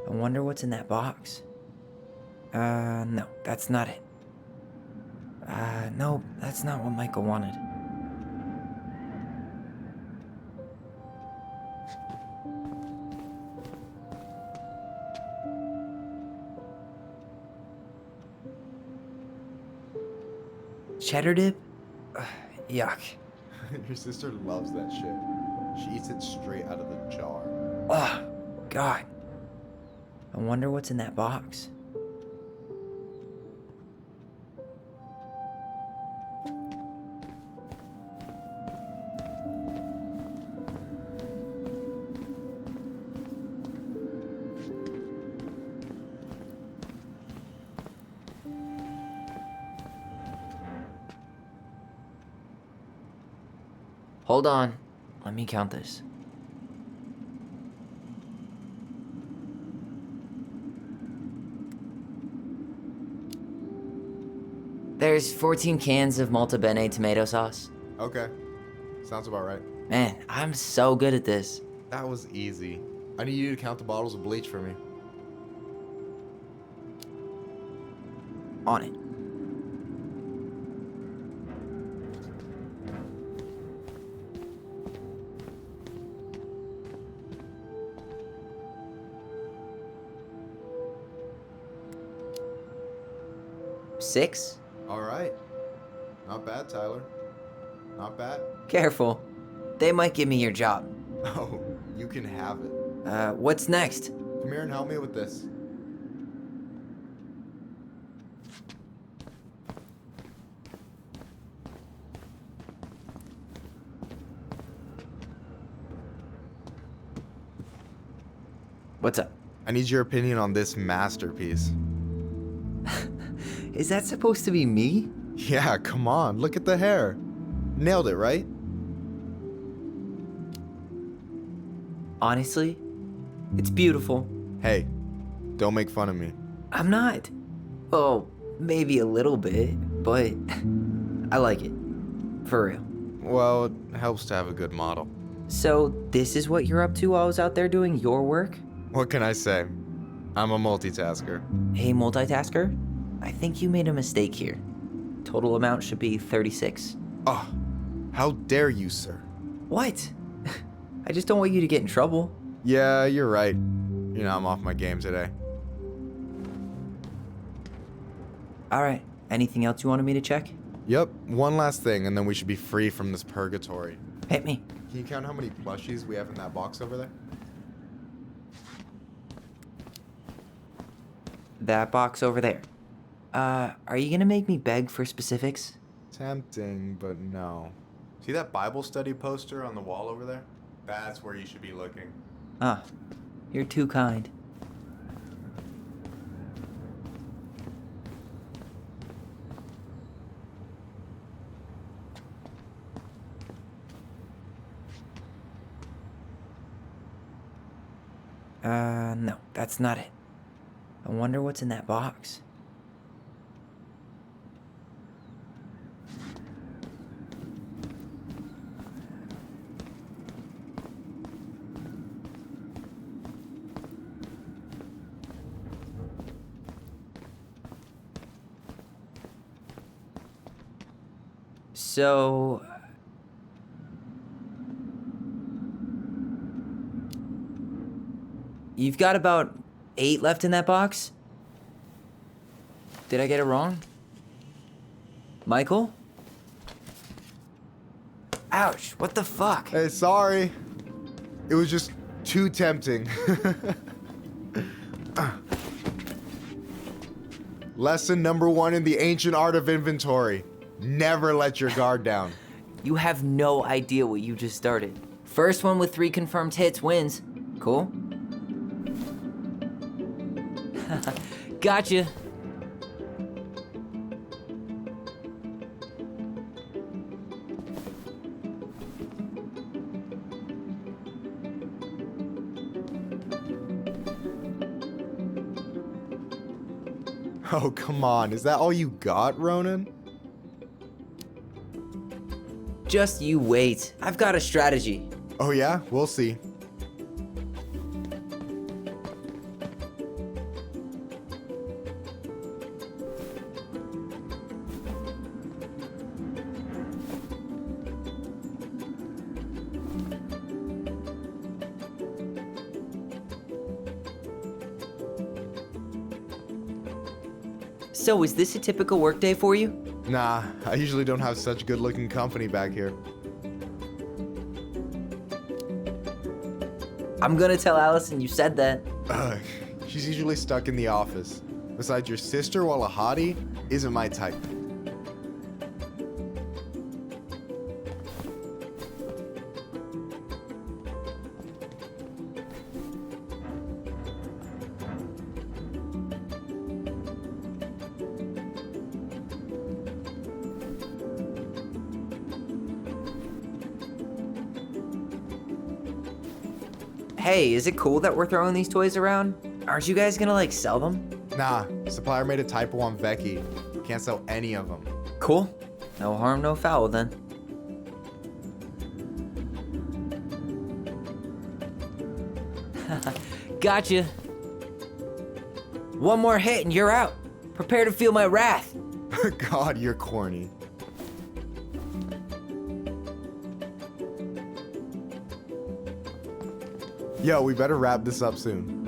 I wonder what's in that box. No, that's not it. No, that's not what Michael wanted. Cheddar dip? Yuck. Your sister loves that shit. She eats it straight out of the jar. Ugh, God. I wonder what's in that box. Hold on. Let me count this. There's 14 cans of Molto Bene tomato sauce. Okay. Sounds about right. Man, I'm so good at this. That was easy. I need you to count the bottles of bleach for me. On it. Six? Alright. Not bad, Tyler. Not bad. Careful. They might give me your job. Oh, you can have it. What's next? Come here and help me with this. What's up? I need your opinion on this masterpiece. Is that supposed to be me? Yeah, come on. Look at the hair. Nailed it, right? Honestly, it's beautiful. Hey, don't make fun of me. I'm not. Oh, maybe a little bit, but I like it. For real. Well, it helps to have a good model. So, this is what you're up to while I was out there doing your work? What can I say? I'm a multitasker. Hey, multitasker? I think you made a mistake here. Total amount should be 36. Oh, how dare you, sir? What? I just don't want you to get in trouble. Yeah, you're right. You know, I'm off my game today. Alright, anything else you wanted me to check? Yep, one last thing, and then we should be free from this purgatory. Hit me. Can you count how many plushies we have in that box over there? That box over there. Are you gonna make me beg for specifics? Tempting, but no. See that Bible study poster on the wall over there? That's where you should be looking. Ah, you're too kind. No, that's not it. I wonder what's in that box. So... You've got about 8 left in that box? Did I get it wrong? Michael? Ouch, what the fuck? Hey, sorry. It was just too tempting. Lesson number 1 in the ancient art of inventory. Never let your guard down. You have no idea what you just started. First one with 3 confirmed hits wins. Cool? Gotcha. Oh, come on. Is that all you got, Ronan? Just you wait. I've got a strategy. Oh, yeah? We'll see. So, is this a typical workday for you? Nah, I usually don't have such good-looking company back here. I'm gonna tell Allison you said that. She's usually stuck in the office. Besides, your sister, while a hottie, isn't my type. Hey, is it cool that we're throwing these toys around? Aren't you guys gonna, like, sell them? Nah, supplier made a typo on Vecchi. Can't sell any of them. Cool. No harm, no foul then. Gotcha. One more hit and you're out. Prepare to feel my wrath. God, you're corny. Yo, we better wrap this up soon.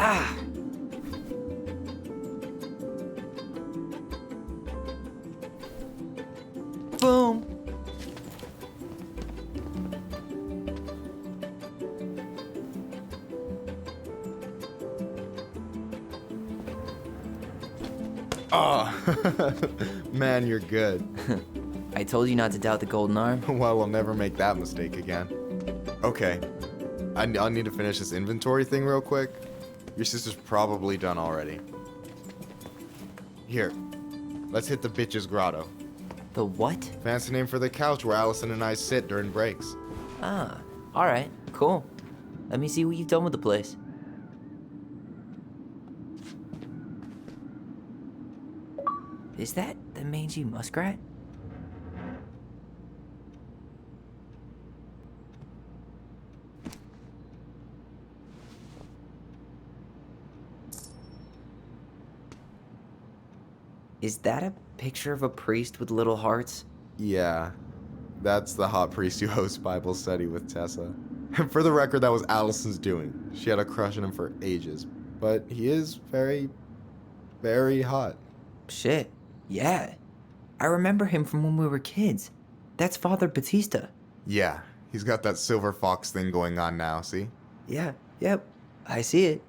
Ah. Boom. Oh, man, you're good. I told you not to doubt the golden arm. Well, we'll never make that mistake again. Okay, I'll need to finish this inventory thing real quick. Your sister's probably done already. Here, let's hit the bitch's grotto. The what? Fancy name for the couch where Allison and I sit during breaks. Ah, alright, cool. Let me see what you've done with the place. Is that the mangy muskrat? Is that a picture of a priest with little hearts? Yeah, that's the hot priest who hosts Bible study with Tessa. For the record, that was Allison's doing. She had a crush on him for ages, but he is very, very hot. Shit, yeah. I remember him from when we were kids. That's Father Batista. Yeah, he's got that silver fox thing going on now, see? Yeah, yep, I see it.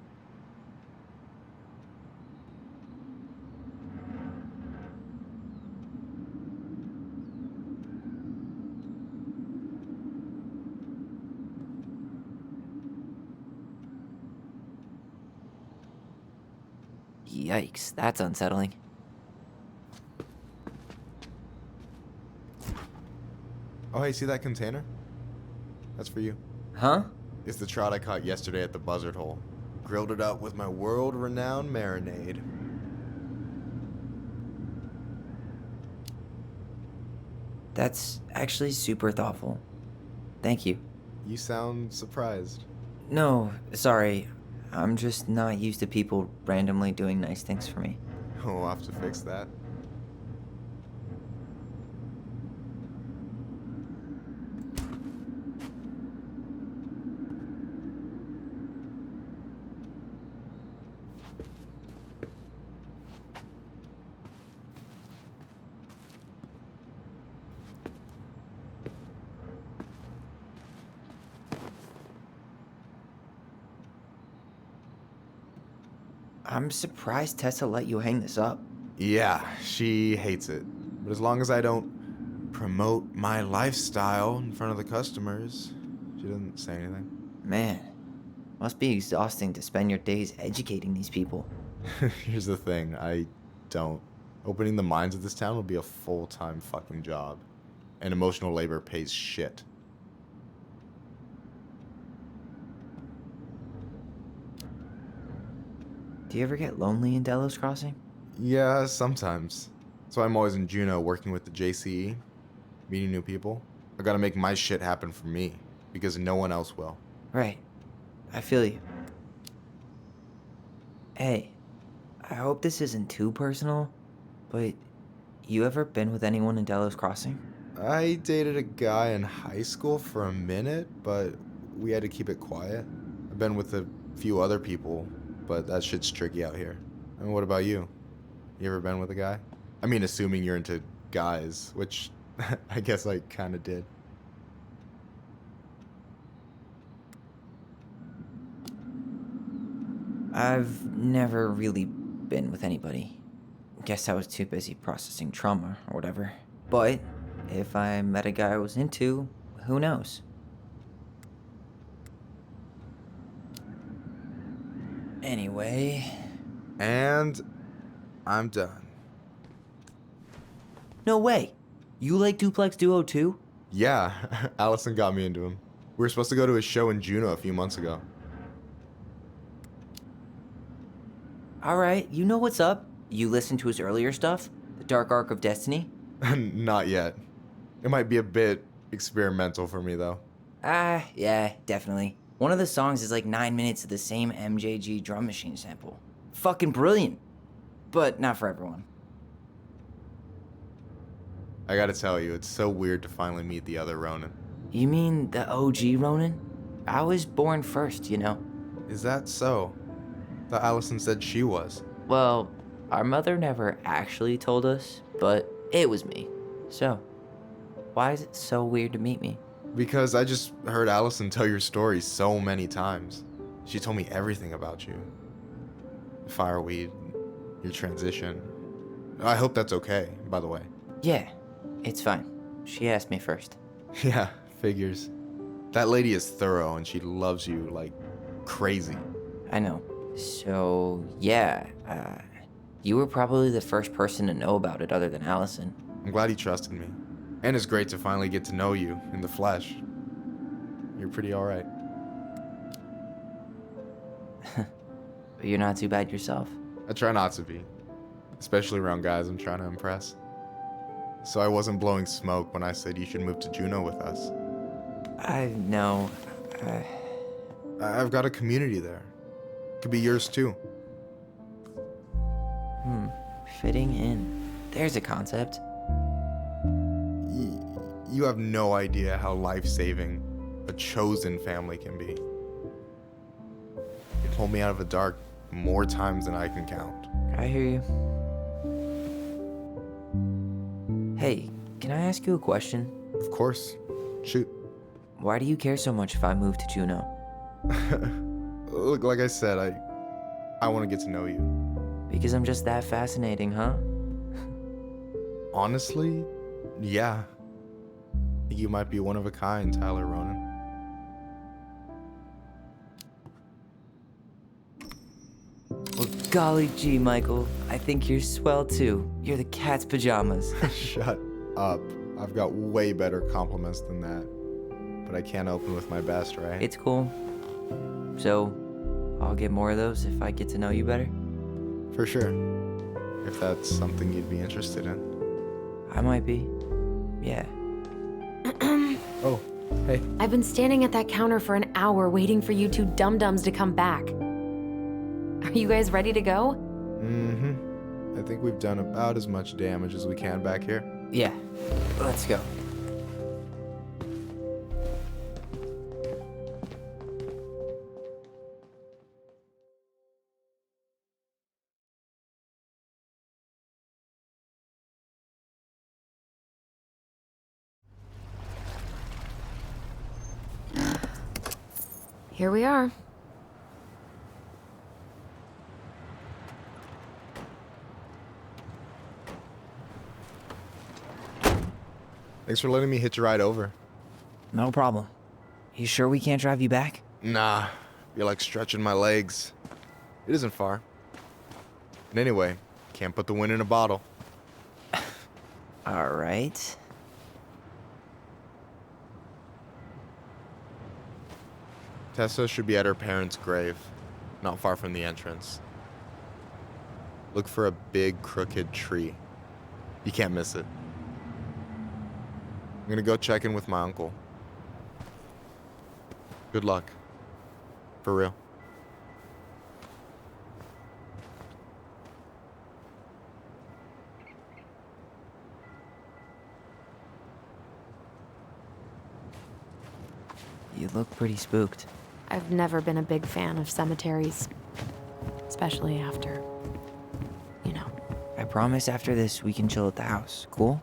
Yikes, that's unsettling. Oh, hey, see that container? That's for you. Huh? It's the trout I caught yesterday at the Buzzard Hole. Grilled it up with my world-renowned marinade. That's actually super thoughtful. Thank you. You sound surprised. No, sorry. I'm just not used to people randomly doing nice things for me. We'll have to fix that. I'm surprised Tessa let you hang this up. Yeah, she hates it. But as long as I don't promote my lifestyle in front of the customers, she doesn't say anything. Man, Must be exhausting to spend your days educating these people. Here's the thing, I don't. Opening the mines of this town will be a full-time fucking job. And emotional labor pays shit. Do you ever get lonely in Delos Crossing? Yeah, sometimes. So I'm always in Juneau working with the JCE, meeting new people. I gotta make my shit happen for me, because no one else will. Right. I feel you. Hey, I hope this isn't too personal, but you ever been with anyone in Delos Crossing? I dated a guy in high school for a minute, but we had to keep it quiet. I've been with a few other people, but that shit's tricky out here. And what about you? You ever been with a guy? I mean, assuming you're into guys, which I guess I kinda did. I've never really been with anybody. Guess I was too busy processing trauma or whatever. But if I met a guy I was into, who knows? Anyway. And I'm done. No way. You like Duplex Duo too? Yeah, Allison got me into him. We were supposed to go to his show in Juneau a few months ago. Alright, you know what's up. You listened to his earlier stuff? The Dark Arc of Destiny? Not yet. It might be a bit experimental for me, though. Yeah, definitely. One of the songs is like 9 minutes of the same MJG drum machine sample. Fucking brilliant. But not for everyone. I gotta tell you, it's so weird to finally meet the other Ronan. You mean the OG Ronan? I was born first, you know. Is that so? Thought Allison said she was. Well, our mother never actually told us, but it was me. So, why is it so weird to meet me? Because I just heard Allison tell your story so many times. She told me everything about you. Fireweed, your transition. I hope that's okay, by the way. Yeah, it's fine. She asked me first. Yeah, figures. That lady is thorough and she loves you like crazy. I know. So, yeah, you were probably the first person to know about it other than Allison. I'm glad he trusted me. And it's great to finally get to know you in the flesh. You're pretty alright. But you're not too bad yourself. I try not to be. Especially around guys I'm trying to impress. So I wasn't blowing smoke when I said you should move to Juneau with us. I know. I've got a community there. Could be yours too. Fitting in. There's a concept. You have no idea how life-saving a chosen family can be. It pulled me out of the dark more times than I can count. I hear you. Hey, can I ask you a question? Of course. Shoot. Why do you care so much if I move to Juneau? Look, like I said, I want to get to know you. Because I'm just that fascinating, huh? Honestly, yeah. You might be one of a kind, Tyler Ronan. Well, golly gee, Michael. I think you're swell too. You're the cat's pajamas. Shut up. I've got way better compliments than that. But I can't open with my best, right? It's cool. So, I'll get more of those if I get to know you better? For sure. If that's something you'd be interested in. I might be. Yeah. Oh, hey. I've been standing at that counter for an hour waiting for you two dum-dums to come back. Are you guys ready to go? I think we've done about as much damage as we can back here. Yeah. Let's go. Here we are. Thanks for letting me hitch a ride over. No problem. You sure we can't drive you back? Nah, Feel like stretching my legs. It isn't far. And anyway, can't put the wind in a bottle. All right. Tessa should be at her parents' grave, not far from the entrance. Look for a big, crooked tree. You can't miss it. I'm gonna go check in with my uncle. Good luck. For real. You look pretty spooked. I've never been a big fan of cemeteries, especially after, you know. I promise after this we can chill at the house. Cool?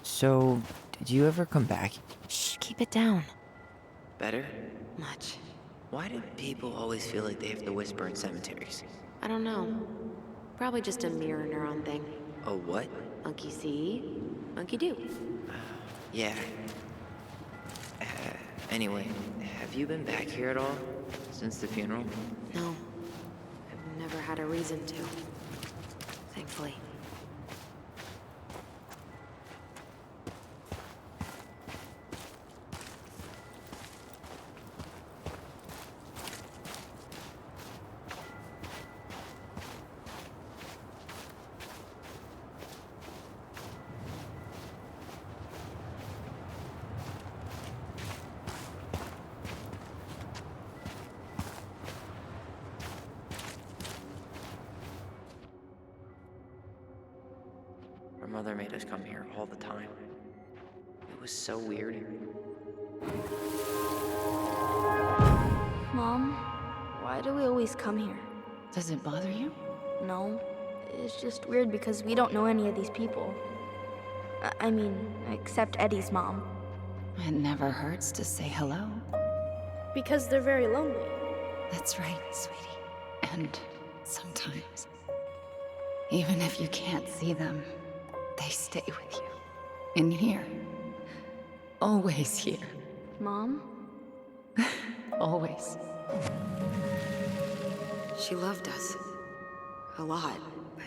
So, did you ever come back? Shh, keep it down. Better? Much. Why do people always feel like they have to whisper in cemeteries? I don't know. Probably just a mirror neuron thing. Oh, what? Monkey see, monkey do. Yeah. Anyway, have you been back here at all? Since the funeral? No. I've never had a reason to. Thankfully. Our mother made us come here all the time. It was so weird. Mom, why do we always come here? Does it bother you? No. It's just weird because we don't know any of these people. I mean, except Eddie's mom. It never hurts to say hello. Because they're very lonely. That's right, sweetie. And sometimes, even if you can't see them, they stay with you. In here. Always here. Mom? Always. She loved us. A lot, but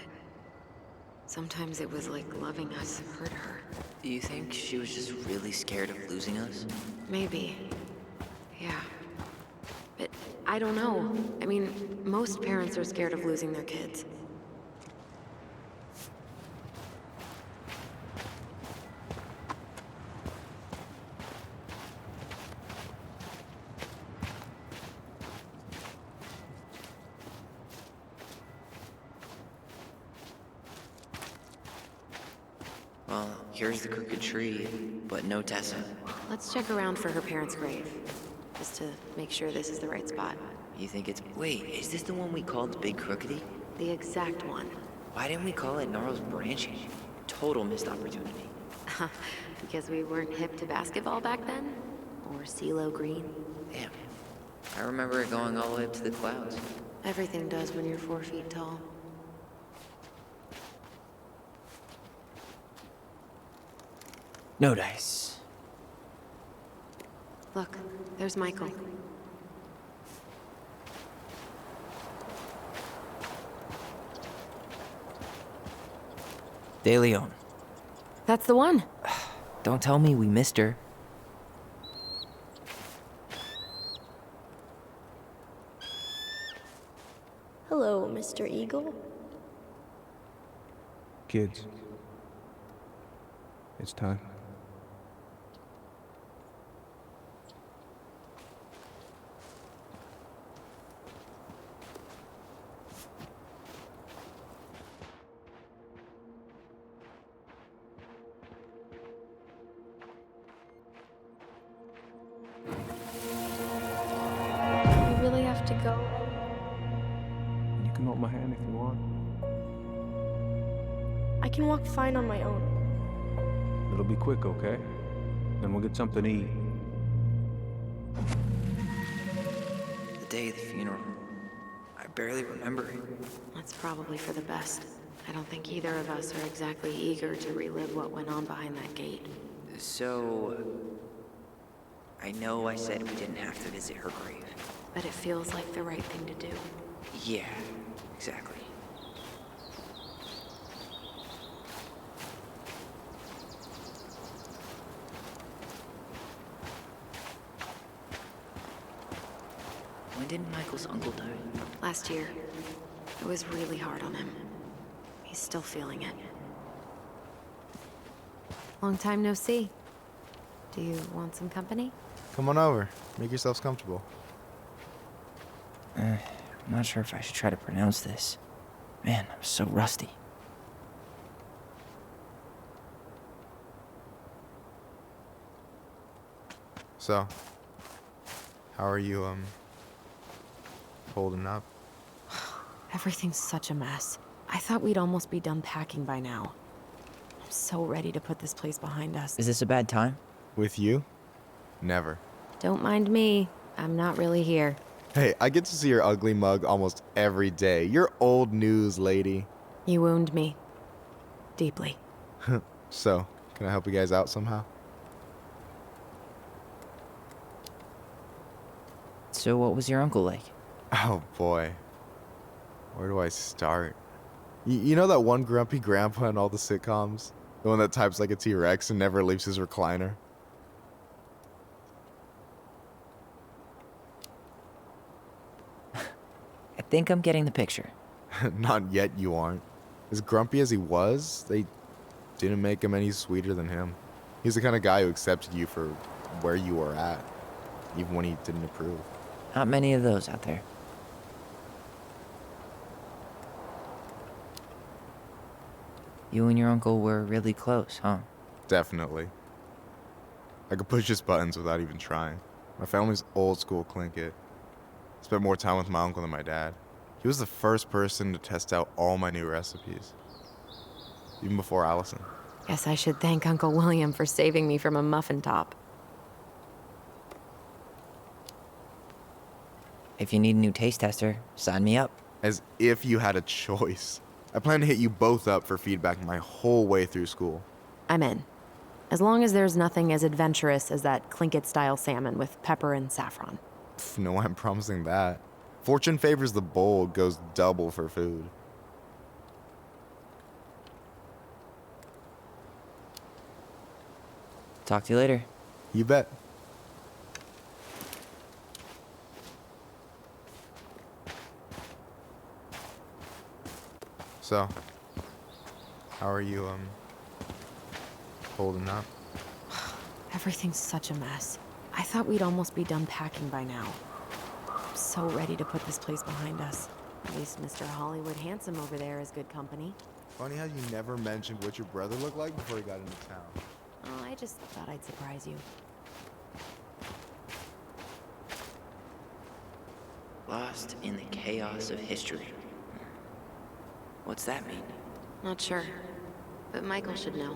sometimes it was like loving us hurt her. Do you think she was just really scared of losing us? Maybe. Yeah. But I don't know. I mean, most parents are scared of losing their kids. Well, here's the crooked tree, but no Tessa. Let's check around for her parents' grave, just to make sure this is the right spot. You think it's... Wait, is this the one we called Big Crookedy? The exact one. Why didn't we call it Gnarls Branching? Total missed opportunity. Because we weren't hip to basketball back then? Or CeeLo Green? Damn. I remember it going all the way up to the clouds. Everything does when you're 4 feet tall. No dice. Look, there's Michael. De Leon. That's the one. Don't tell me we missed her. Hello, Mr. Eagle. Kids. It's time. You really have to go. You can hold my hand if you want. I can walk fine on my own. It'll be quick, okay? Then we'll get something to eat. the day of the funeral. I barely remember it. That's probably for the best. I don't think either of us are exactly eager to relive what went on behind that gate. So, I know I said we didn't have to visit her grave. But it feels like the right thing to do. Yeah, exactly. When did Michael's uncle die? Last year, it was really hard on him. He's still feeling it. Long time no see. Do you want some company? Come on over. Make yourselves comfortable. I'm not sure if I should try to pronounce this. Man, I'm so rusty. So, how are you, holding up? Everything's such a mess. I thought we'd almost be done packing by now. I'm so ready to put this place behind us. Is this a bad time? With you? Never. Don't mind me. I'm not really here. Hey, I get to see your ugly mug almost every day. You're old news, lady. You wound me. Deeply. So, can I help you guys out somehow? So what was your uncle like? Oh boy. Where do I start? You know that one grumpy grandpa in all the sitcoms? The one that types like a T-Rex and never leaves his recliner? I think I'm getting the picture. Not yet, you aren't. As grumpy as he was, they didn't make him any sweeter than him. He's the kind of guy who accepted you for where you were at, even when he didn't approve. Not many of those out there. You and your uncle were really close, huh? Definitely. I could push his buttons without even trying. My family's old school Tlingit. Spent more time with my uncle than my dad. He was the first person to test out all my new recipes. Even before Allison. Guess I should thank Uncle William for saving me from a muffin top. If you need a new taste tester, sign me up. As if you had a choice. I plan to hit you both up for feedback my whole way through school. I'm in. As long as there's nothing as adventurous as that Tlingit-style salmon with pepper and saffron. No way I'm promising that. Fortune favors the bold, goes double for food. Talk to you later. You bet. So, how are you, holding up? Everything's such a mess. I thought we'd almost be done packing by now. I'm so ready to put this place behind us. At least Mr. Hollywood Handsome over there is good company. Funny how you never mentioned what your brother looked like before he got into town. Oh, I just thought I'd surprise you. Lost in the chaos of history. What's that mean? Not sure, but Michael should know.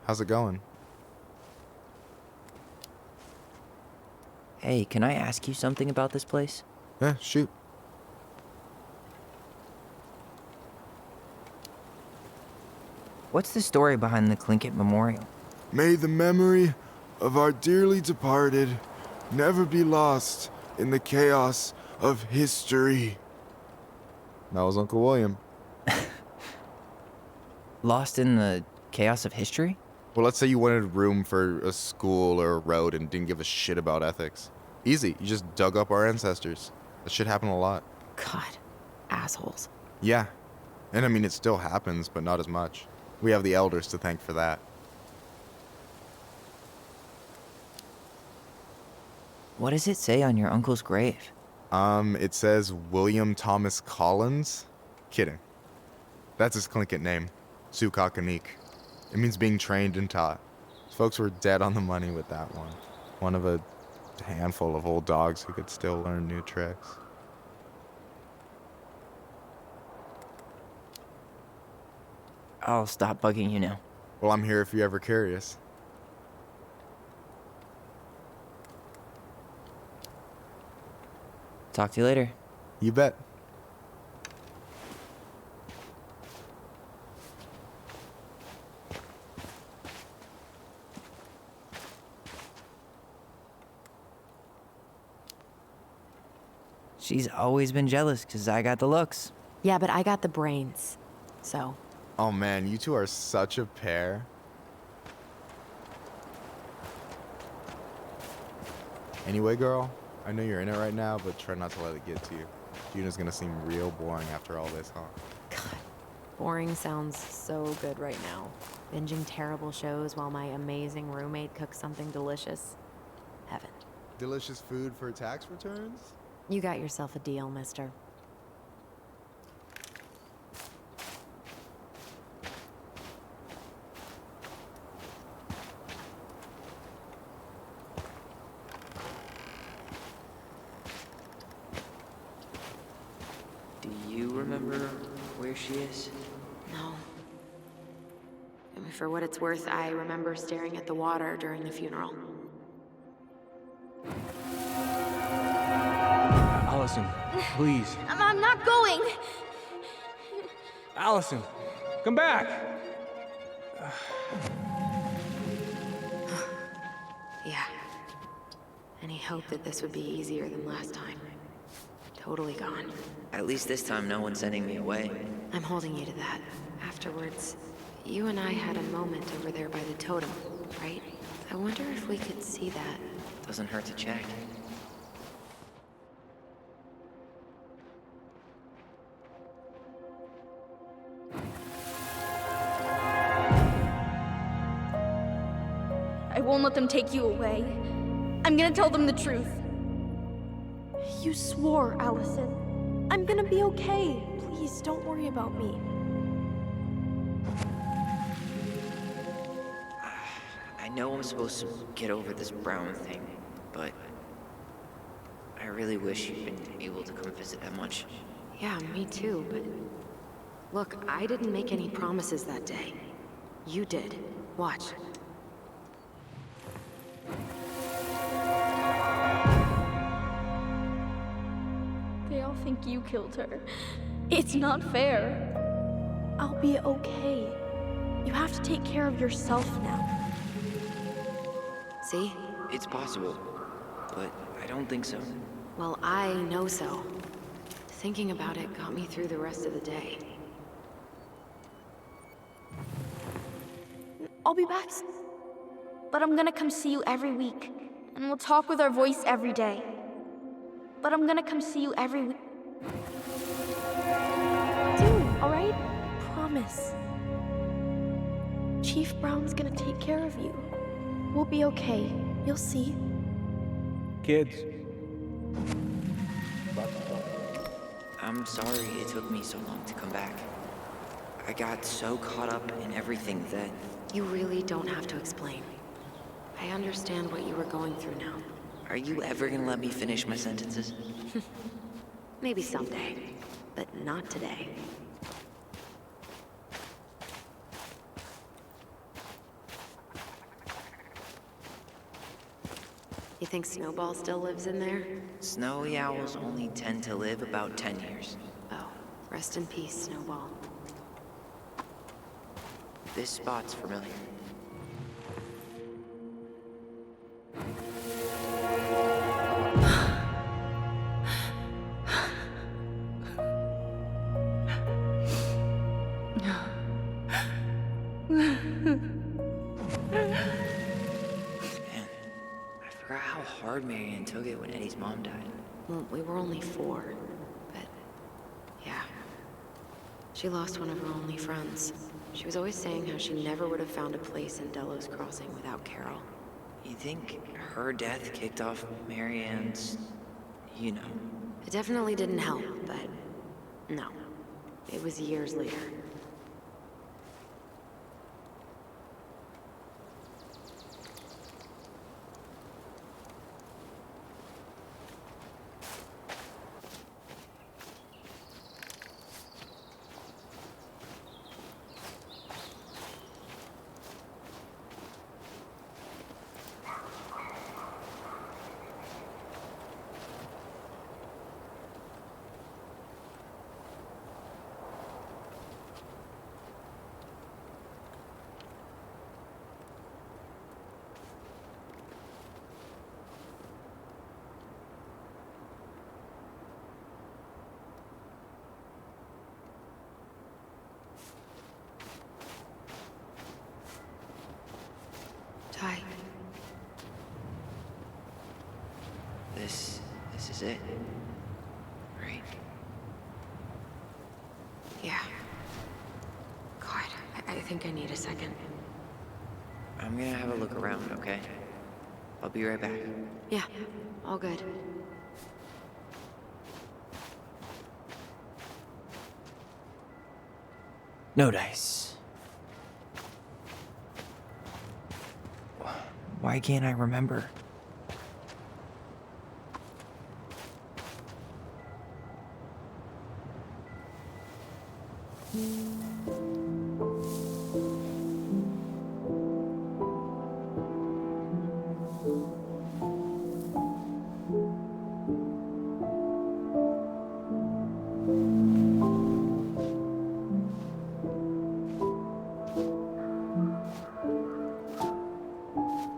How's it going? Hey, can I ask you something about this place? Yeah, shoot. What's the story behind the Tlingit Memorial? May the memory of our dearly departed never be lost in the chaos of history. That was Uncle William. Lost in the chaos of history? Well, let's say you wanted room for a school or a road and didn't give a shit about ethics. Easy, you just dug up our ancestors. That shit happened a lot. God, assholes. Yeah, and I mean, it still happens, but not as much. We have the elders to thank for that. What does it say on your uncle's grave? It says William Thomas Collins. Kidding. That's his Tlingit name, Sukakanik. It means being trained and taught. Folks were dead on the money with that one. One of a handful of old dogs who could still learn new tricks. I'll stop bugging you now. Well, I'm here if you're ever curious. Talk to you later. You bet. She's always been jealous because I got the looks. Yeah, but I got the brains. So. Oh man, you two are such a pair. Anyway, girl, I know you're in it right now, but try not to let it get to you. Juna's gonna seem real boring after all this, huh? God, boring sounds so good right now. Binging terrible shows while my amazing roommate cooks something delicious. Heaven. Delicious food for tax returns? You got yourself a deal, mister. Do you remember where she is? No. I mean, for what it's worth, I remember staring at the water during the funeral. Allison, please. I'm not going. Allison, come back. Yeah. Any hope that this would be easier than last time? Totally gone. At least this time no one's sending me away. I'm holding you to that. Afterwards, you and I had a moment over there by the totem, right? I wonder if we could see that. Doesn't hurt to check. I won't let them take you away. I'm gonna tell them the truth. You swore, Allison. I'm gonna be okay. Please, don't worry about me. I know I'm supposed to get over this Brown thing, but I really wish you'd been able to come visit that much. Yeah, me too, but... Look, I didn't make any promises that day. You did. Watch. They all think you killed her. It's not fair. I'll be okay. You have to take care of yourself now. See? It's possible, but I don't think so. Well, I know so. Thinking about it got me through the rest of the day. I'll be back. But I'm gonna come see you every week. And we'll talk with our voice every day. But I'm gonna come see you every week. Soon, alright? Promise. Chief Brown's gonna take care of you. We'll be okay. You'll see. Kids. I'm sorry it took me so long to come back. I got so caught up in everything that... You really don't have to explain. I understand what you were going through now. Are you ever gonna let me finish my sentences? Maybe someday, but not today. You think Snowball still lives in there? Snowy owls only tend to live about 10 years. Oh, rest in peace, Snowball. This spot's familiar. How hard Marianne took it when Eddie's mom died. Well, we were only 4, but yeah. She lost one of her only friends. She was always saying how she never would have found a place in Delos Crossing without Carol. You think her death kicked off Marianne's, you know? It definitely didn't help, but no. It was years later. Ty. This is it. Right? Yeah. God, I think I need a second. I'm gonna have a look around, okay? I'll be right back. Yeah, all good. No dice. Why can't I remember?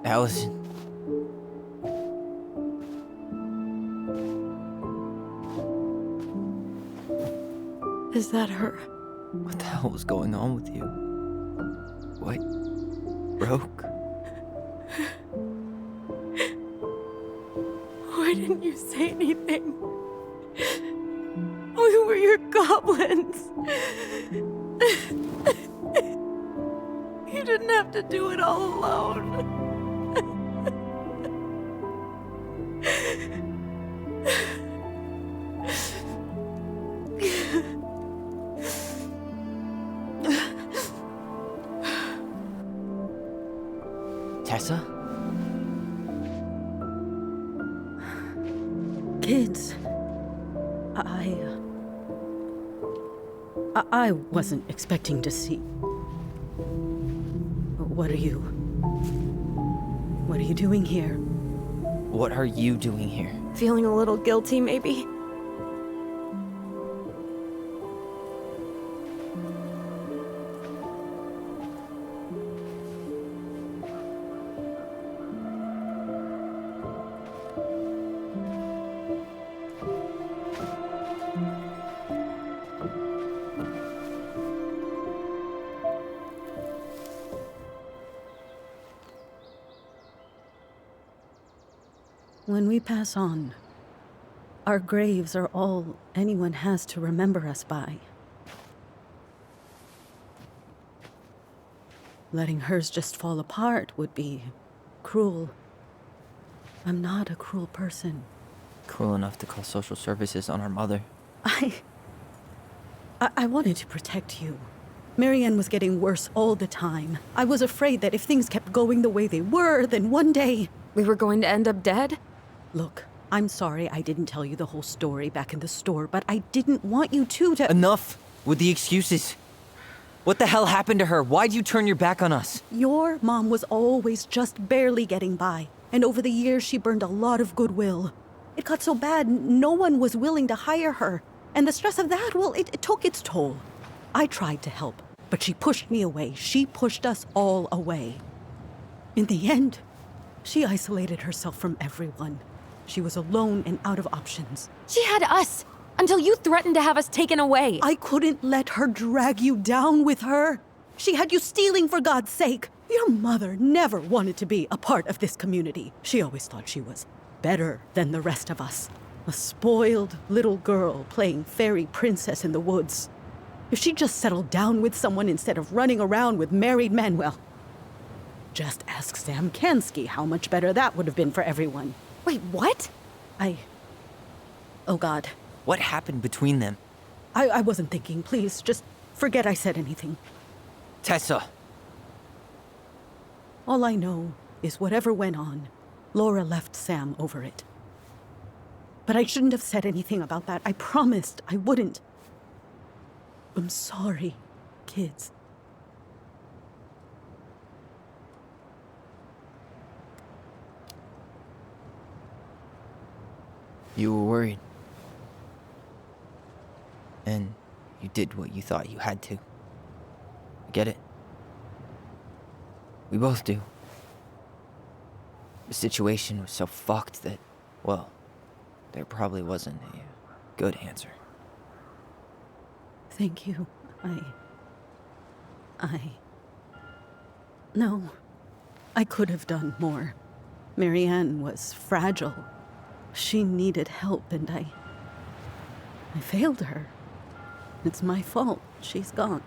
Allison. Is that her? What the hell was going on with you? What broke? Why didn't you say anything? We were your goblins. You didn't have to do it all alone. Tessa? Kids, I wasn't expecting to see. What are you doing here? What are you doing here? Feeling a little guilty, maybe? When we pass on, our graves are all anyone has to remember us by. Letting hers just fall apart would be cruel. I'm not a cruel person. Cruel enough to call social services on our mother. I wanted to protect you. Marianne was getting worse all the time. I was afraid that if things kept going the way they were, then one day... We were going to end up dead? Look, I'm sorry I didn't tell you the whole story back in the store, but I didn't want you to... Enough with the excuses. What the hell happened to her? Why'd you turn your back on us? Your mom was always just barely getting by. And over the years, she burned a lot of goodwill. It got so bad, no one was willing to hire her. And the stress of that, well, it took its toll. I tried to help, but she pushed me away. She pushed us all away. In the end, she isolated herself from everyone. She was alone and out of options. She had us until you threatened to have us taken away. I couldn't let her drag you down with her. She had you stealing for God's sake. Your mother never wanted to be a part of this community. She always thought she was better than the rest of us. A spoiled little girl playing fairy princess in the woods. If she just settled down with someone instead of running around with married men, well, just ask Sam Kansky how much better that would have been for everyone. Wait, what? Oh God. What happened between them? I wasn't thinking. Please, just forget I said anything. Tessa! All I know is whatever went on, Laura left Sam over it. But I shouldn't have said anything about that. I promised I wouldn't. I'm sorry, kids. You were worried. And you did what you thought you had to. I get it. We both do. The situation was so fucked that, well, there probably wasn't a good answer. Thank you. No, I could have done more. Marianne was fragile. She needed help, and I failed her. It's my fault. She's gone.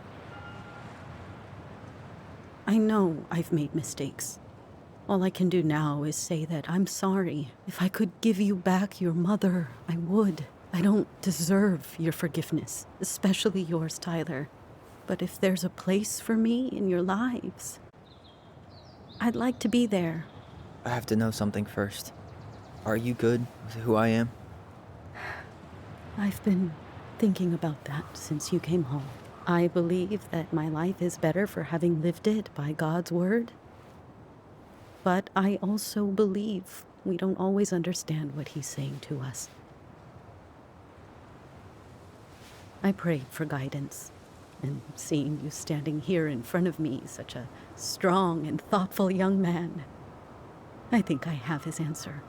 I know I've made mistakes. All I can do now is say that I'm sorry. If I could give you back your mother, I would. I don't deserve your forgiveness, especially yours, Tyler. But if there's a place for me in your lives, I'd like to be there. I have to know something first. Are you good with who I am? I've been thinking about that since you came home. I believe that my life is better for having lived it by God's word. But I also believe we don't always understand what He's saying to us. I prayed for guidance, and seeing you standing here in front of me, such a strong and thoughtful young man, I think I have His answer.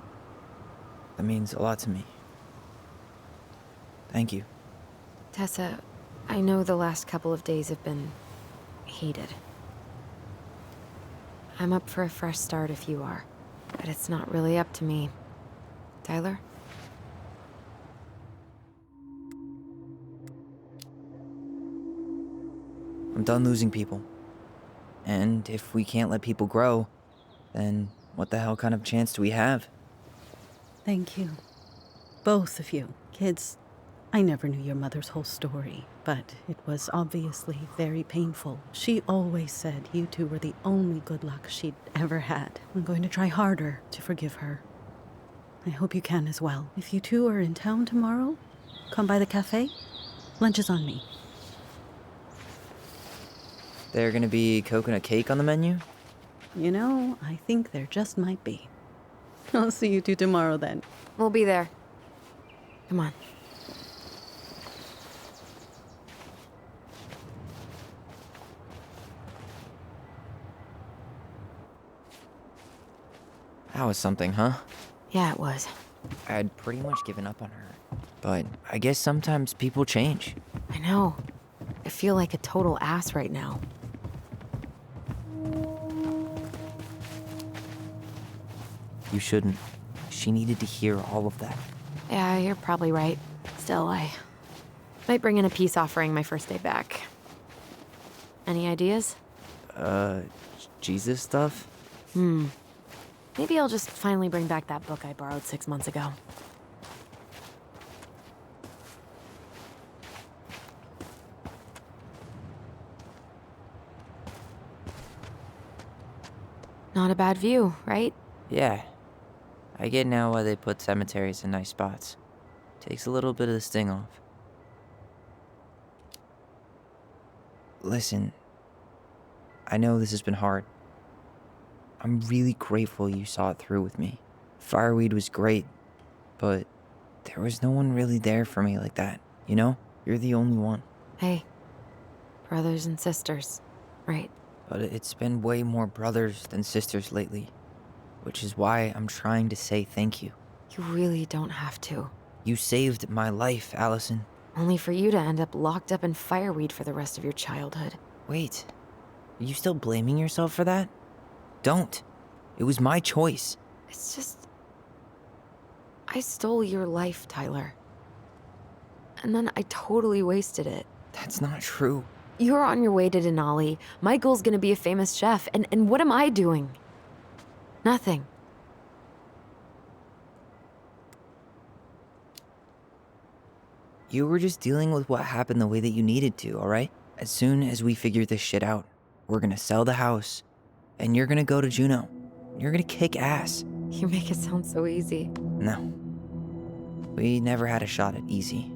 That means a lot to me. Thank you. Tessa, I know the last couple of days have been heated. I'm up for a fresh start if you are, but it's not really up to me. Tyler? I'm done losing people. And if we can't let people grow, then what the hell kind of chance do we have? Thank you. Both of you. Kids, I never knew your mother's whole story, but it was obviously very painful. She always said you two were the only good luck she'd ever had. I'm going to try harder to forgive her. I hope you can as well. If you two are in town tomorrow, come by the cafe. Lunch is on me. There gonna be coconut cake on the menu? You know, I think there just might be. I'll see you two tomorrow then. We'll be there. Come on. That was something, huh? Yeah, it was. I had pretty much given up on her. But I guess sometimes people change. I know. I feel like a total ass right now. You shouldn't. She needed to hear all of that. Yeah, you're probably right. Still, I might bring in a peace offering my first day back. Any ideas? Jesus stuff? Maybe I'll just finally bring back that book I borrowed 6 months ago. Not a bad view, right? Yeah. I get now why they put cemeteries in nice spots. Takes a little bit of the sting off. Listen, I know this has been hard. I'm really grateful you saw it through with me. Fireweed was great, but there was no one really there for me like that, you know? You're the only one. Hey, brothers and sisters, right? But it's been way more brothers than sisters lately, which is why I'm trying to say thank you. You really don't have to. You saved my life, Allison. Only for you to end up locked up in fireweed for the rest of your childhood. Wait, are you still blaming yourself for that? Don't. It was my choice. It's just... I stole your life, Tyler. And then I totally wasted it. That's not true. You're on your way to Denali. Michael's gonna be a famous chef, and what am I doing? Nothing. You were just dealing with what happened the way that you needed to, alright? As soon as we figure this shit out, we're gonna sell the house, and you're gonna go to Juneau. You're gonna kick ass. You make it sound so easy. No. We never had a shot at easy.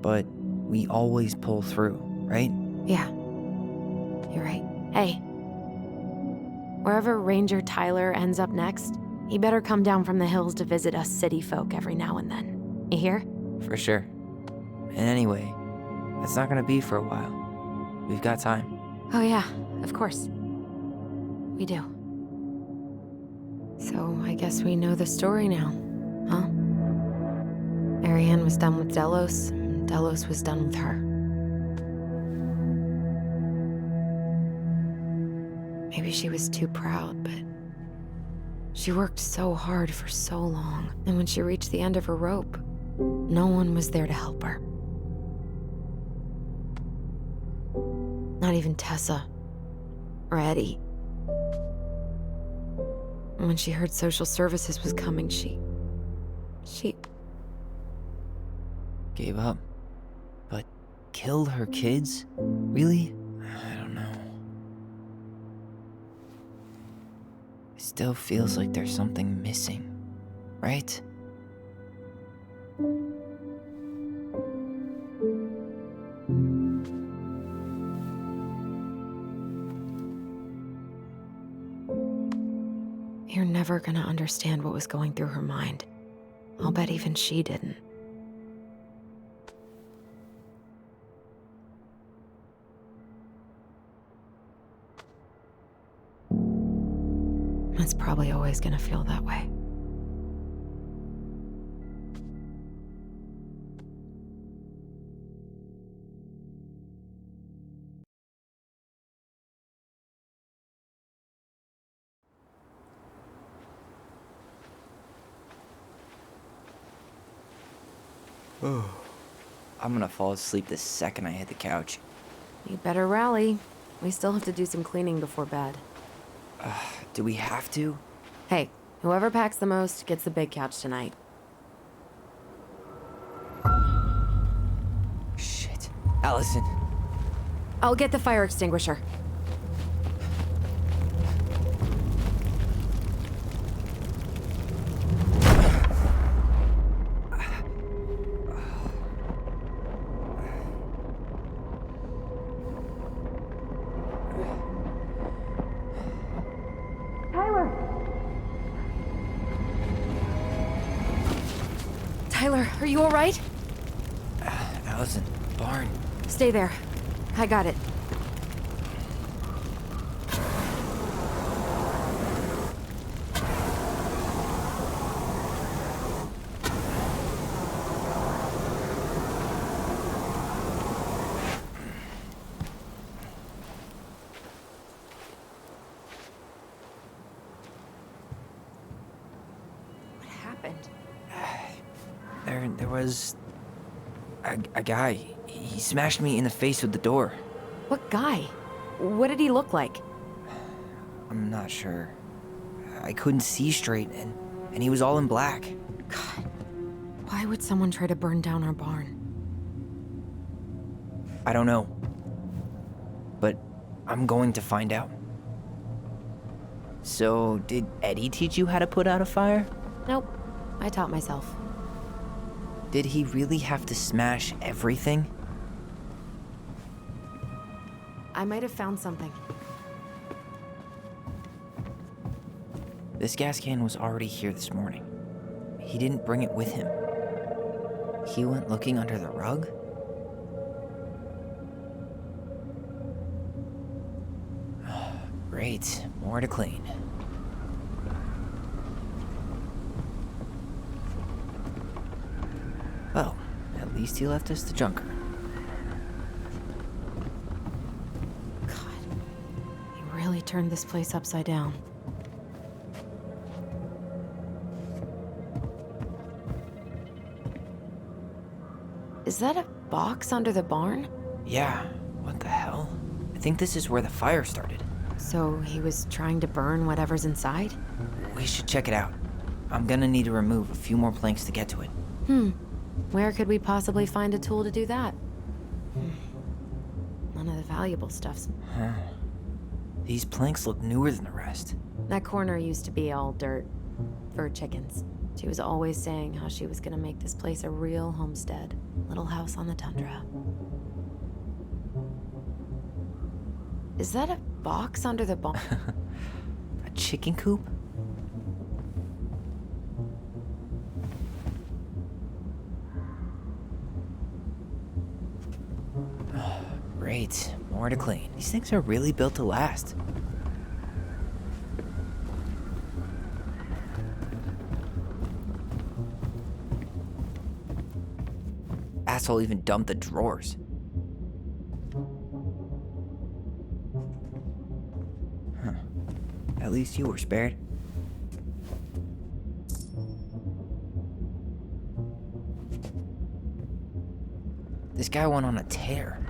But we always pull through, right? Yeah. You're right. Hey. Wherever Ranger Tyler ends up next, he better come down from the hills to visit us city folk every now and then. You hear? For sure. And anyway, that's not gonna be for a while. We've got time. Oh yeah, of course. We do. So I guess we know the story now, huh? Marianne was done with Delos, and Delos was done with her. Maybe she was too proud, but she worked so hard for so long, and when she reached the end of her rope, no one was there to help her. Not even Tessa or Eddie. And when she heard social services was coming, she Gave up. But killed her kids? Really? I don't know. It still feels like there's something missing, right? You're never gonna understand what was going through her mind. I'll bet even she didn't. It's probably always gonna feel that way. I'm gonna fall asleep the second I hit the couch. You better rally. We still have to do some cleaning before bed. Do we have to? Hey, whoever packs the most gets the big couch tonight. Shit. Allison. I'll get the fire extinguisher. Tyler, are you all right? Allison, barn. Stay there. I got it. What happened? There was a guy. He smashed me in the face with the door. What guy? What did he look like? I'm not sure. I couldn't see straight, and he was all in black. God, why would someone try to burn down our barn? I don't know. But I'm going to find out. So, did Eddie teach you how to put out a fire? Nope. I taught myself. Did he really have to smash everything? I might have found something. This gas can was already here this morning. He didn't bring it with him. He went looking under the rug? Great, more to clean. Well, at least he left us the junker. He really turned this place upside down. Is that a box under the barn? Yeah, what the hell? I think this is where the fire started. So he was trying to burn whatever's inside? We should check it out. I'm gonna need to remove a few more planks to get to it. Where could we possibly find a tool to do that? None of the valuable stuff's... Huh. These planks look newer than the rest. That corner used to be all dirt. For chickens. She was always saying how she was gonna make this place a real homestead. Little house on the tundra. Is that a box under the barn? A chicken coop? Great, more to clean. These things are really built to last. Asshole even dumped the drawers. Huh. At least you were spared. This guy went on a tear.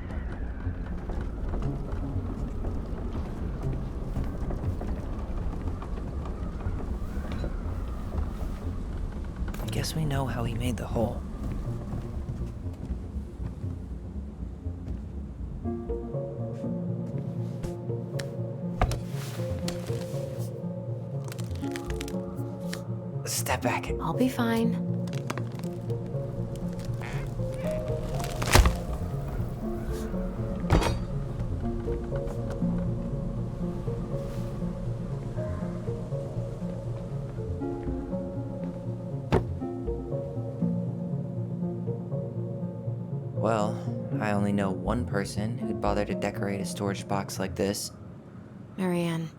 I guess we know how he made the hole. Step back. I'll be fine. Well, I only know one person who'd bother to decorate a storage box like this. Marianne.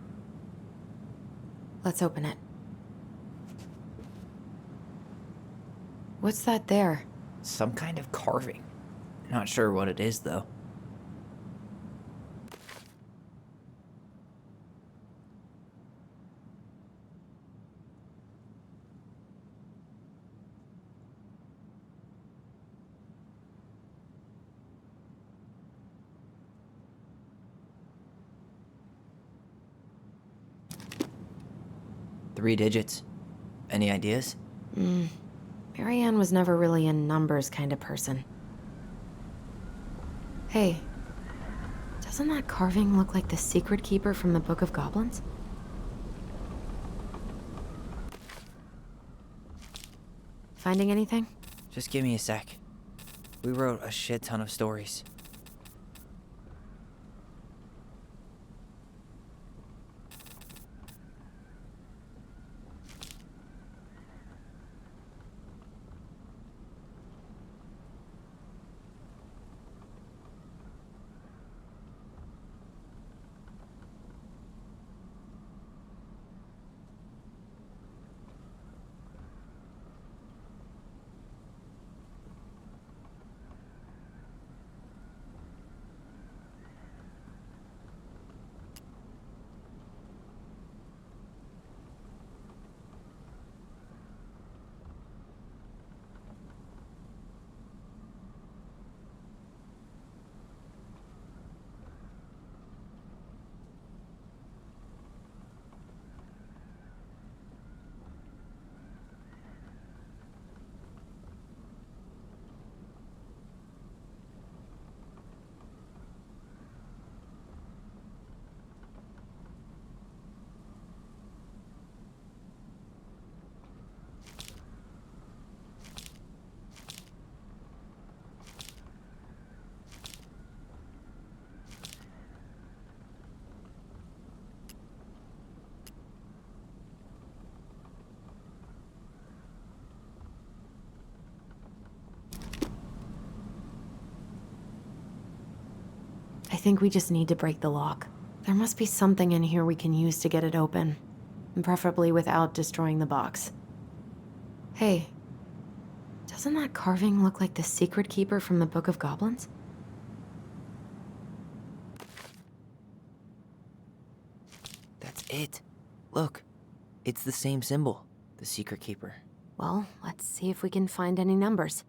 Let's open it. What's that there? Some kind of carving. Not sure what it is, though. Three digits. Any ideas? Marianne was never really a numbers kind of person. Hey, doesn't that carving look like the secret keeper from the Book of Goblins? Finding anything? Just give me a sec. We wrote a shit ton of stories. think we just need to break the lock. There must be something in here we can use to get it open. And preferably without destroying the box. Hey, doesn't that carving look like the secret keeper from the Book of Goblins? That's it. Look, it's the same symbol, the secret keeper. Well, let's see if we can find any numbers.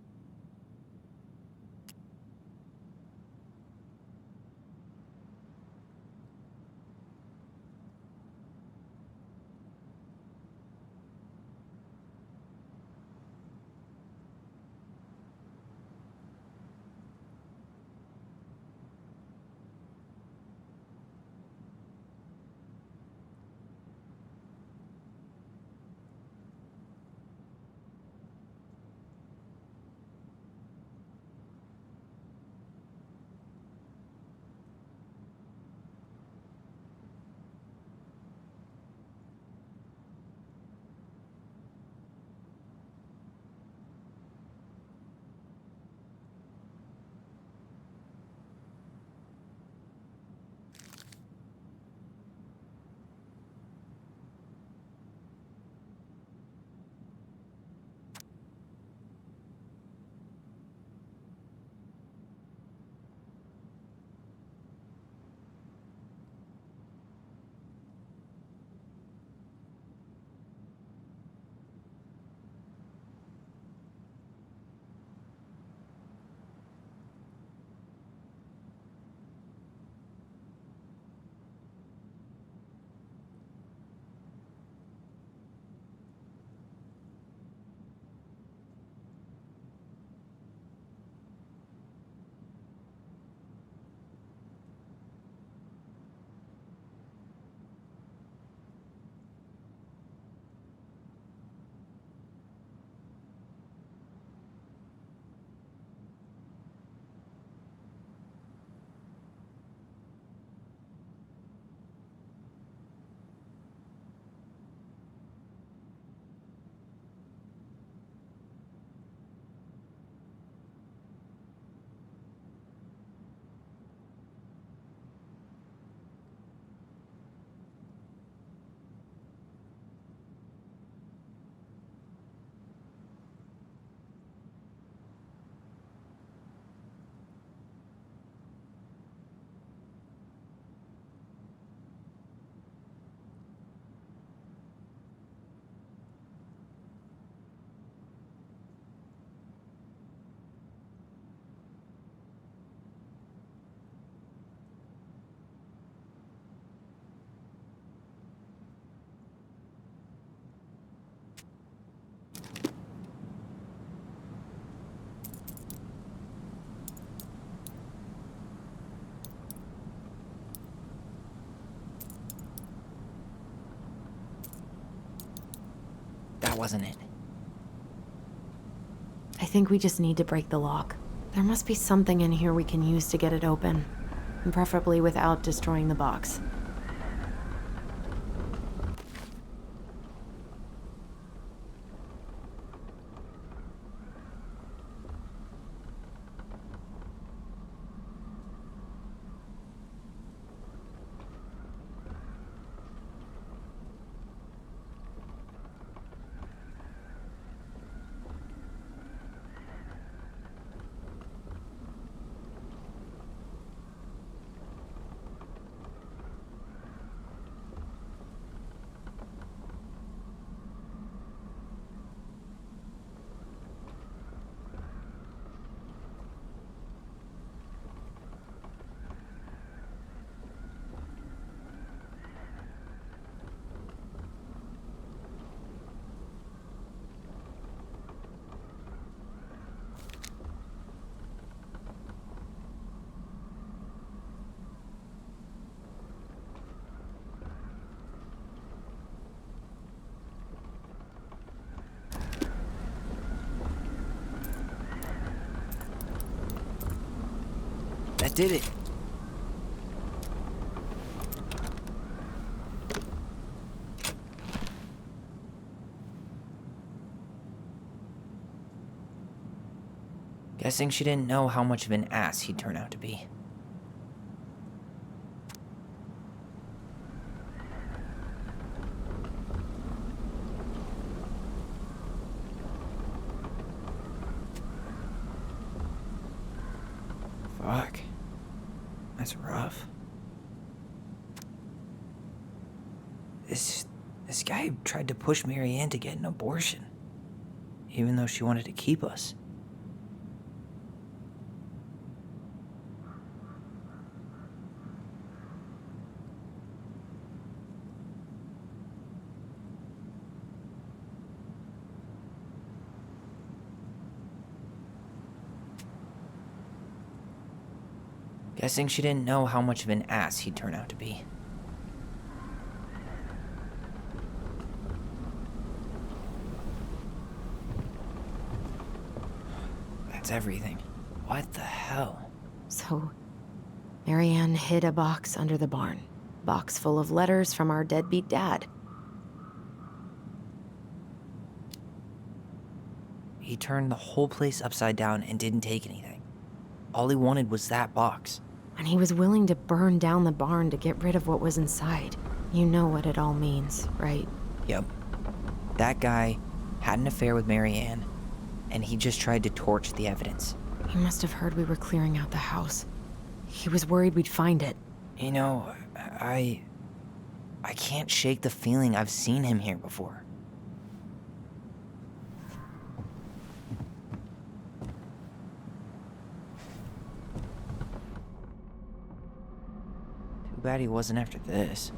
That wasn't it. I think we just need to break the lock. There must be something in here we can use to get it open. And preferably without destroying the box. That did it. Guessing she didn't know how much of an ass he'd turn out to be. This guy tried to push Marianne to get an abortion, even though she wanted to keep us. Guessing she didn't know how much of an ass he'd turn out to be. That's everything. What the hell? So, Marianne hid a box under the barn. Box full of letters from our deadbeat dad. He turned the whole place upside down and didn't take anything. All he wanted was that box. And he was willing to burn down the barn to get rid of what was inside. You know what it all means, right? Yep. That guy had an affair with Marianne, and he just tried to torch the evidence. He must have heard we were clearing out the house. He was worried we'd find it. You know, I can't shake the feeling I've seen him here before. Too bad he wasn't after this.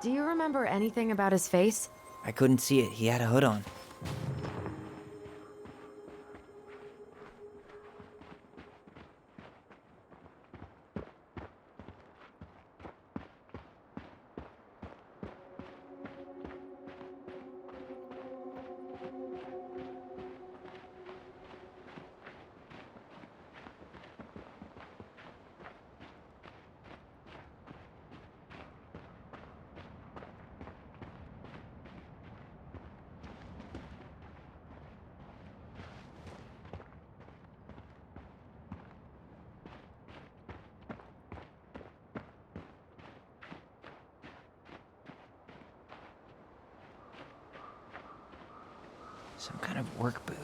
Do you remember anything about his face? I couldn't see it. He had a hood on. Some kind of work boot.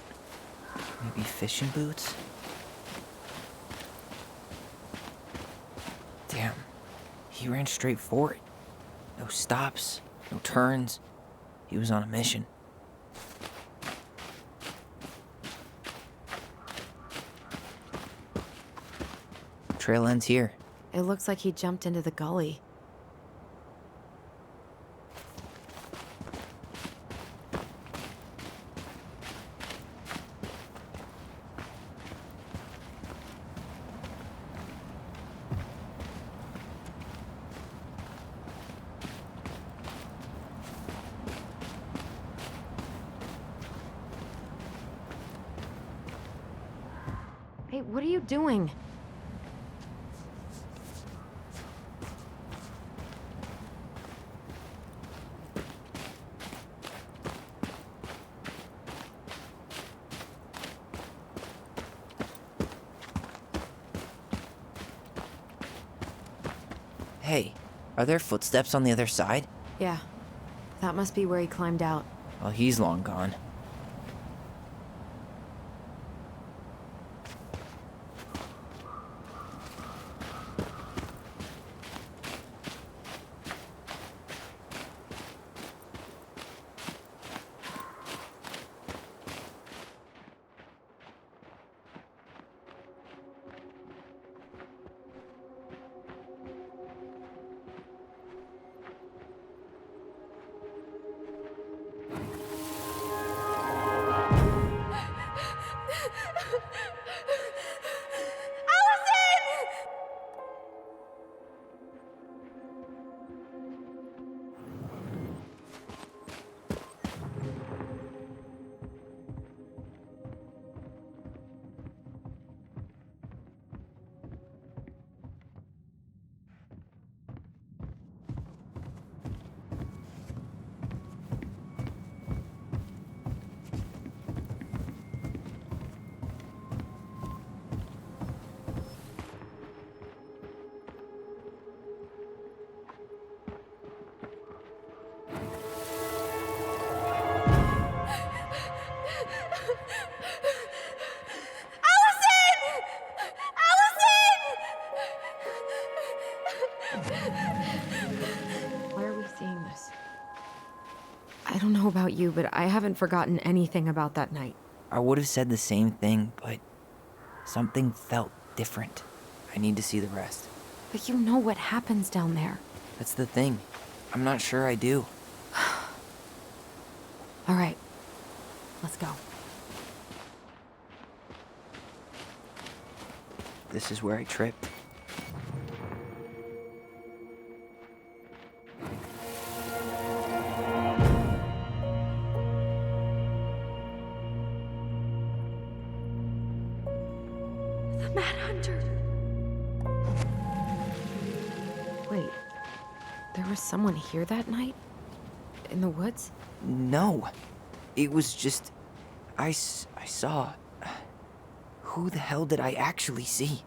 Maybe fishing boots? Damn. He ran straight for it. No stops, no turns. He was on a mission. Trail ends here. It looks like he jumped into the gully. Hey, what are you doing? Hey, are there footsteps on the other side? Yeah, that must be where he climbed out. Well, he's long gone. Why are we seeing this? I don't know about you, but I haven't forgotten anything about that night. I would have said the same thing, but something felt different. I need to see the rest. But you know what happens down there. That's the thing. I'm not sure I do. All right, let's go. This is where I tripped. The Mad Hunter. Wait, there was someone here that night? In the woods? No. It was just... I saw... Who the hell did I actually see?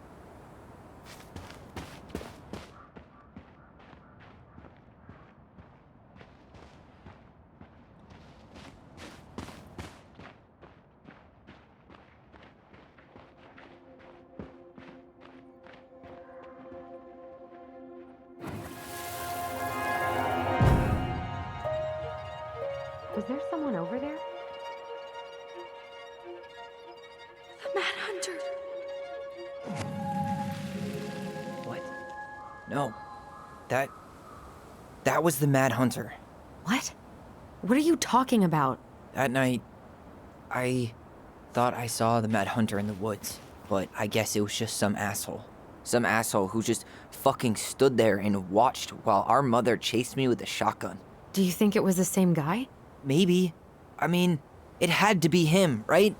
Is there someone over there? The Mad Hunter. What? No. That was the Mad Hunter. What? What are you talking about? That night, I thought I saw the Mad Hunter in the woods, but I guess it was just some asshole. Some asshole who just fucking stood there and watched while our mother chased me with a shotgun. Do you think it was the same guy? Maybe. I mean, it had to be him, right?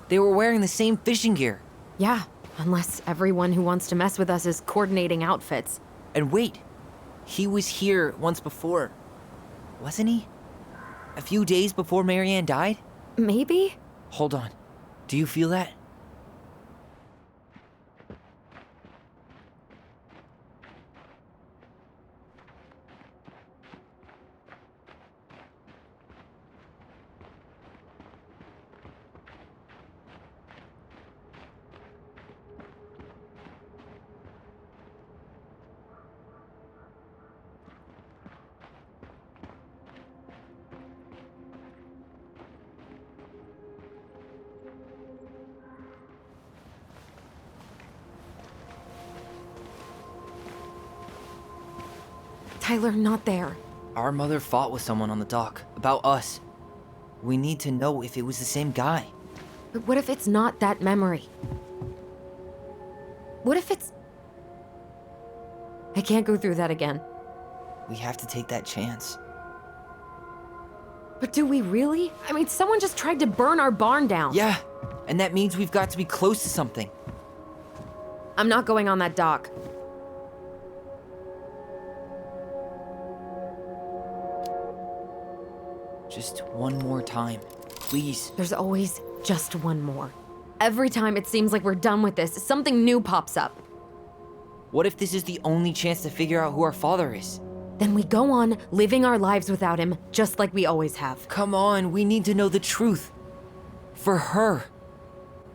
They were wearing the same fishing gear. Yeah, unless everyone who wants to mess with us is coordinating outfits. And wait, he was here once before, wasn't he? A few days before Marianne died? Maybe? Hold on. Do you feel that? Tyler, not there. Our mother fought with someone on the dock about us. We need to know if it was the same guy. But what if it's not that memory? What if it's... I can't go through that again. We have to take that chance. But do we really? I mean, someone just tried to burn our barn down. Yeah, and that means we've got to be close to something. I'm not going on that dock. Just one more time, please. There's always just one more. Every time it seems like we're done with this, something new pops up. What if this is the only chance to figure out who our father is? Then we go on living our lives without him, just like we always have. Come on, we need to know the truth. For her.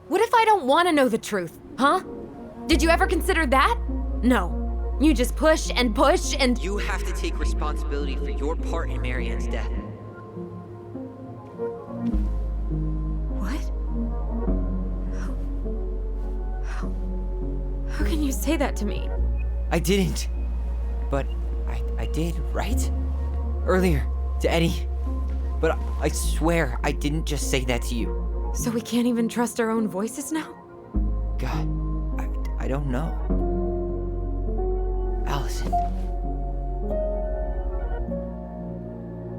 What if I don't want to know the truth, huh? Did you ever consider that? No. You just push and push and... You have to take responsibility for your part in Marianne's death. What? How can you say that to me? I didn't. But I did, right? Earlier, to Eddie. But I swear I didn't just say that to you. So we can't even trust our own voices now? God, I don't know. Allison.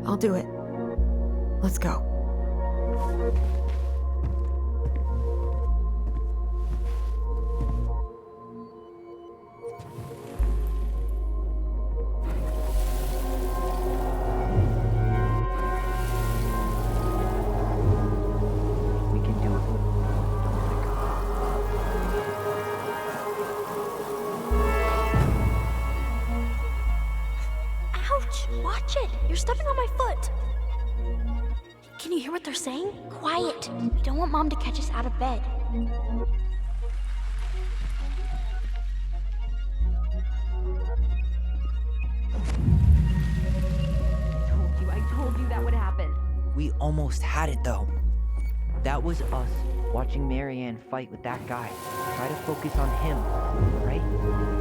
I'll do it. Let's go. Watch it! You're stepping on my foot! Can you hear what they're saying? Quiet! We don't want Mom to catch us out of bed. We almost had it, though. That was us watching Marianne fight with that guy. Try to focus on him, right?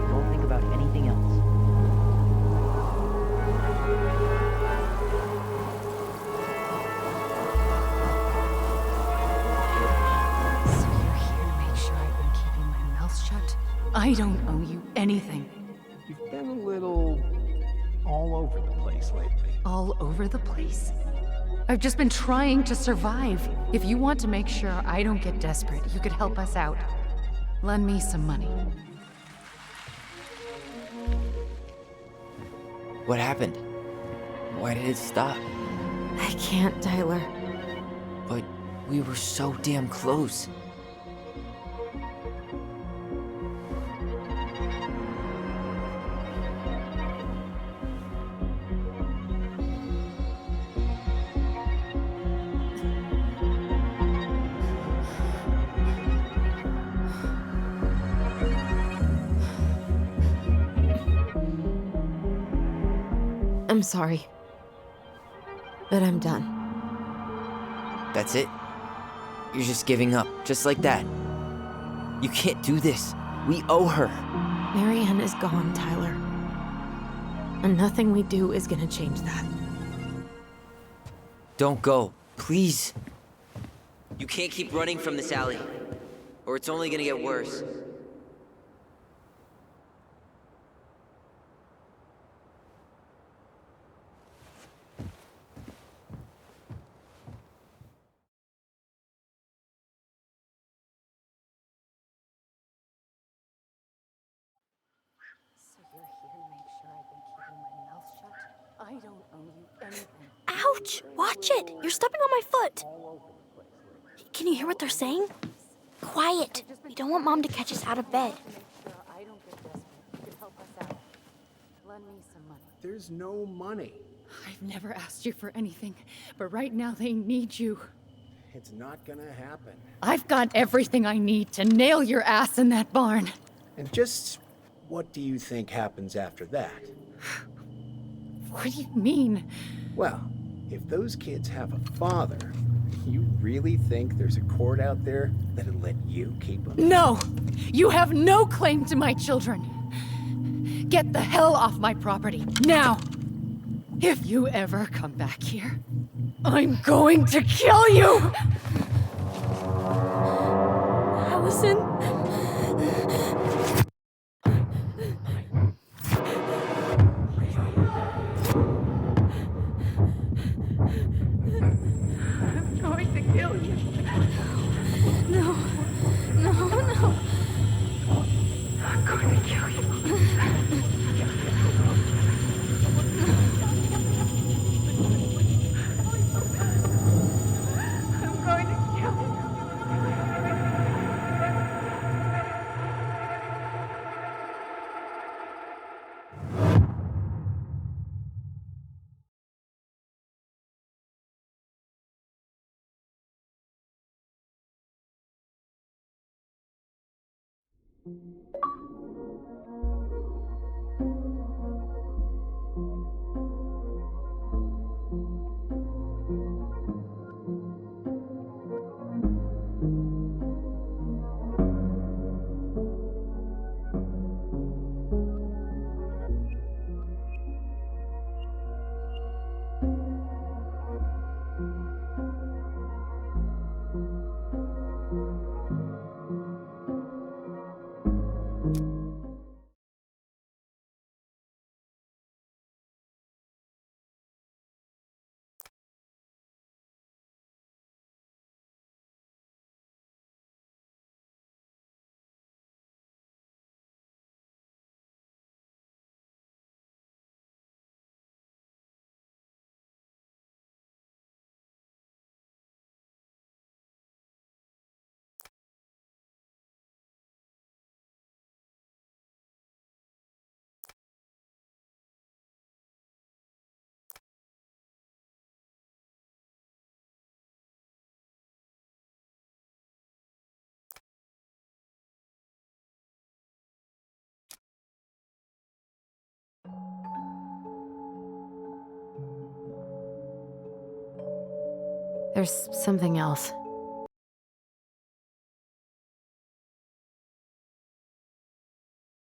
Don't think about anything else. So you're here to make sure I've been keeping my mouth shut? I don't owe you anything. You've been a little all over the place lately. All over the place? I've just been trying to survive. If you want to make sure I don't get desperate, you could help us out. Lend me some money. What happened? Why did it stop? I can't, Tyler. But we were so damn close. I'm sorry. But I'm done. That's it? You're just giving up, just like that. You can't do this. We owe her. Marianne is gone, Tyler. And nothing we do is gonna change that. Don't go, please. You can't keep running from this alley, or it's only gonna get worse. So you're here to make sure I've been keeping my mouth shut? I don't owe you anything. Ouch! Watch it! You're stepping on my foot! Can you hear what they're saying? Quiet! We don't want Mom to catch us out of bed. I don't get desperate. You could help us out. Lend me some money. There's no money. I've never asked you for anything, but right now they need you. It's not gonna happen. I've got everything I need to nail your ass in that barn. And just what do you think happens after that? What do you mean? Well, if those kids have a father, you really think there's a court out there that'll let you keep them? No! You have no claim to my children. Get the hell off my property, now! If you ever come back here, I'm going to kill you! Allison? I'm going to kill you. No. No, no. I'm going to kill you. I'm going to kill you. There's something else.